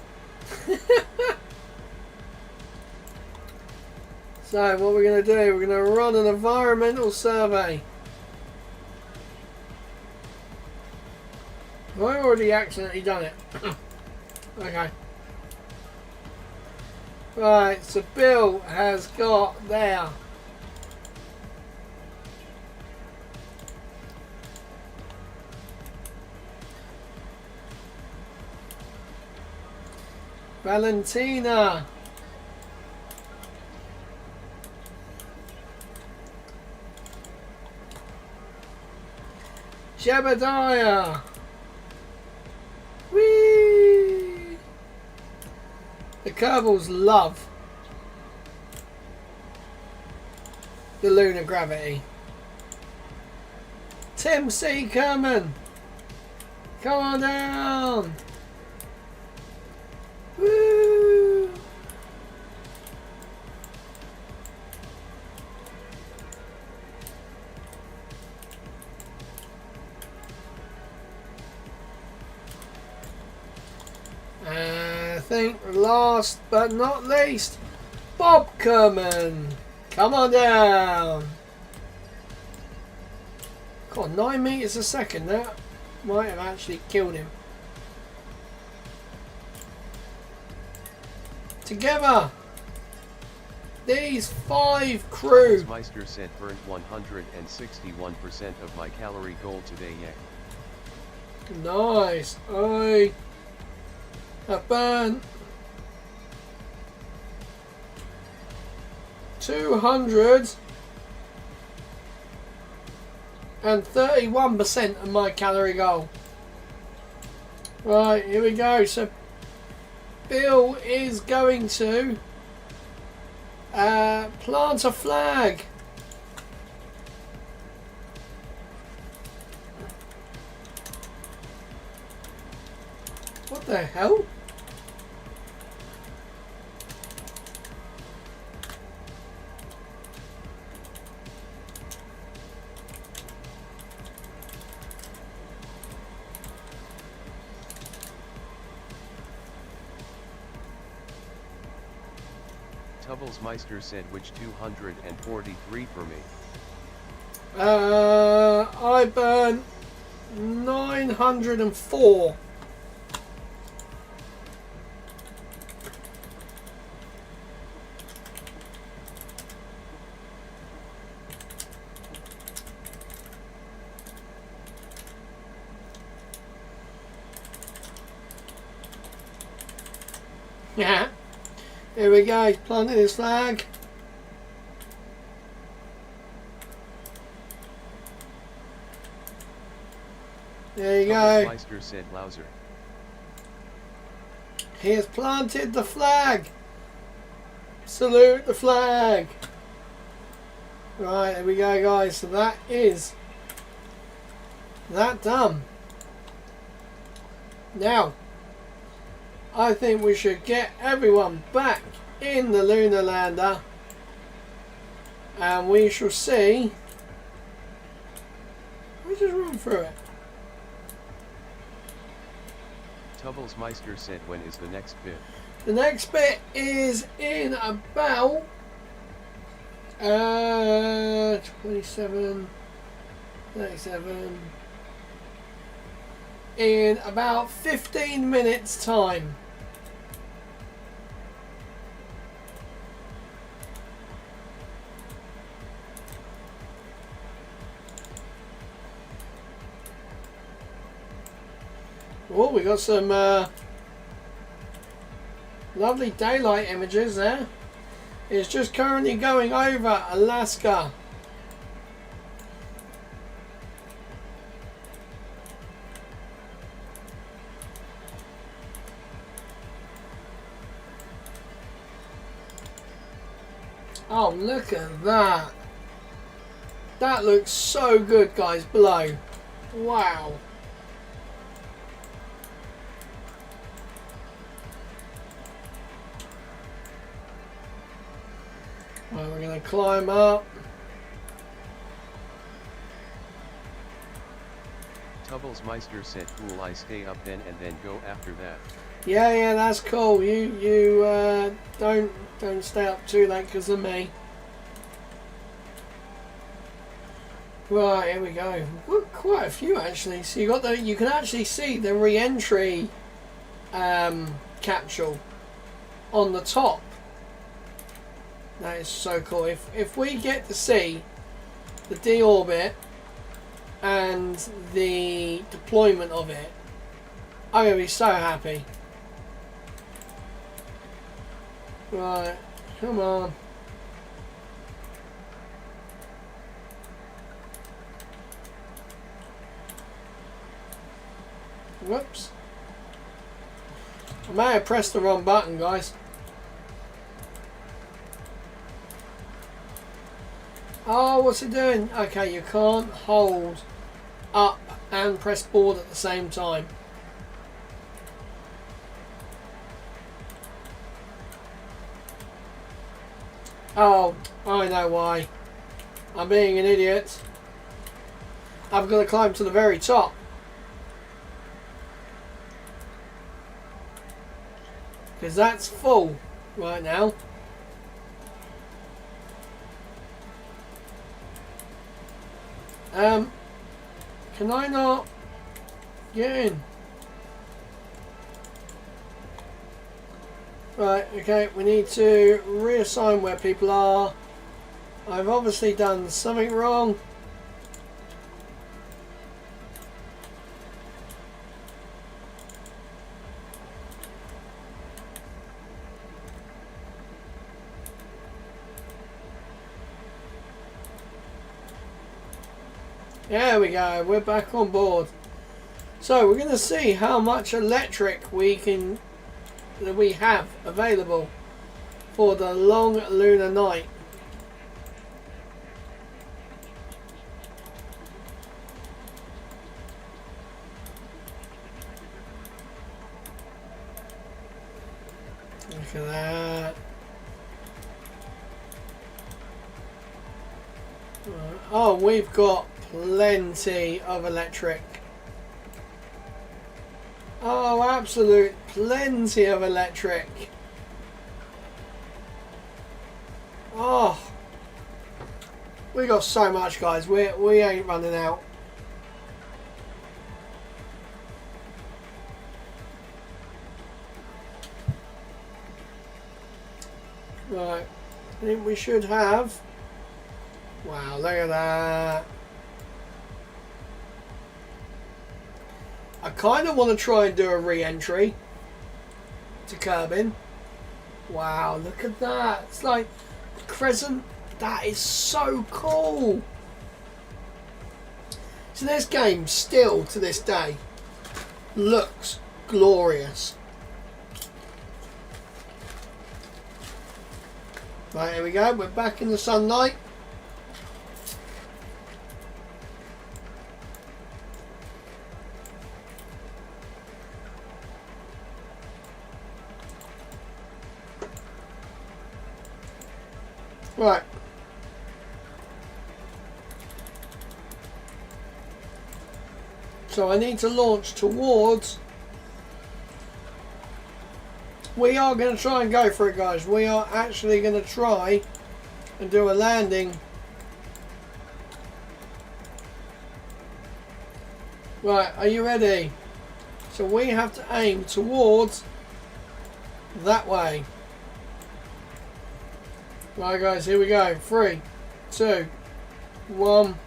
So what we're going to do, we're going to run an environmental survey. Have I already accidentally done it? Okay. Right, so Bill has got there. Valentina. Jebediah. Whee! The Kerbals love the lunar gravity. Tim C. Kerman, come on down. Woo! I think last but not least, Bob Kerman, come on down. God, 9 meters a second, that might have actually killed him. Together, these 5 crew. Meister said burnt 161% of my calorie goal today, yeah. Nice. I have burned 231% of my calorie goal. Right, here we go. So Bill is going to plant a flag the hell? Tubblesmeister said which 243 for me. I burnt 904. Yeah. Here we go, he's planting his flag. There you go. Tubblesmeister said Louser. He has planted the flag. Salute the flag. Right, there we go, guys. So that is that done. Now, I think we should get everyone back in the lunar lander, and we shall see. We just run through it. Tubblesmeister said when is the next bit? The next bit is in about 27, 37, in about 15 minutes time. Oh, we got some lovely daylight images there. It's just currently going over Alaska. Oh, look at that. That looks so good, guys, below. Wow. Right, we're going to climb up. Tubblesmeister said cool, I stay up then and then go after that. Yeah, that's cool. You don't stay up too late because of me. Right, here we go. We've got quite a few actually. So you can actually see the re-entry capsule on the top. That is so cool. If we get to see the deorbit and the deployment of it, I'm gonna be so happy. Right, come on. Whoops. I may have pressed the wrong button, guys. Oh, what's it doing? Okay, you can't hold up and press board at the same time. Oh, I know why. I'm being an idiot. I've got to climb to the very top. Because that's full right now. Can I not get in? Right, okay, we need to reassign where people are. I've obviously done something wrong. There we go, we're back on board. So we're going to see how much electric that we have available for the long lunar night. Look at that. Right. Oh, we've got plenty of electric. Oh, absolute plenty of electric. Oh, we got so much, guys. We ain't running out. Right, I think we should have. Wow, look at that. I kind of want to try and do a re-entry to Kerbin. Wow, look at that. It's like a crescent. That is so cool. So this game still to this day looks glorious. Right, here we go. We're back in the sunlight. Right. So I need to launch towards. We are going to try and go for it, guys. We are actually going to try and do a landing. Right, are you ready? So we have to aim towards that way. Right, guys, here we go. 3, 2, 1.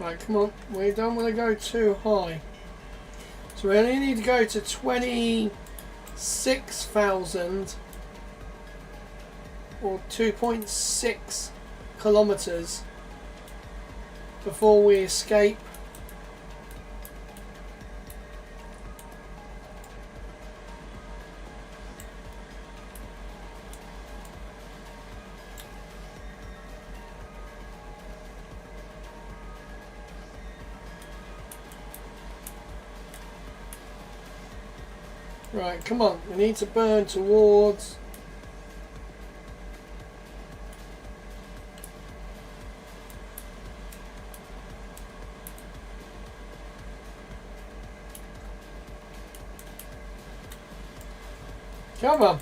Right, come on. We don't want to go too high. So we only need to go to 26,000 or 2.6 kilometers before we escape. Right, come on, we need to burn towards. Come on.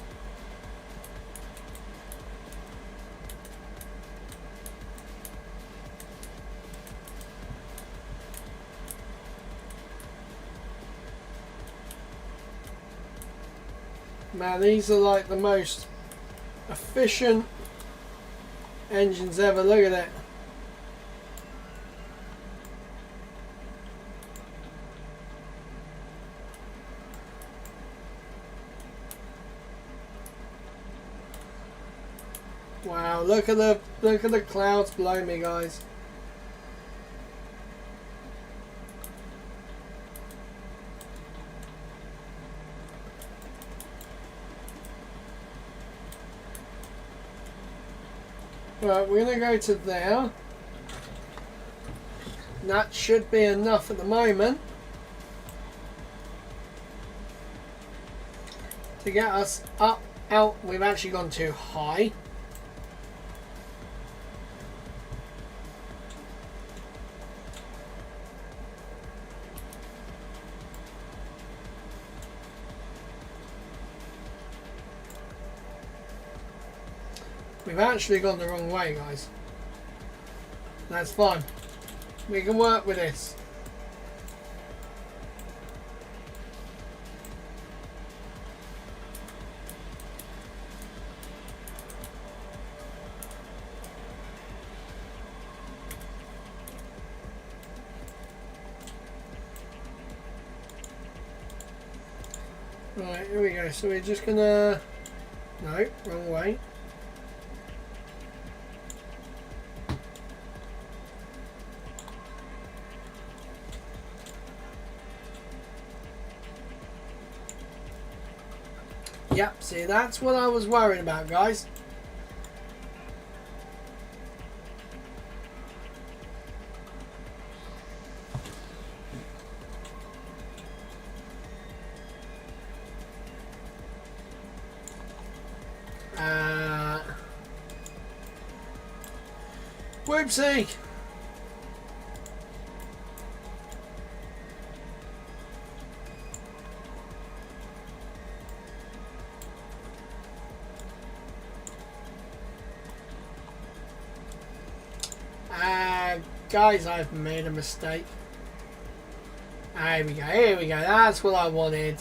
Man, these are like the most efficient engines ever. Look at it. Wow, look at the clouds below me, guys. Right, we're going to go to there. That should be enough at the moment to get us up, out. We've actually gone too high. We've actually gone the wrong way, guys. That's fine. We can work with this. Right, here we go. So we're just gonna... No, wrong way. Yep, see, that's what I was worried about, guys. Whoopsie! Guys, I've made a mistake. Here we go, here we go. That's what I wanted.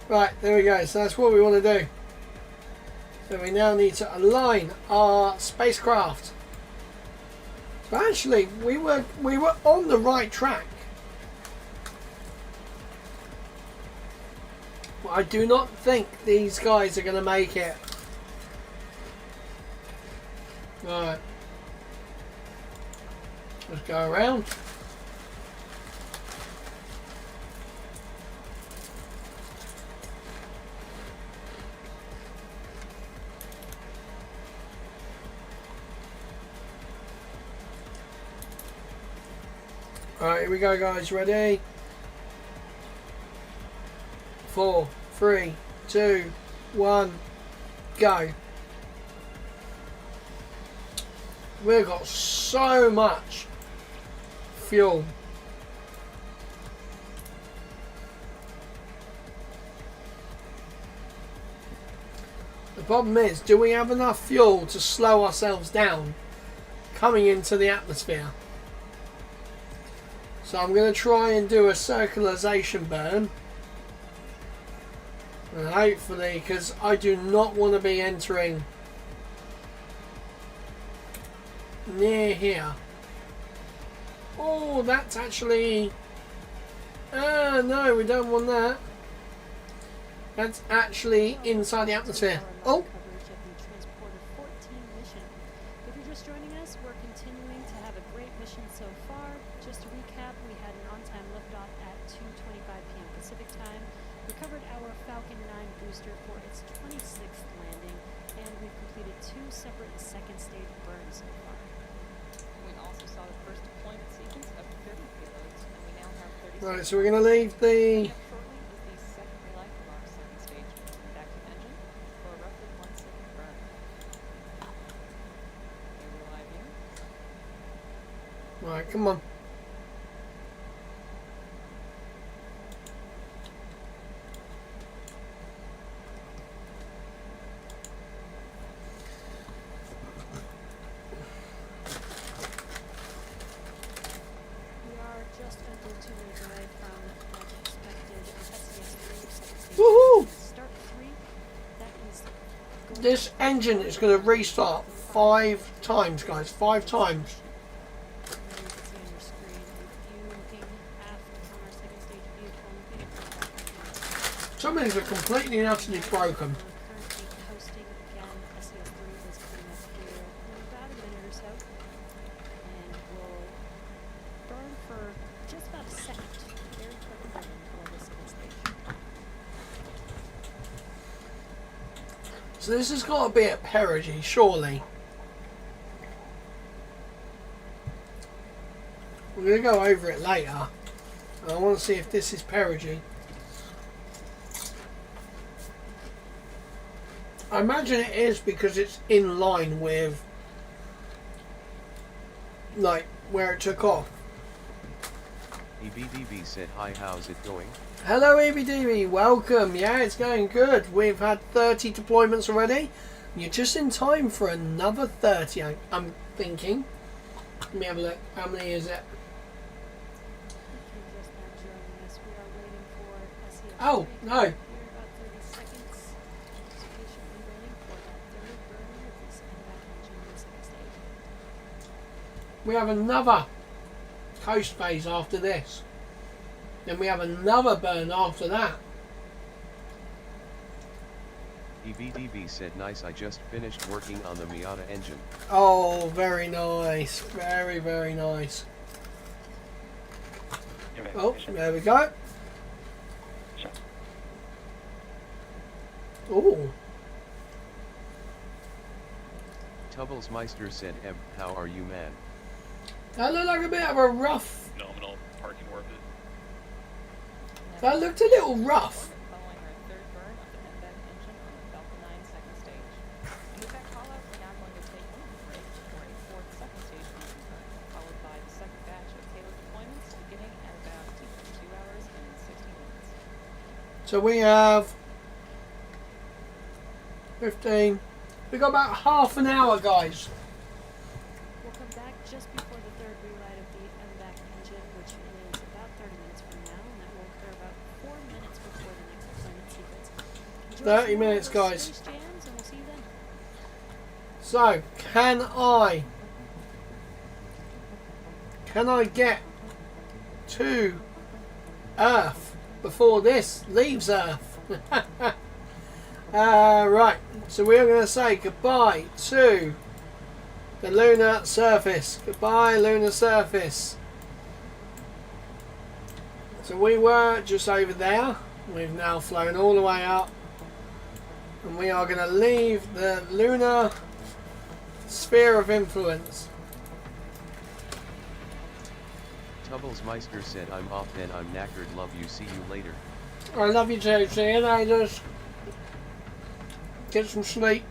Right, there we go. So that's what we want to do. So we now need to align our spacecraft. So actually, we were on the right track. But I do not think these guys are going to make it. Right. Let's go around. Alright, here we go, guys. Ready? 4, 3, 2, 1, go. We've got so much fuel. The problem is, do we have enough fuel to slow ourselves down coming into the atmosphere? So I'm going to try and do a circularization burn. And hopefully, because I do not want to be entering near here. Oh, that's actually... no, we don't want that. That's actually inside the atmosphere. Oh! If you're just joining us, we're continuing to have a great mission so far. Just to recap, we had an on-time liftoff at 2:25 p.m. Pacific time. We covered our Falcon 9 booster for its 26th landing, and we've completed 2 separate second stage burns so far. We also saw the first deployment sequence of 30 payloads, and we now have 36. Right, so we're going to leave the... Up shortly is the second relay of our second stage vacuum engine for a roughly 1 second burn. Okay, we're live here. Right, come on. We are just under 2 minutes away from much expected SES-3 second stage. Woohoo! Start 3. That is going This engine is going to restart 5 times, guys. 5 times. You can see on your screen a view looking aft on our second stage vehicle looking at Some of these are completely and utterly broken. We're currently coasting again. SES-3 is coming up here in about a minute or so. And we'll burn for just about a second. Very quick burn for the second stage. So this has got to be at perigee, surely. We're going to go over it later. I want to see if this is perigee. I imagine it is because it's in line with, like, where it took off. EBDB said hi, how's it going? Hello EBDB, welcome. Yeah, it's going good. We've had 30 deployments already. You're just in time for another 30, I'm thinking. Let me have a look. How many is it? If you're just now joining us, we are waiting for SES-3. Oh, no. Here about 30 seconds. Just we have another coast phase after this. Then we have another burn after that. EBDB said nice, I just finished working on the Miata engine. Oh, very nice. Very, very nice. Oh, there we go. Oh. Tubblesmeister said, Eb, how are you, man? That looked like a bit of a rough. Phenomenal. Parking worth it. That looked a little rough. Following our third burn of the MBAC engine on the Falcon 9 second stage. In the back call-out, we're now going to take one break for a fourth second stage engine burn, followed by the second batch of payload deployments beginning at about 2 hours and 60 minutes. So we have 15. We got about half an hour, guys. We'll come back just before the third relight of the MBAC engine, which is about 30 minutes from now, and that will occur about 4 minutes before the next deployment sequence. Enjoy 30 some more minutes, of those guys. Space Jams, and we'll see you then. So, can I get to Earth before this leaves Earth? Right, so we're going to say goodbye to the lunar surface. Goodbye, lunar surface. So we were just over there. We've now flown all the way up. And we are going to leave the lunar sphere of influence. Tubblesmeister said, I'm off then, I'm knackered, love you, see you later. I love you too. See you later. Get some sleep.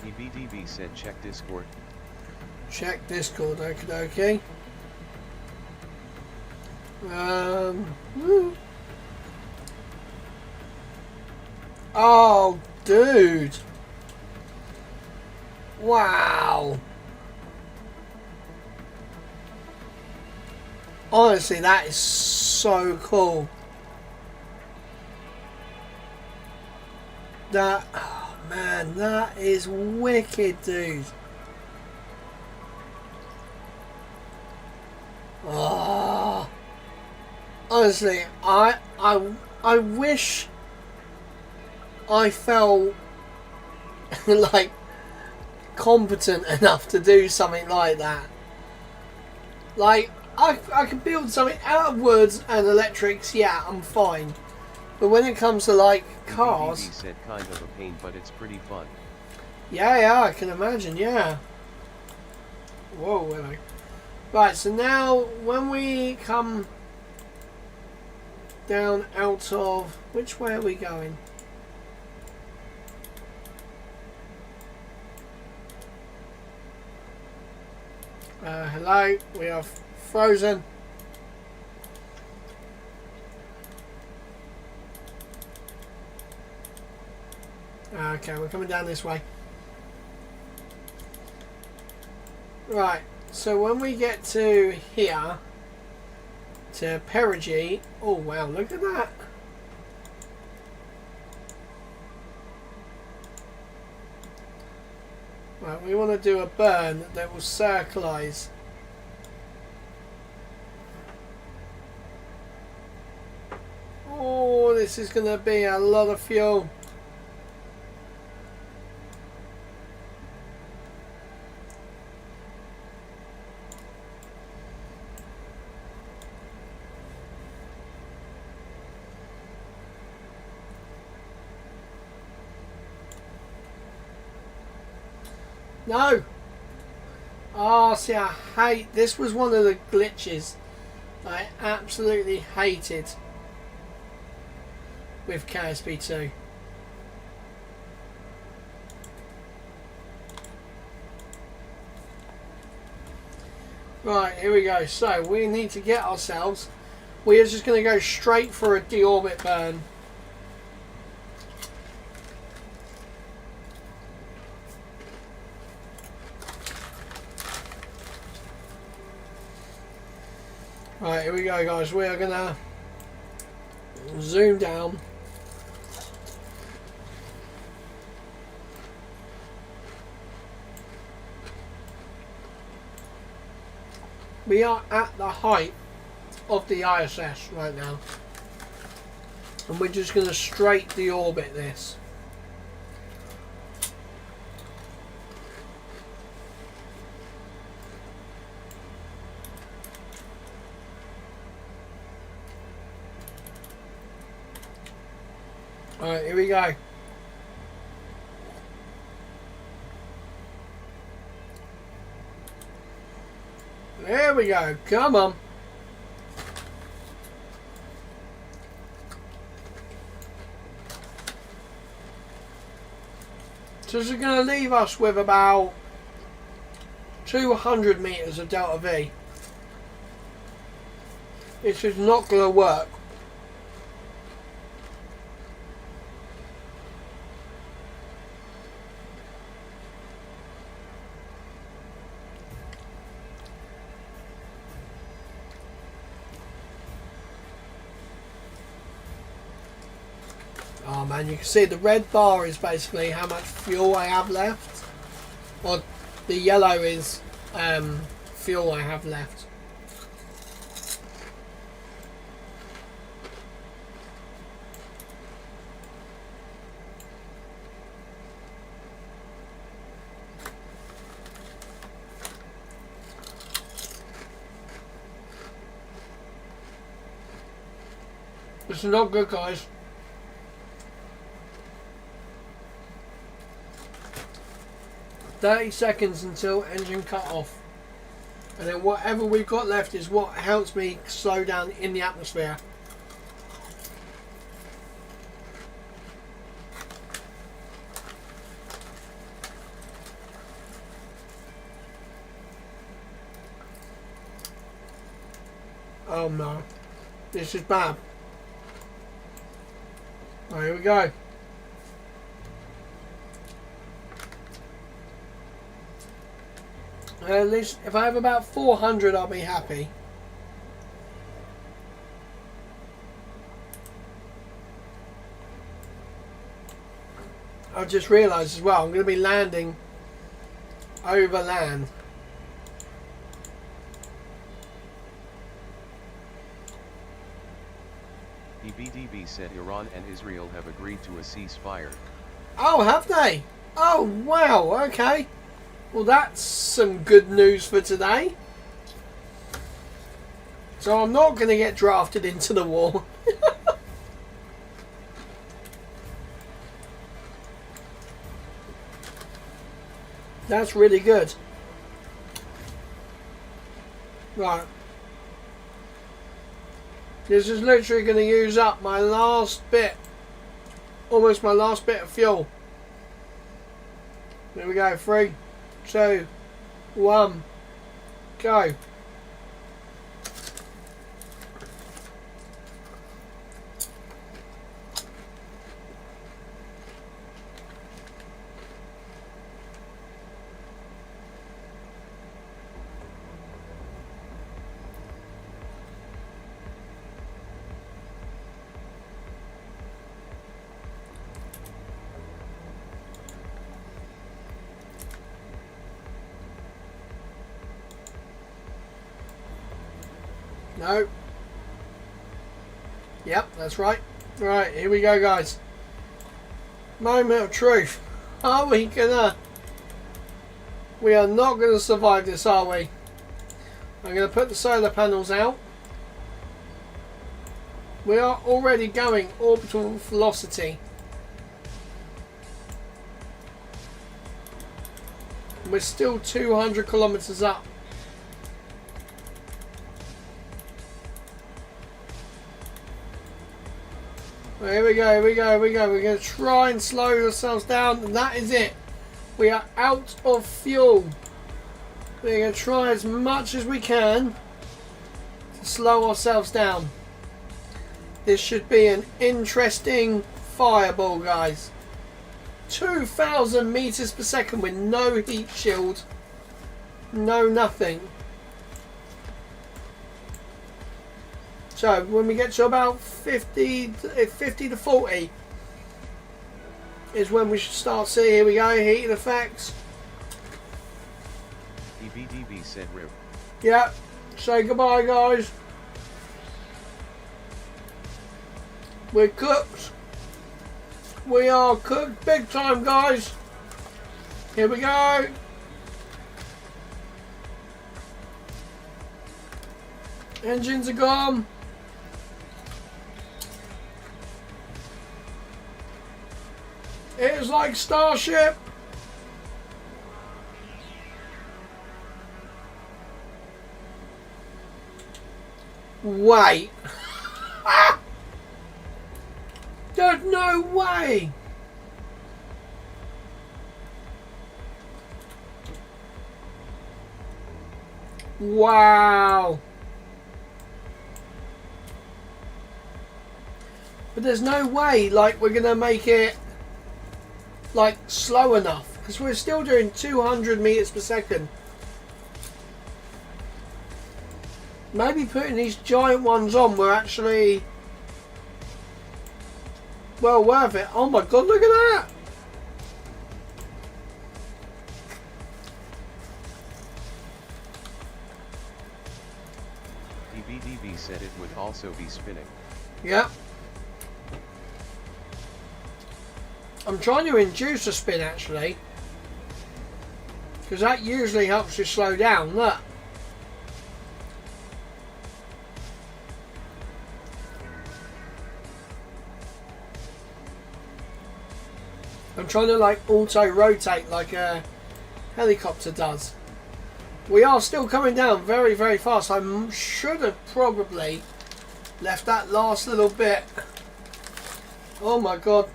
EBDB said, check Discord. Check Discord, okie dokie. Woo. Oh, dude. Wow. Honestly, that is so cool. That, oh man, that is wicked, dude. Oh, honestly, I wish I felt like competent enough to do something like that. Like, I can build something out of woods and electrics, yeah, I'm fine. But when it comes to like cars, EBDB said, kind of a pain, but it's pretty fun. yeah, I can imagine, yeah. Whoa, hello. Right, so now when we come down out of, which way are we going? Hello, we are frozen. Okay, we're coming down this way. Right, so when we get to here, to Perigee, oh wow, look at that. Right, we want to do a burn that will circlize. Oh, this is going to be a lot of fuel. No! Oh, see, I hate... This was one of the glitches I absolutely hated with KSP2. Right, here we go. So, we need to get ourselves... We are just going to go straight for a deorbit burn. Right, here we go, guys. We are gonna zoom down We are at the height of the ISS right now. And we're just going to straight deorbit this. Alright, here we go. There we go. Come on. So this is going to leave us with about 200 meters of delta V. This is not going to work. Oh man, you can see the red bar is basically how much fuel I have left, or the yellow is fuel I have left. This is not good, guys. $30 until engine cut off, and then whatever we've got left is what helps me slow down in the atmosphere. Oh no, this is bad. Right, here we go. At least if I have about 400, I'll be happy. I've just realised as well, I'm going to be landing over land. EBDB said Iran and Israel have agreed to a ceasefire. Oh, have they? Oh, wow, okay. Well, that's some good news for today. So I'm not going to get drafted into the war. That's really good. Right. This is literally going to use up my last bit. Almost my last bit of fuel. There we go. 3, 2, 1, go. No. Yep, that's right. Right, here we go, guys. Moment of truth. Are we gonna... We are not gonna survive this, are we? I'm gonna put the solar panels out. We are already going orbital velocity. We're still 200 kilometers up. Here we go, here we go, here we go. We're going to try and slow ourselves down, and that is it. We are out of fuel. We're going to try as much as we can to slow ourselves down. This should be an interesting fireball, guys. 2,000 meters per second with no heat shield. No nothing. So when we get to about 50 to 40 is when we should start seeing, here we go, heating effects. EBDB said RIP. Yeah, Say goodbye, guys. We're cooked. We are cooked big time, guys. Here we go. Engines are gone. It is like Starship. Wait. There's no way. Wow. But there's no way, like, we're gonna make it like slow enough, because we're still doing 200 meters per second. Maybe putting these giant ones on were actually well worth it. Oh my god, look at that! DBDB said it would also be spinning. Yep. I'm trying to induce a spin actually, because that usually helps you slow down. Look. I'm trying to like auto rotate like a helicopter does. We are still coming down very, very fast. I should have probably left that last little bit. Oh my god.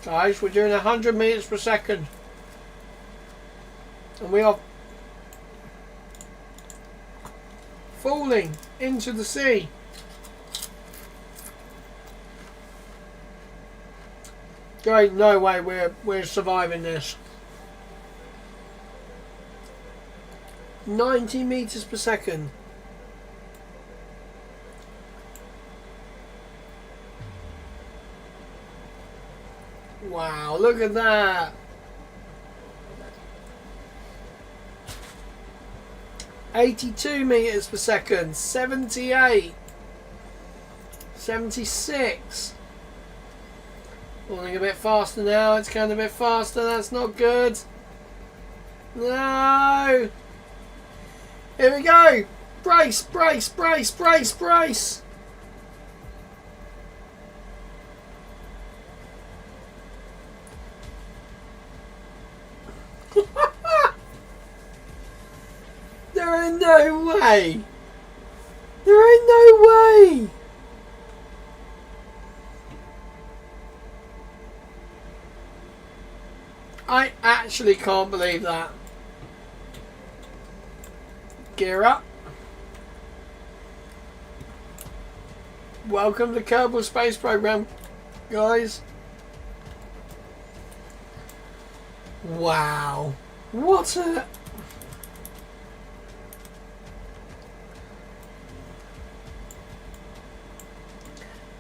Guys, we're doing 100 meters per second. And we are falling into the sea. There ain't no way we're surviving this. 90 meters per second. Wow, look at that. 82 meters per second, 78, 76. Falling a bit faster now, it's going a bit faster, that's not good. No! Here we go! Brace, brace, brace, brace, brace! There ain't no way! There ain't no way! I actually can't believe that. Gear up. Welcome to Kerbal Space Program, guys. Wow. What a...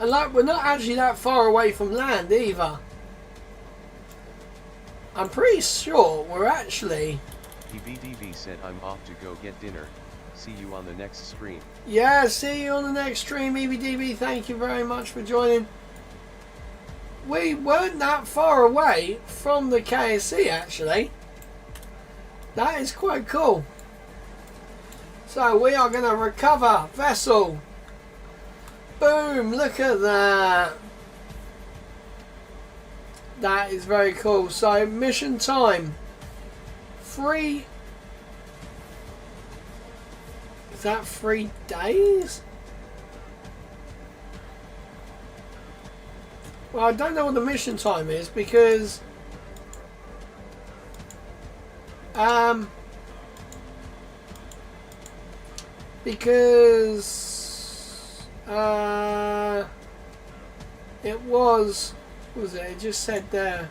And like, we're not actually that far away from land either. I'm pretty sure we're actually... DBDB said I'm off to go get dinner. See you on the next stream. Yeah, see you on the next stream, EBDB. Thank you very much for joining. We weren't that far away from the KSC actually. That is quite cool. So we are going to recover vessel. Boom, look at that. That is very cool. So mission time. 3... Is that 3 days? Well, I don't know what the mission time is because it was, what was it? It just said there.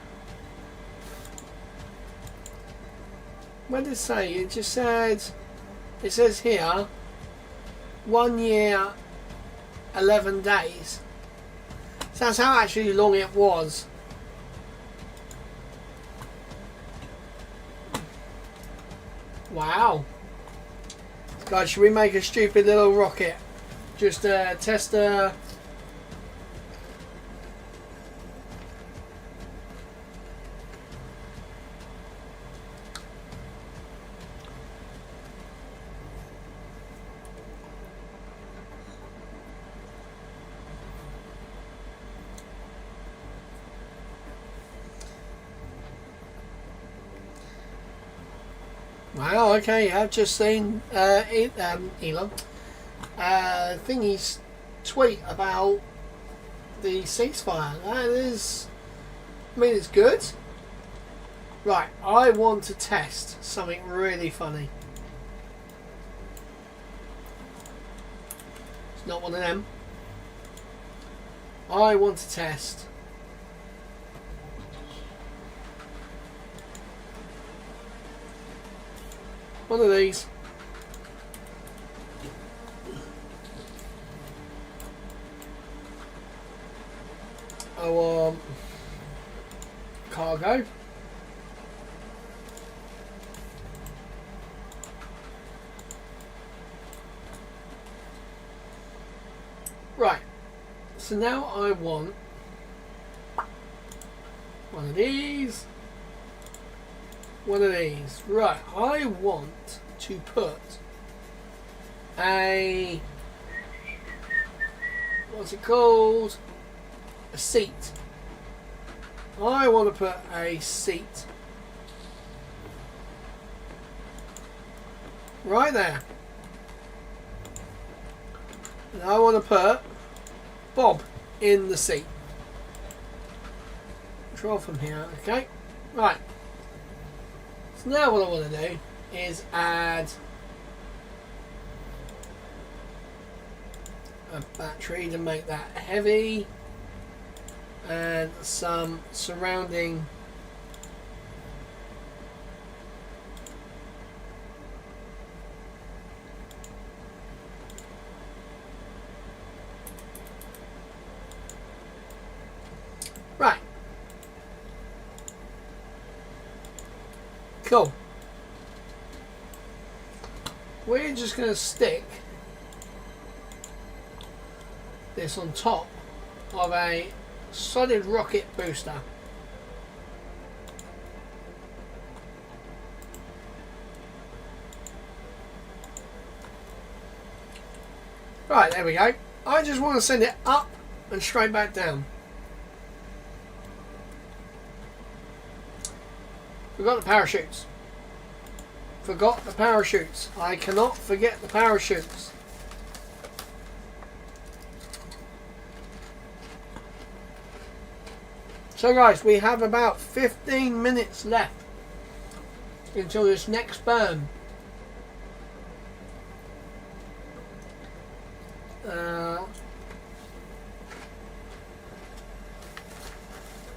What did it say? It just said, it says here, 1 year, 11 days. So that's how actually long it was. Wow. Guys, should we make a stupid little rocket? Just test Wow, okay, I've just seen Elon thingy's tweet about the ceasefire. That is, I mean, it's good. Right, I want to test something really funny. It's not one of them. I want to test one of these. Oh, cargo. Right. So now I want one of these. One of these. Right, I want to put a, what's it called? A seat. I want to put a seat right there. And I want to put Bob in the seat. Control from here, okay? Right. So now what I want to do is add a battery to make that heavy and some surrounding right. Cool. We're just going to stick this on top of a solid rocket booster. Right, there we go. I just want to send it up and straight back down. Forgot the parachutes. Forgot the parachutes. I cannot forget the parachutes. So guys, we have about 15 minutes left until this next burn.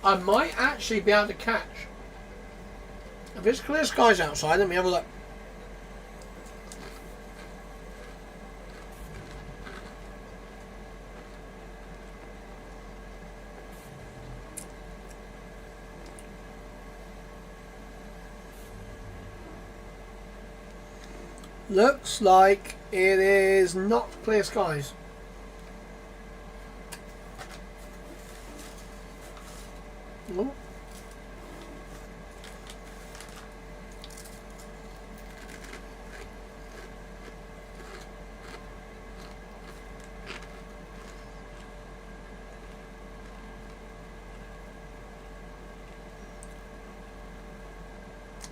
I might actually be able to catch. If it's clear skies outside, let me have a look. Looks like it is not clear skies. Oh.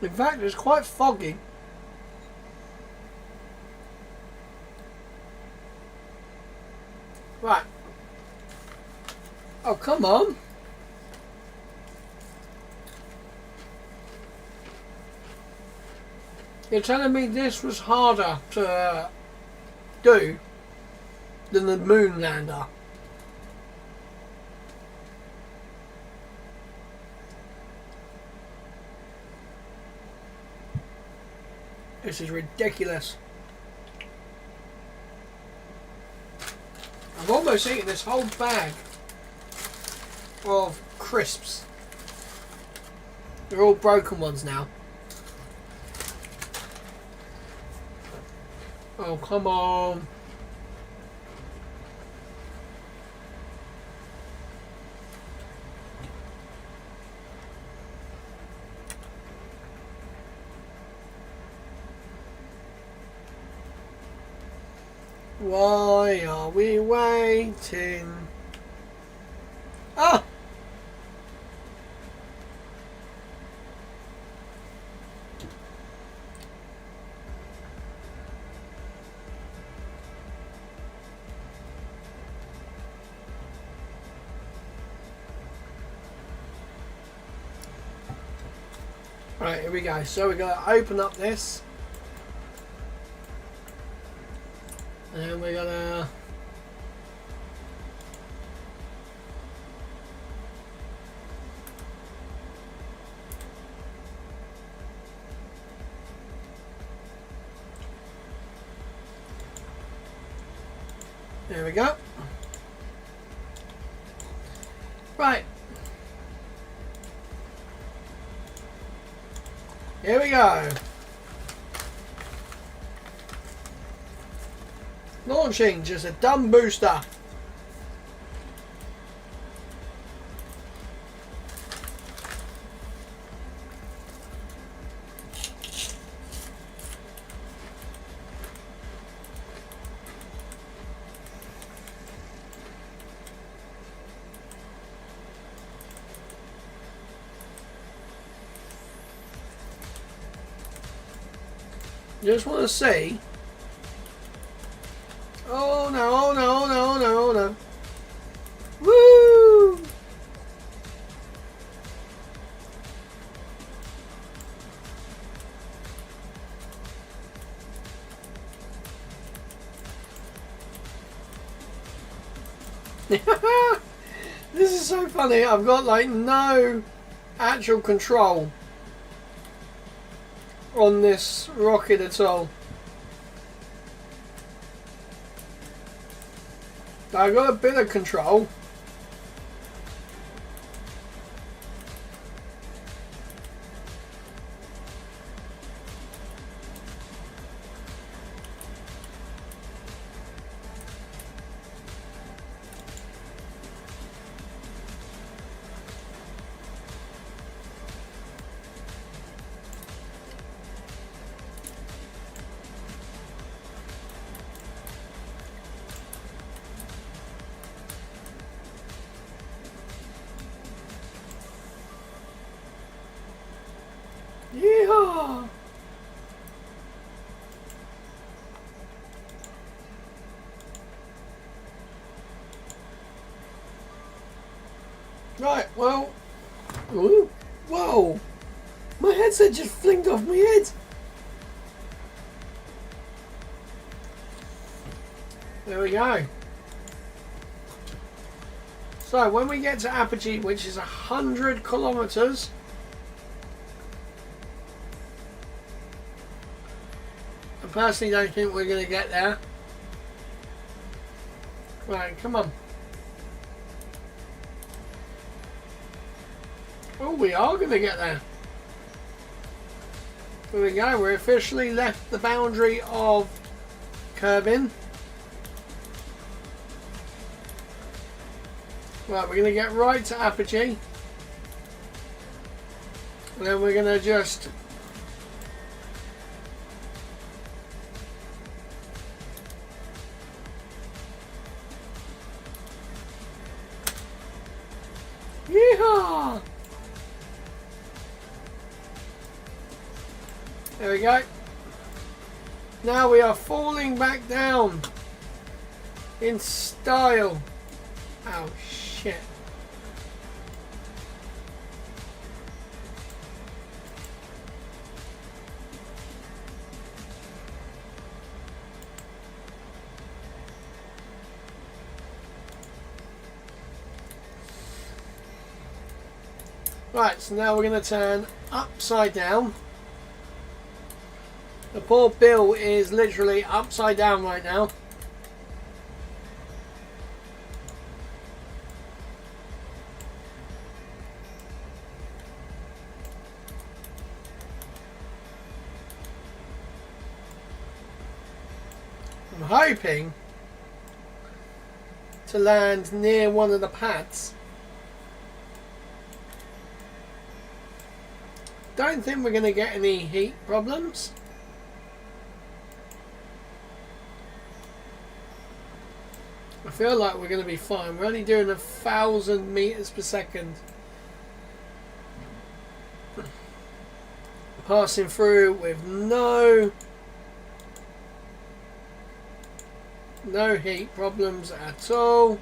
In fact, it's quite foggy. Right. Oh, come on. You're telling me this was harder to do than the moon lander? This is ridiculous. I've almost eaten this whole bag of crisps. They're all broken ones now. Oh, come on. Why are we waiting? Ah! Right, here we go. So we're going to open up this. And we're going to... There we go. Right. Here we go. Launching just a dumb booster. Just want to see. Oh no, oh no, no, no, no. Woo! This is so funny. I've got like no actual control on this rocket at all. I've got a bit of control. Yeehaw! Right, well... Ooh, whoa! My headset just flinged off my head! There we go. So, when we get to Apogee, which is 100 kilometers... I personally don't think we're going to get there. Right, come on. Oh, we are going to get there. Here we go. We're officially left the boundary of Kerbin. Right, we're going to get right to Apogee. And then we're going to just... Yeehaw! There we go. Now we are falling back down in style. Oh shit. Right, so now we're going to turn upside down. The poor Bill is literally upside down right now. I'm hoping to land near one of the pads. Don't think we're going to get any heat problems. I feel like we're going to be fine. We're only doing 1,000 meters per second. Passing through with no heat problems at all.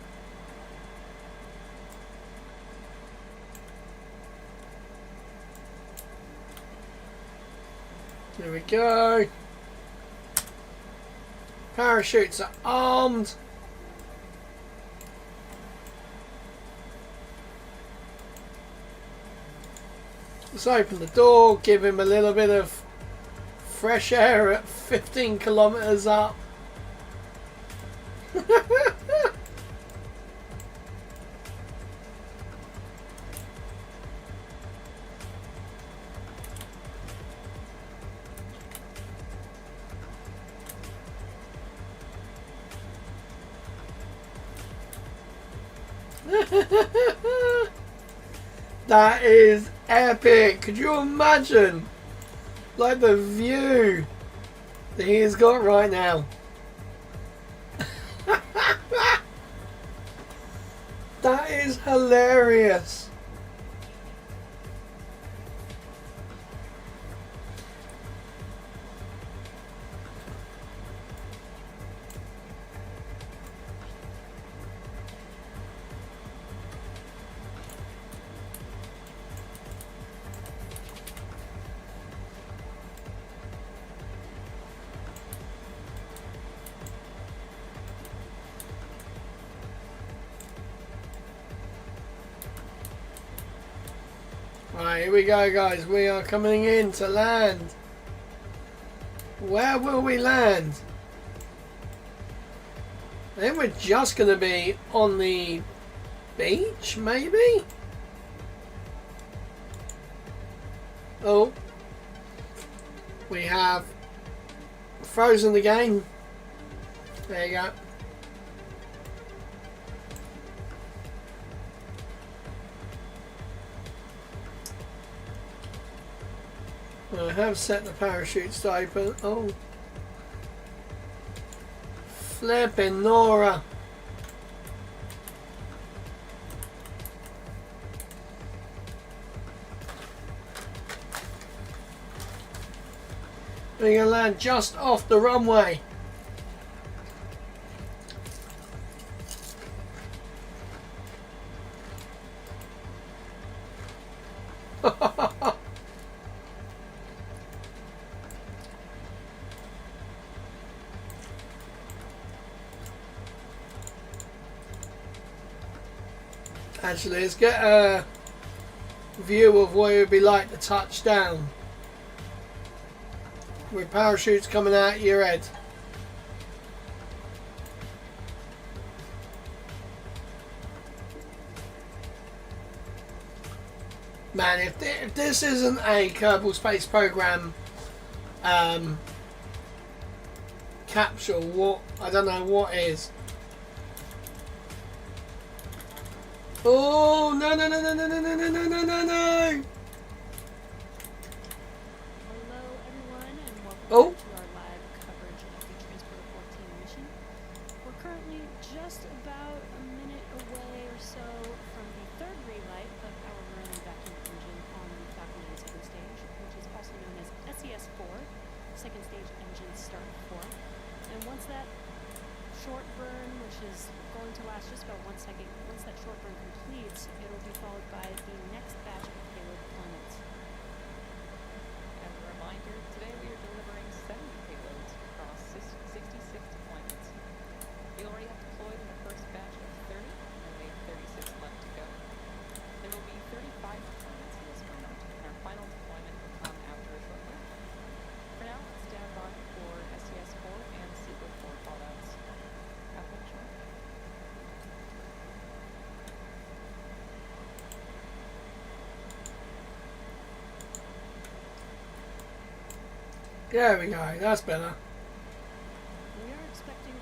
There we go. Parachutes are armed. Let's open the door, give him a little bit of fresh air at 15 kilometers up. That is epic. Could you imagine like the view that he has got right now? That is hilarious. Right, here we go, guys. We are coming in to land. Where will we land? I think we're just going to be on the beach, maybe? Oh. We have frozen the game. There you go. I have set the parachutes to open. Oh. Flipping Nora. We're going to land just off the runway. Actually, let's get a view of what it would be like to touch down with parachutes coming out your head. Man, if this isn't a Kerbal Space Program capsule, what I don't know what is. Oh no no no no no no no no no no no no! Hello everyone and welcome Oh. back to our live coverage of the Transporter 14 mission. We're currently just about a minute away or so from the third relight of our Marine vacuum engine on the Falcon 9 second stage, which is also known as SES-4, second stage engine start 4. And once that short burn, which is going to last just about 1 second, once that short burn completes, it will be followed by the next batch of payload deployments. As a reminder, today we are delivering 70 payloads across 66 deployments. We already have deployed in the first batch of 30, and we have 36 left to go. There will be 35 deployments in this round, and our final deployment will come after a short break. For now, stand by for SES-4 and SECO-4 fallouts. Have fun, Sean. There we go, that's better. We are expecting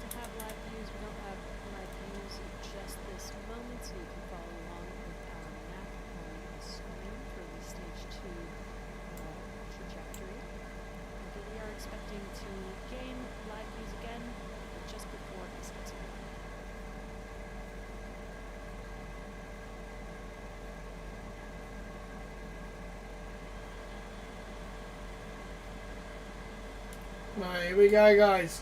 Right, here we go, guys.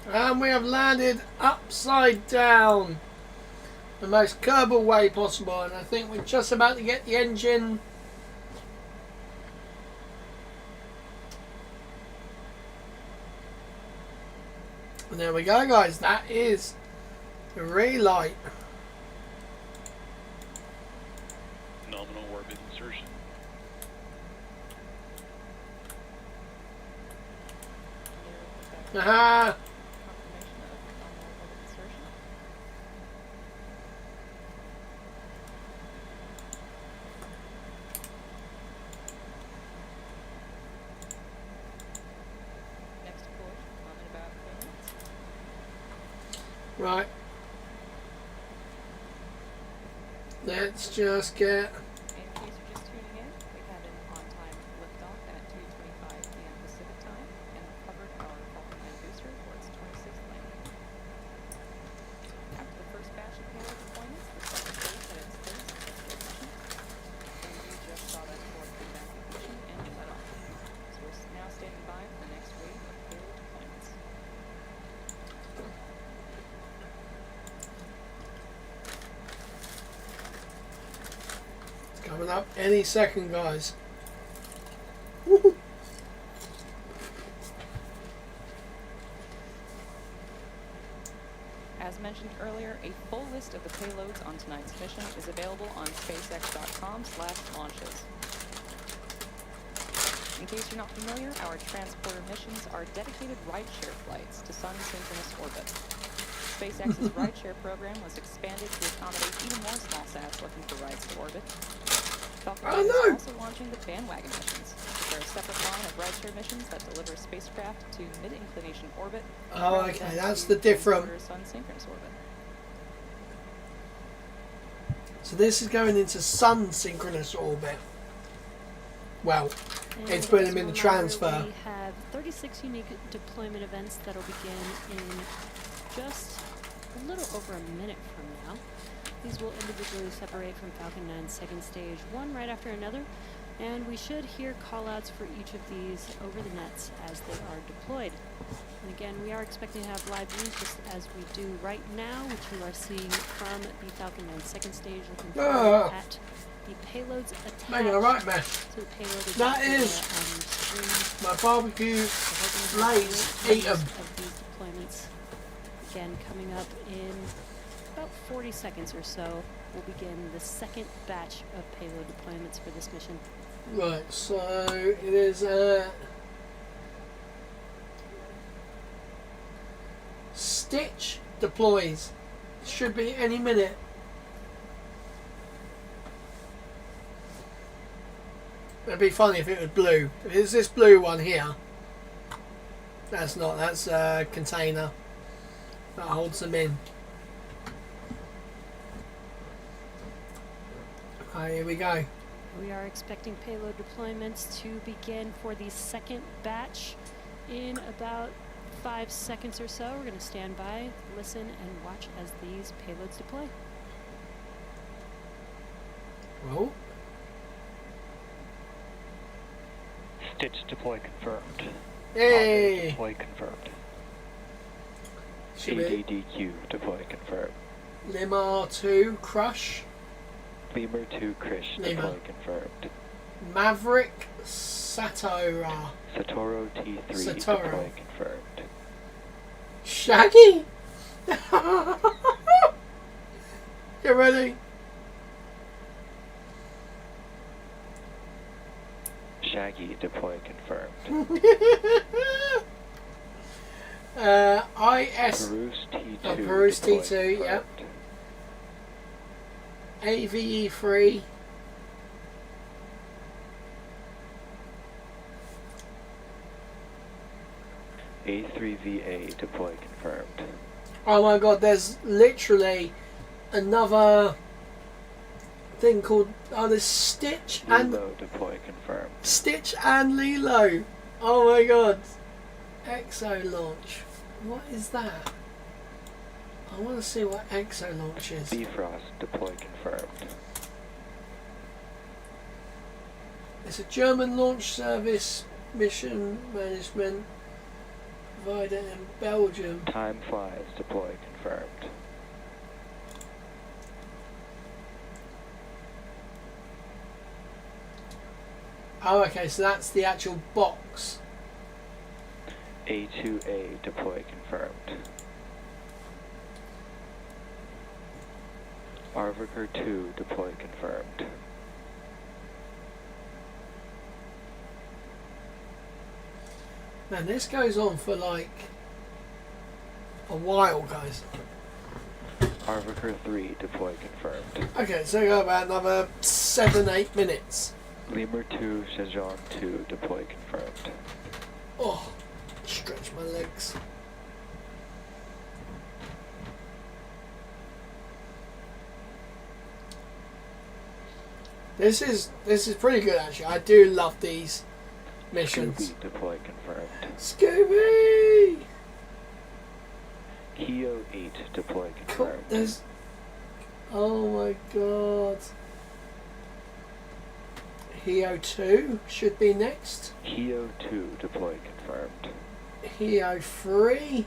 And we have landed upside down. The most Kerbal way possible. And I think we're just about to get the engine. And there we go, guys. That is the relight. Nominal orbit insertion. Aha! Confirmation of nominal orbit insertion. Next course will come in about 3 minutes. Right. Let's just get... In case you're just tuning in, we had an on-time liftoff at 2:25 p.m. Pacific time and recovered our Falcon 9 booster for its 26th landing. After the first batch of payload deployments, the second phase had its third successful mission, and we just saw that fourth feedback ignition and let off. So we're now standing by for the next wave of payload deployments. Coming up any second, guys. Woohoo. As mentioned earlier, a full list of the payloads on tonight's mission is available on SpaceX.com/launches. In case you're not familiar, our transporter missions are dedicated rideshare flights to sun-synchronous orbit. SpaceX's rideshare program was expanded to accommodate even more small sats looking for rides to orbit. Falcon 9 is also launching the bandwagon missions, which are a separate line of rideshare missions that deliver spacecraft to mid-inclination orbit. Oh, okay, that's the different. Sun-synchronous orbit. So this is going into sun synchronous orbit. Well, it's putting them in the transfer. We have 36 unique deployment events that'll begin in just a little over a minute from now. These will individually separate from Falcon 9's second stage, one right after another, and we should hear callouts for each of these over the nets as they are deployed. And again, we are expecting to have live views just as we do right now, which you are seeing from the Falcon 9 second stage, looking forward at the payloads attached Making a right mess. to the payload. That is my barbecue lays. Eat them. Of these deployments, again, coming up in about 40 seconds or so, we'll begin the second batch of payload deployments for this mission. Right, so it is Stitch deploys. Should be any minute. It'd be funny if it was blue. If it's this blue one here, that's not. That's a container that holds them in. Okay, here we go. We are expecting payload deployments to begin for the second batch in about 5 seconds or so. We're going to stand by, listen, and watch as these payloads deploy. Well, Stitch deploy confirmed. hey! Deploy confirmed. Should be ADDQ deploy confirmed. Limar 2 Crush. Lemur 2 Krish Lemur. deploy confirmed. Maverick Satora. Satoru T3 Satoru. deploy confirmed. Shaggy? Get ready. Shaggy deploy confirmed. IS Peruse T2 Peruse deploy T2, confirmed. yep. AVE3. A3VA deploy confirmed. Oh my god, there's literally another thing called there's Stitch and Lilo deploy confirmed. Stitch and Lilo. Oh my god. Exo launch. What is that? I want to see what Exo launch is. Bifrost deploy confirmed. It's a German launch service mission management provider in Belgium. Time flies deploy confirmed. Oh, okay, so that's the actual box. A2A deploy confirmed. Arviker 2 deploy confirmed. Man, this goes on for like a while, guys. Arviker 3 deploy confirmed. Okay, so we got about another 7-8 minutes. Lemur 2 Zhejiang 2 deploy confirmed. Oh, stretch my legs. This is pretty good actually. I do love these missions. Scooby deploy confirmed. Scooby! Keo 8 deploy Cool. confirmed. There's. Oh my god. Heo 2 should be next. Keo 2 deploy confirmed. Heo 3.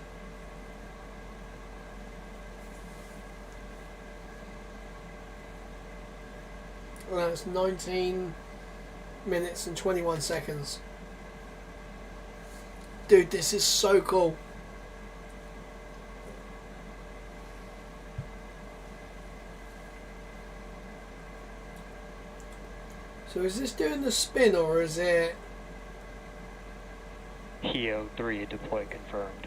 Well, that's 19 minutes and 21 seconds. Dude, this is so cool. So is this doing the spin or is it... Heo 3 deploy confirmed.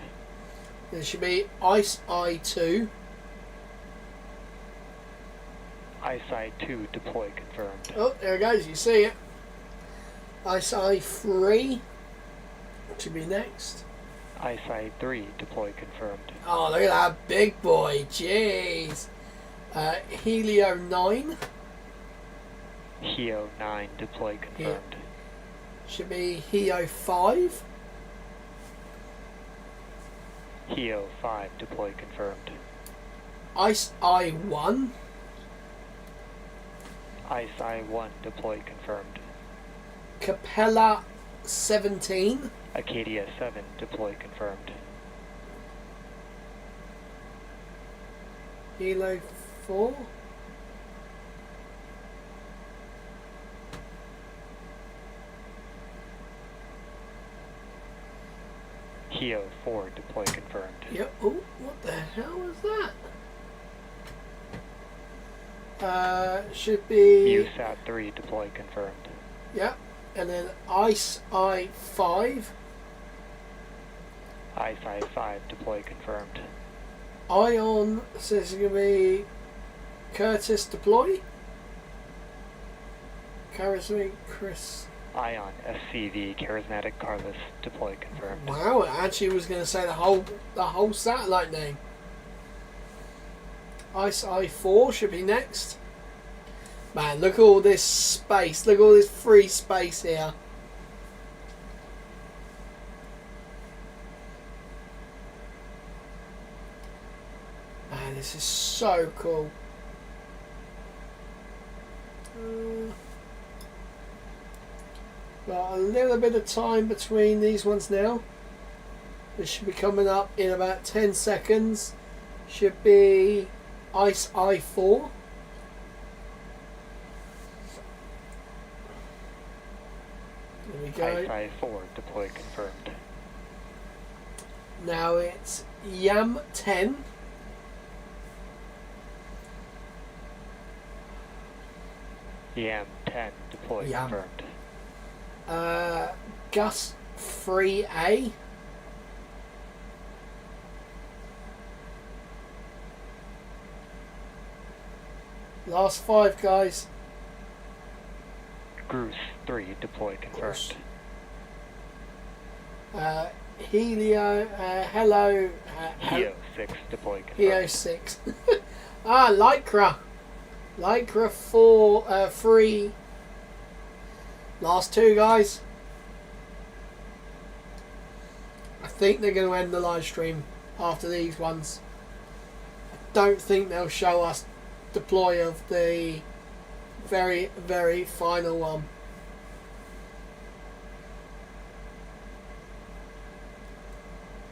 There should be Ice Eye 2. Eyesight 2 deploy confirmed. Oh, there it goes, you see it. Ice Eye 3 should be next. Eyesight 3 deploy confirmed. Oh, look at that big boy, jeez. Helio 9 Heo 9 deploy confirmed. should be Heo 5. Heo 5 deploy confirmed. Ice Eye 1. Eyesight 1 deploy confirmed. Capella 17. Acadia 7 deploy confirmed. Hilo 4. Heo 4 deploy confirmed. Yep. Oh, what the hell was that? Should be... Musat 3 deploy confirmed. Yep. And then Ice Eye 5. Eyesight 5 deploy confirmed. Ion says it's going to be Curtis deploy. Charismatic Chris. Ion SCV Charismatic Carlos deploy confirmed. Wow, it actually was going to say the whole satellite name. Ice Eye 4 should be next. Man, look at all this space. Look at all this free space here. Man, this is so cool. Got a little bit of time between these ones now. This should be coming up in about 10 seconds. Should be Ice Eye 4. There we go. Eyesight 4 deploy confirmed. Now it's Yam 10. Yam 10 deploy Yam. confirmed. Gus 3A. Last 5 guys. Goose 3 deploy confirmed. Helio, hello, Heo 6 deploy confirmed. Heo 6. Ah, Lycra. Lycra 4, 3. Last two, guys. I think they're going to end the live stream after these ones. I don't think they'll show us deploy of the very, very final one.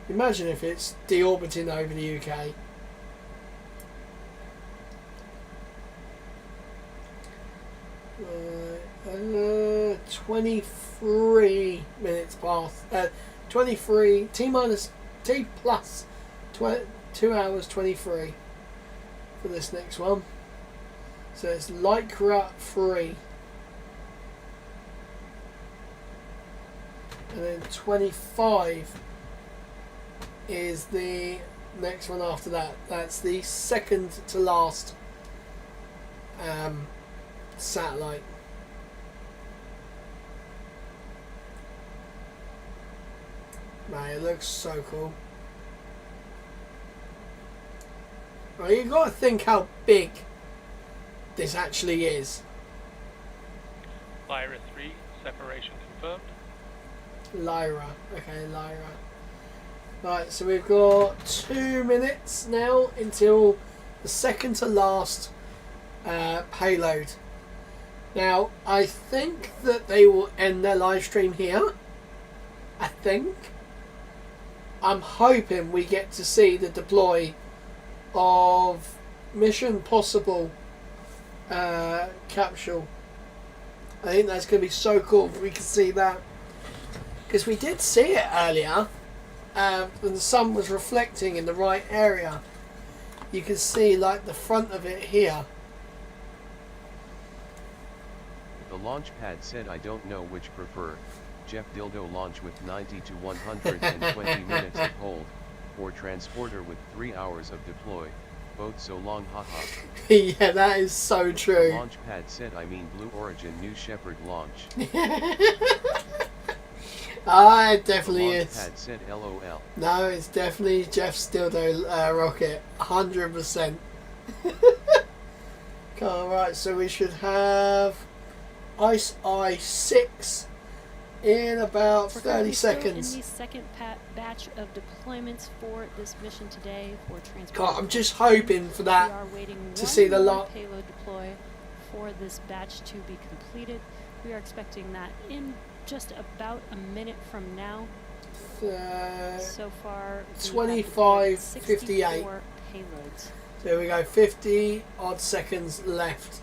Imagine if it's deorbiting over the UK. Uh, 23 minutes past. 23 T minus T plus 2 hours 23 for this next one. So it's Lycra 3. And then 25 is the next one after that. That's the second to last satellite. Man, it looks so cool. Well, you've got to think how big this actually is. Lyra 3, separation confirmed. Lyra. Okay, Lyra. Right, so we've got 2 minutes now until the second to last payload. Now, I think that they will end their live stream here. I think. I'm hoping we get to see the deploy of Mission Possible capsule. I think that's going to be so cool if we can see that. Because we did see it earlier when the sun was reflecting in the right area. You can see like the front of it here. The launch pad said I don't know which prefer, Jeff Dildo launch with 90 to 120 minutes of hold, or transporter with 3 hours of deploy, both so long haha. Yeah, that is so true. The launch pad said I mean Blue Origin New Shepard launch. Ah, it definitely the launch is. pad said LOL. No, it's definitely Jeff's dildo rocket, 100%. Alright, so we should have Ice Eye 6 in about We're 30 currently still seconds. in the second batch of deployments for this mission today for transport. God, I'm just hoping for We that are waiting to one see the more lot. payload deploy for this batch to be completed. We are expecting that in just about a minute from now. So far, we have 25, deployed 58. 64 payloads. There we go, 50 odd seconds left.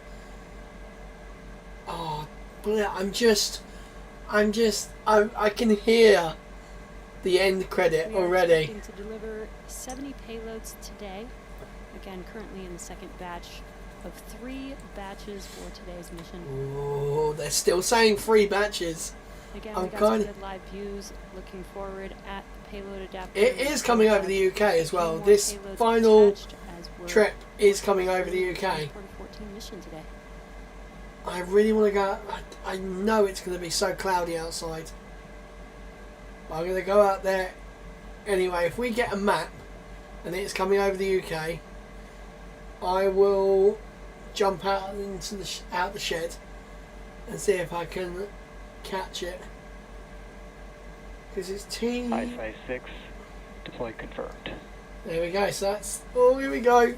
Oh, but I can hear the end credit We are already. expecting to deliver 70 payloads today. Again, currently in the second batch of 3 batches for today's mission. Oh, they're still saying 3 batches. Again, I'm we got some kinda- good live views. Looking forward at the payload adapter. It is coming over the UK as well. More This payloads final attached as we're trip is coming over the UK. 14 mission today. I really want to go. I know it's going to be so cloudy outside. But I'm going to go out there anyway. If we get a map and it's coming over the UK, I will jump out into out the shed and see if I can catch it. Because it's T. ISI 6, deploy confirmed. There we go. So that's. Oh, here we go.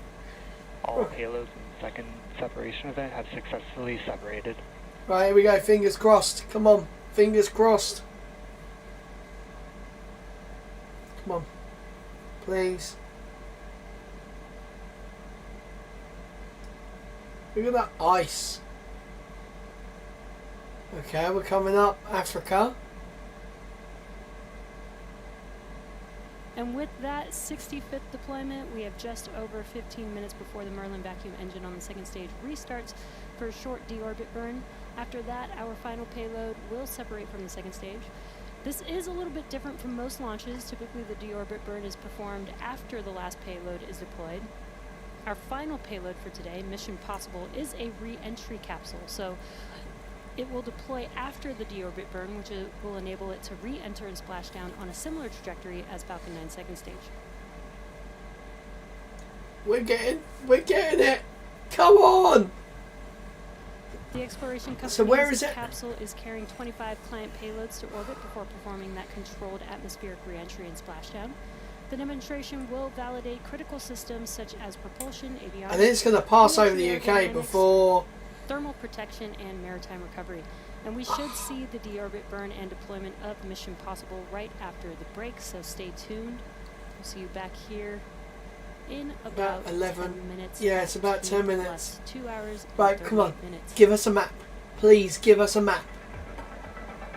All payloads in the second separation event have successfully separated. Right, here we go. Fingers crossed. Come on. Fingers crossed. Come on. Please. Look at that ice. Okay, we're coming up. Africa. And with that 65th deployment, we have just over 15 minutes before the Merlin vacuum engine on the second stage restarts for a short deorbit burn. After that, our final payload will separate from the second stage. This is a little bit different from most launches. Typically, the deorbit burn is performed after the last payload is deployed. Our final payload for today, Mission Possible, is a re-entry capsule. So it will deploy after the deorbit burn, which will enable it to re-enter and splash down on a similar trajectory as Falcon 9's second stage. We're getting it. Come on. The exploration company's So where is it? capsule is carrying 25 client payloads to orbit before performing that controlled atmospheric reentry and splashdown. The demonstration will validate critical systems such as propulsion, avionics, And it's going to pass over the military UK aerodynamics, before. thermal protection, and maritime recovery. And we should see the deorbit burn and deployment of Mission Possible right after the break, so stay tuned. We'll see you back here in about 11 10 minutes. Yeah, it's about 10 plus minutes. 2 hours and Right, come on. 38 minutes. Give us a map. Please give us a map.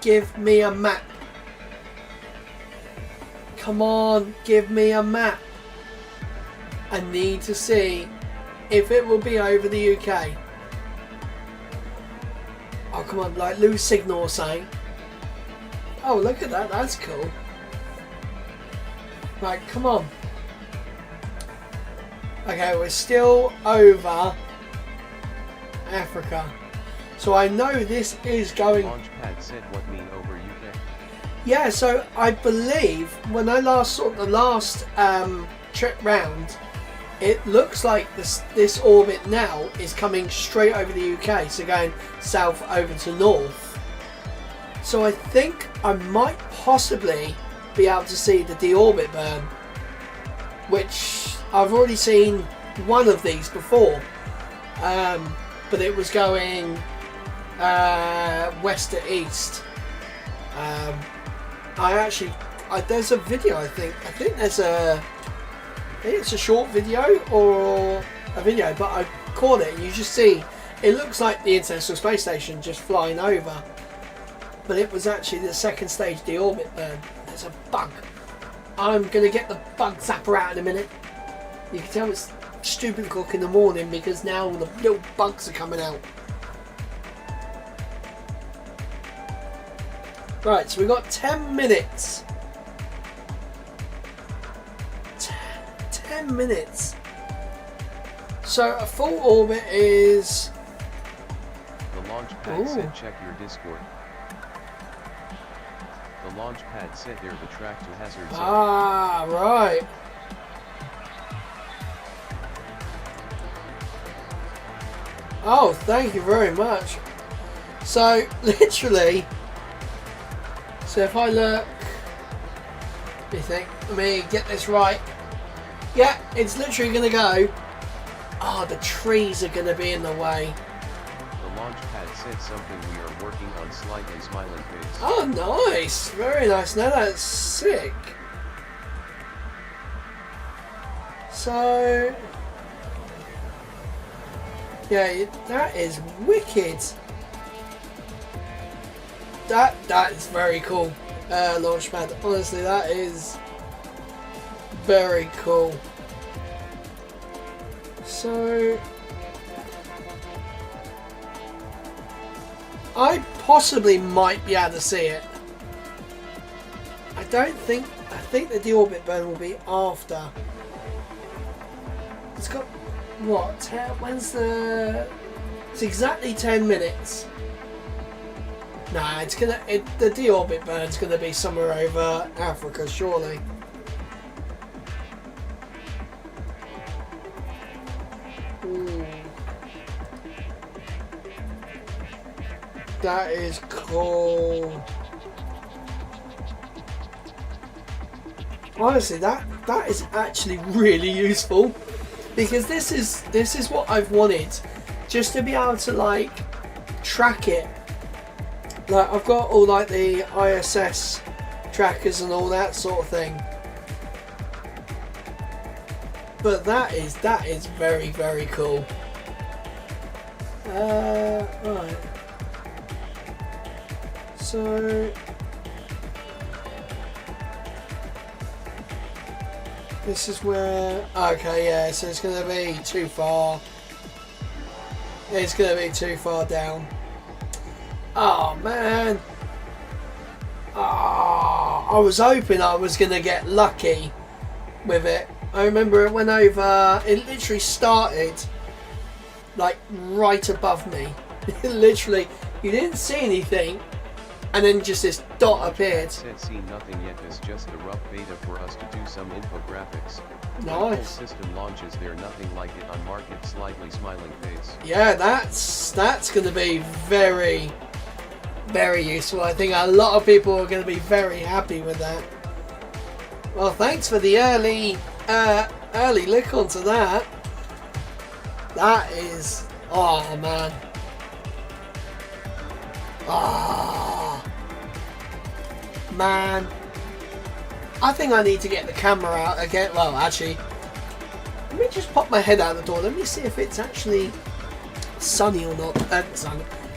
Give me a map. Come on, give me a map. I need to see if it will be over the UK. Oh, come on, like lose signal or something. Oh, look at that. That's cool. Right, come on. Okay, we're still over Africa. So I know this is going... Launchpad said what mean over UK? Yeah, so I believe when I last saw the last trip round, it looks like this orbit now is coming straight over the UK, so going south over to north. So I think I might possibly be able to see the deorbit burn, which I've already seen one of these before, but it was going west to east. There's a video. I think it's a short video or a video, but I caught it. And you just see it looks like the International Space Station just flying over, but it was actually the second stage deorbit burn. There's a bug. I'm gonna get the bug zapper out in a minute. You can tell it's stupid o'clock in the morning because now the little bugs are coming out. Right, so we've got 10 minutes. 10 minutes. So a full orbit is... The launchpad said check your Discord. The launchpad said they're the track to hazard zone. Ah, right. Oh, thank you very much. So, literally... So if I look... Let me get this right. Yeah, it's literally going to go... Oh, the trees are going to be in the way. The launchpad said something we are working on slight and smiling face. Oh, nice. Very nice. Now that's sick. So... Yeah, that is wicked. That is very cool. Launchpad. Honestly, that is very cool. So I possibly might be able to see it. I think the deorbit burn will be after. It's got what? When's the? It's exactly 10 minutes. Nah, the deorbit burn's gonna be somewhere over Africa, surely. Ooh. That is cool. Honestly, that is actually really useful, because this is what I've wanted, just to be able to like track it. Like I've got all like the ISS trackers and all that sort of thing. But that is very, very cool. Right. So this is where, okay, yeah, so it's gonna be too far. It's gonna be too far down. Oh man. Oh, I was hoping I was gonna get lucky with it. I remember it went over, it literally started like right above me. Literally, you didn't see anything, and then just this dot appeared. Said seen nothing yet. This just a rough beta for us to do some infographics. When Nice. full system launches, there nothing like it on market. Slightly smiling face. Yeah, that's going to be very, very useful. I think a lot of people are going to be very happy with that. Well, thanks for the early look onto that. That is, oh man, oh man. I think I need to get the camera out again. Well, actually, let me just pop my head out the door. Let me see if it's actually sunny or not.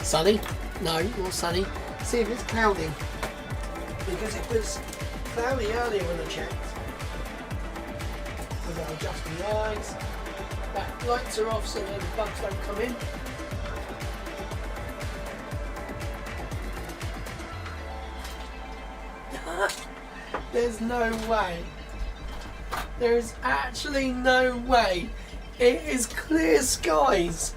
Sunny? No, not sunny. See if it's cloudy. Because it was cloudy earlier when I checked. Without adjusting the lights. Back lights are off so that the bugs don't come in. There's no way. There is actually no way. It is clear skies.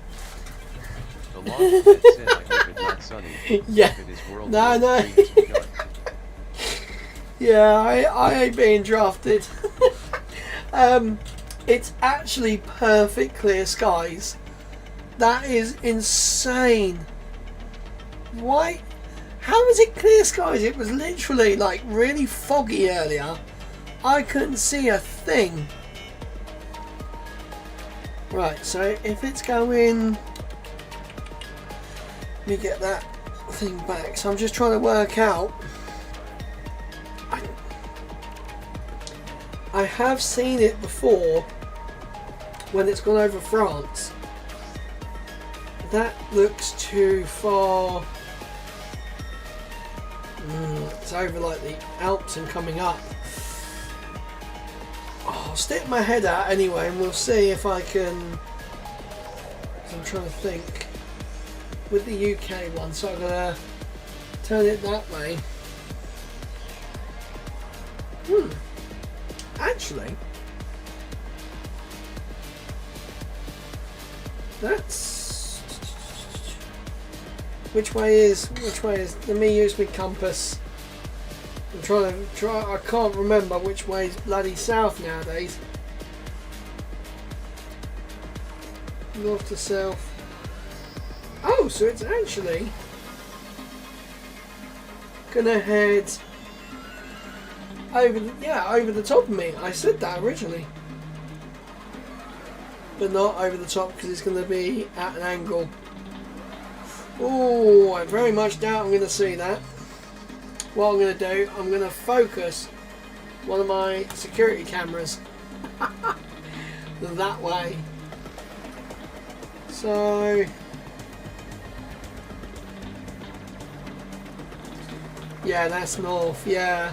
The launch pad said, I hope it's not sunny. Yeah. If it is world No, war no. III, it's begun. Yeah, I ain't being drafted. It's actually perfect clear skies. That is insane. Why? How is it clear skies? It was literally like really foggy earlier. I couldn't see a thing. Right, so if it's going... Let me get that thing back. So I'm just trying to work out... I have seen it before when it's gone over France. That looks too far. It's over like the Alps and coming up. I'll stick my head out anyway and we'll see if I can. I'm trying to think with the UK one, so I'm gonna turn it that way. Actually, that's which way is let me use my compass. I'm trying to I can't remember which way is bloody south nowadays. North to south. Oh, so it's actually gonna head over the top of me. I said that originally, but not over the top because it's going to be at an angle. Oh, I very much doubt I'm going to see that. What I'm going to do, I'm going to focus one of my security cameras that way. So yeah, that's north. Yeah.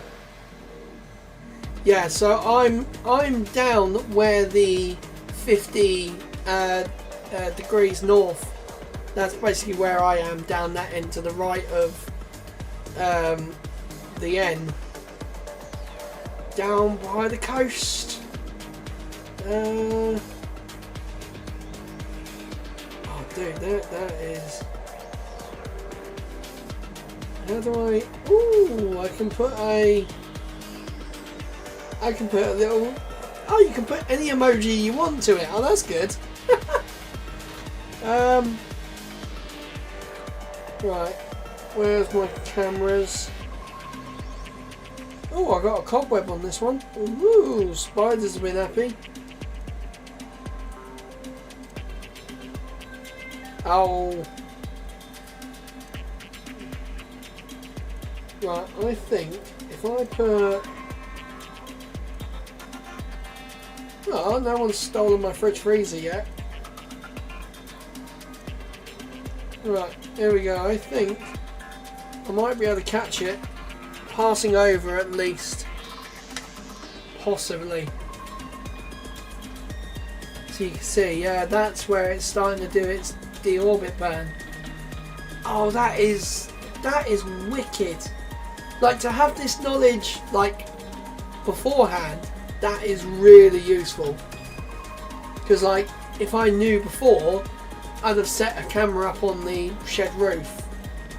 Yeah, so I'm down where the 50 degrees north. That's basically where I am, down that end to the right of the N. Down by the coast. Oh, dude, that is. How do I? Ooh, I can put a little... Oh, you can put any emoji you want to it. Oh, that's good. Right. Where's my cameras? Oh, I got a cobweb on this one. Ooh, spiders have been happy. Oh. Right, I think if I put... Oh, no one's stolen my fridge freezer yet. Right, here we go. I think I might be able to catch it passing over at least. Possibly. So you can see, yeah, that's where it's starting to do its deorbit burn. Oh, that is wicked. Like, to have this knowledge, like, beforehand, that is really useful. Because, like, if I knew before, I'd have set a camera up on the shed roof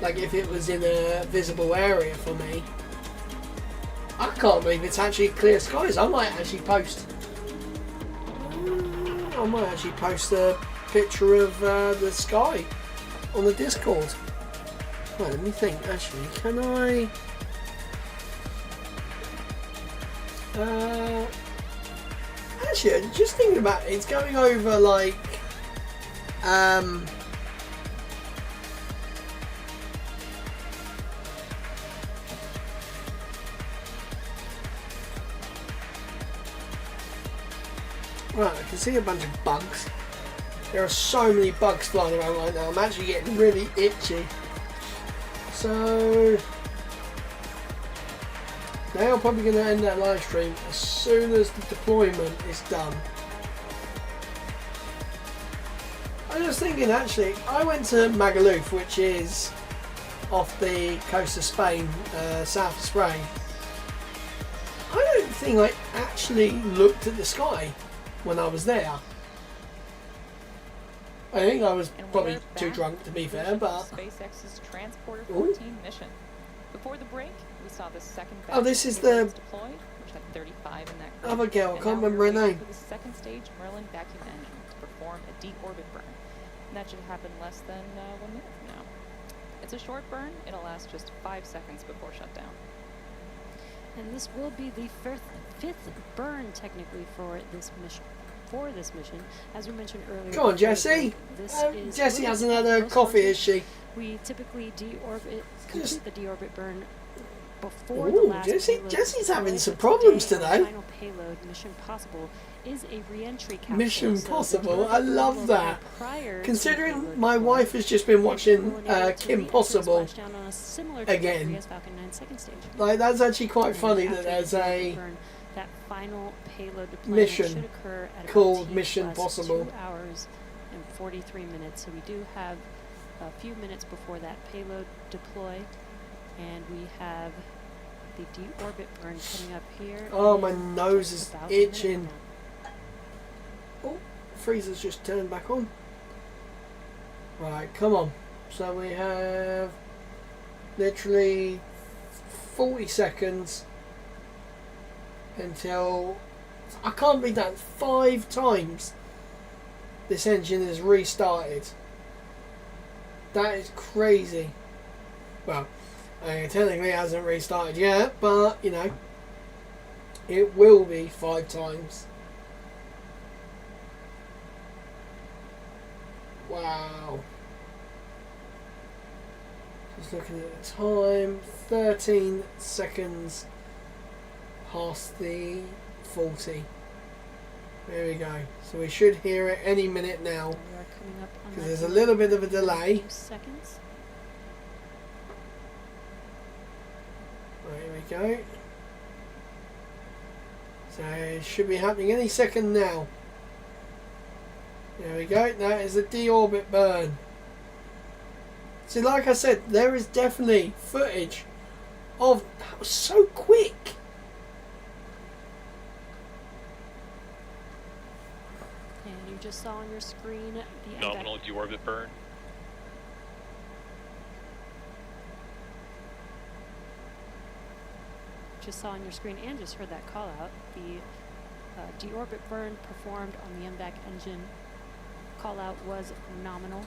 Like if it was in a visible area for me. I can't believe it's actually clear skies. I might actually post a picture of the sky on the Discord. Well, let me think. Actually, can I? Actually, just thinking about it, it's going over like right, I can see a bunch of bugs. There are so many bugs flying around right now. I'm actually getting really itchy. So now I'm probably going to end that live stream as soon as the deployment is done. I was thinking actually, I went to Magaluf, which is off the coast of Spain, south of Spain. I don't think I actually looked at the sky when I was there. I think I was probably too drunk to be fair, but SpaceX's Transporter 14 mission. Before the break, we saw the second batch this is of the payloads deployed, which had 35 in that group. other girl, I And can't now remember we're her waiting name. for the second stage Merlin vacuum engine to perform a deorbit burn. And that should happen less than 1 minute from now. It's a short burn. It'll last just 5 seconds before shutdown. And this will be the fifth burn technically for this mission. As we mentioned earlier. Come on, Jessie. Jessie hasn't had a coffee, has she? We typically complete the deorbit burn before Ooh, the last Jessie's payload having deployed, some but problems today. Our today. final payload, Mission Possible, is a re-entry capsule. Mission So the Possible, deorbit I burn love will that. occur prior to Considering payload my deployment. wife has just been watching We'll enable it to Kim re-enter Possible splashdown on a similar again. trajectory as Falcon 9 second stage. Like, that's actually quite And funny after that the there's deorbit a burn, that final payload deployment mission should occur at called about Mission T plus Possible. 2 hours and 43 minutes. So we do have a few minutes before that payload deploy, and we have the deorbit burn coming up here. Oh, my in nose just is about a minute from itching. now. Oh, freezer's just turned back on. Right, come on. So we have literally 40 seconds until... I can't believe that 5 times this engine is restarted. That is crazy. Well, technically it hasn't restarted yet, but you know, it will be 5 times. Wow. Just looking at the time, 13 seconds past the 40. There we go. So we should hear it any minute now, We are coming up on because that there's a little bit of a delay. 2 seconds. There we go. So it should be happening any second now. There we go. That is a deorbit burn. See, like I said, there is definitely footage of... That was so quick. And you just saw on your screen the Nominal deorbit burn. just saw on your screen and just heard that call out. The deorbit burn performed on the MVAC engine call out was nominal.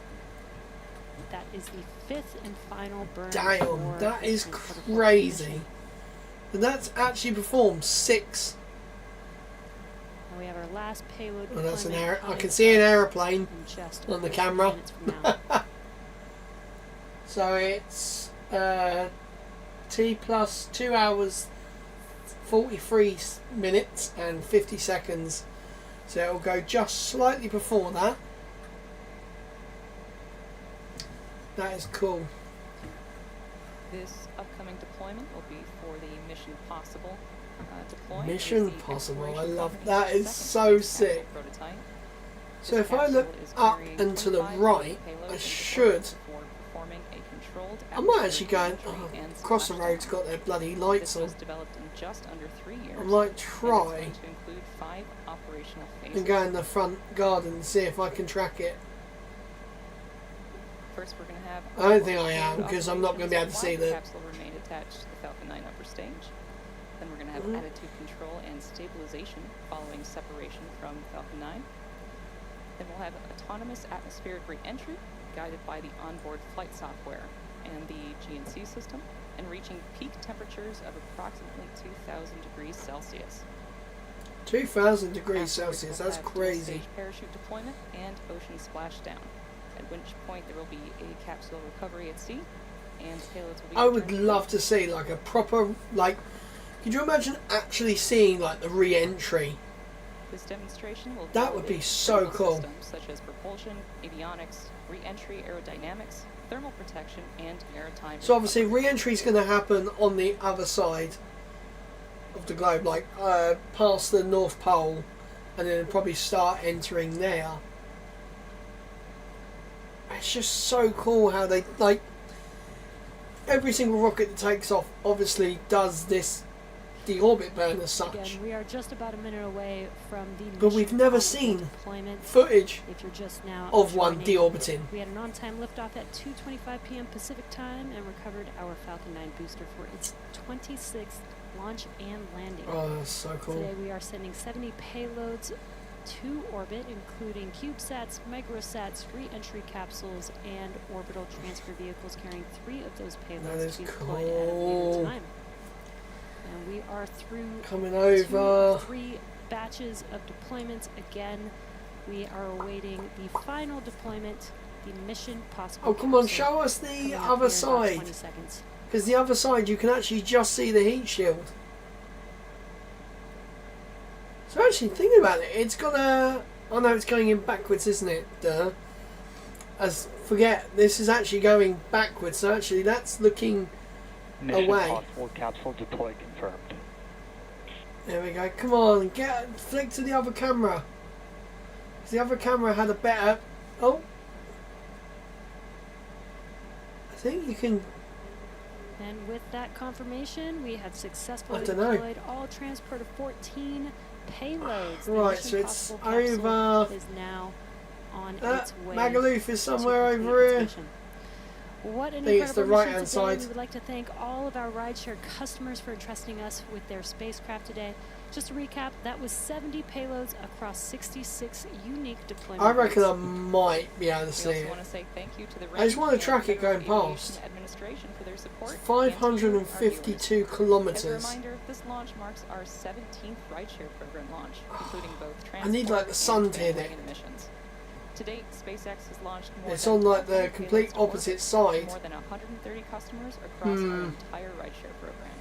That is the 5th and final burn. Damn, for that is the Transporter crazy. mission. And that's actually performed 6. And we have our last payload. Well, that's an deployment I coming can see an up aeroplane in just on the over 3 camera. minutes from now. So it's T plus 2 hours 43 minutes and 50 seconds. So it'll go just slightly before that. That is cool. This upcoming deployment will be for the Mission Possible deployment. Mission It is the Possible, I exploration love company's that. Is second so space capsule sick. prototype. So This if I look capsule is up carrying and to the 25 right, payloads I and should. deployments before performing a controlled I might atmospheric actually go re-entry and across the splashdown. road's got their bloody lights This on. was developed in just under 3 years. I might and it's try going to include 5 operational phases. and go in the front garden and see if I can track it. First, we're going to have. I don't think I am, because I'm not going to be able to see the the... capsule remain attached to the Falcon 9 upper stage. Then we're going to have attitude control and stabilization following separation from Falcon 9. Then we'll have autonomous atmospheric re-entry guided by the onboard flight software and the GNC system, and reaching peak temperatures of approximately 2,000 degrees Celsius. 2,000 degrees Afterwards, Celsius, we'll that's have crazy. dual-stage parachute deployment and ocean splashdown, at which point there will be a capsule recovery at sea, and payloads will be I would returned to love to see like a proper, like, could you imagine actually seeing like the re-entry? This demonstration will That would be validate so critical cool. systems such as propulsion, avionics, re-entry aerodynamics, thermal protection, and maritime. So obviously recovery. re-entry is going to happen on the other side of the globe, like past the North Pole, and then probably start entering there. It's just so cool how they, like, every single rocket that takes off obviously does this deorbit burn as such. Again, we are just about a minute away from the But we've mission never critical seen deployment. footage If you're just now of one joining, deorbiting. we had an on-time liftoff at 2:25 p.m. Pacific time and recovered our Falcon 9 booster for its 26th launch and landing. Oh, that's so cool. Today we are sending 70 payloads to orbit, including CubeSats, microsats, re-entry capsules, and orbital transfer vehicles carrying 3 of those That payloads is to be deployed at a cool. later time. And we are through Coming 2 over. of 3 batches of deployments. Again, we are awaiting the final deployment, the mission possible. Oh, come on, capsule, show us coming the up other here in about side. 20 seconds. Because the other side, you can actually just see the heat shield. So actually, thinking about it, it's got a... Oh no, it's going in backwards, isn't it? Duh. Forget, this is actually going backwards. So actually, that's looking Mission away. possible capsule deploy confirmed. There we go. Come on, flick to the other camera. 'Cause the other camera had a better... Oh. I think you can... And with that confirmation, we have successfully I dunno. deployed all transport of 14 payloads. The Right, Mission so it's Possible capsule over... is now on Uh, its way. Magaluf is somewhere to complete over its here. mission. What an I think it's the incredible mission right-hand today. side. We would like to thank all of our rideshare customers for entrusting us with their spacecraft today. Just to recap, that was 70 payloads across 66 unique deployments. I reckon I might be able to We see also it. want to say thank you to the I just want to Range track and it going Federal past. Aviation Administration for their support. It's and to you, our 552 viewers. As a kilometres. reminder, this launch marks our 17th rideshare program launch, including both transport I need, like, the sun to hit it. and missions. To date, SpaceX has launched more It's than on like the 1,200 complete payloads to orbit opposite for side. more than 130 customers across our Hmm. entire rideshare program.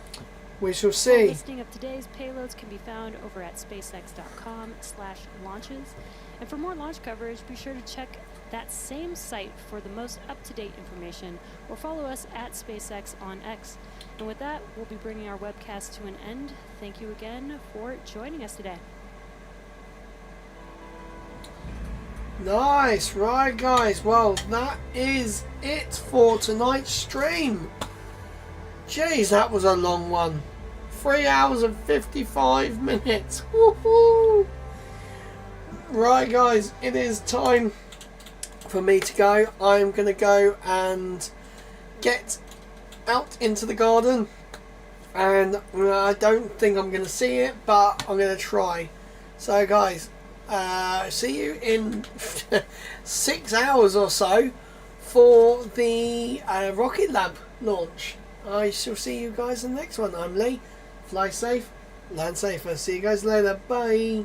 We shall A see. listing of today's payloads can be found over at spacex.com/launches. And for more launch coverage, be sure to check that same site for the most up-to-date information, or follow us at SpaceX on X. And with that, we'll be bringing our webcast to an end. Thank you again for joining us today. Nice, right guys, well that is it for tonight's stream. Jeez, that was a long one. 3 hours and 55 minutes. Woohoo! Right guys, it is time for me to go. I'm going to go and get out into the garden. And I don't think I'm going to see it, but I'm going to try. So guys, see you in 6 hours or so for the Rocket Lab launch. I shall see you guys in the next one. I'm Lee. Fly safe, land safer. See you guys later. Bye.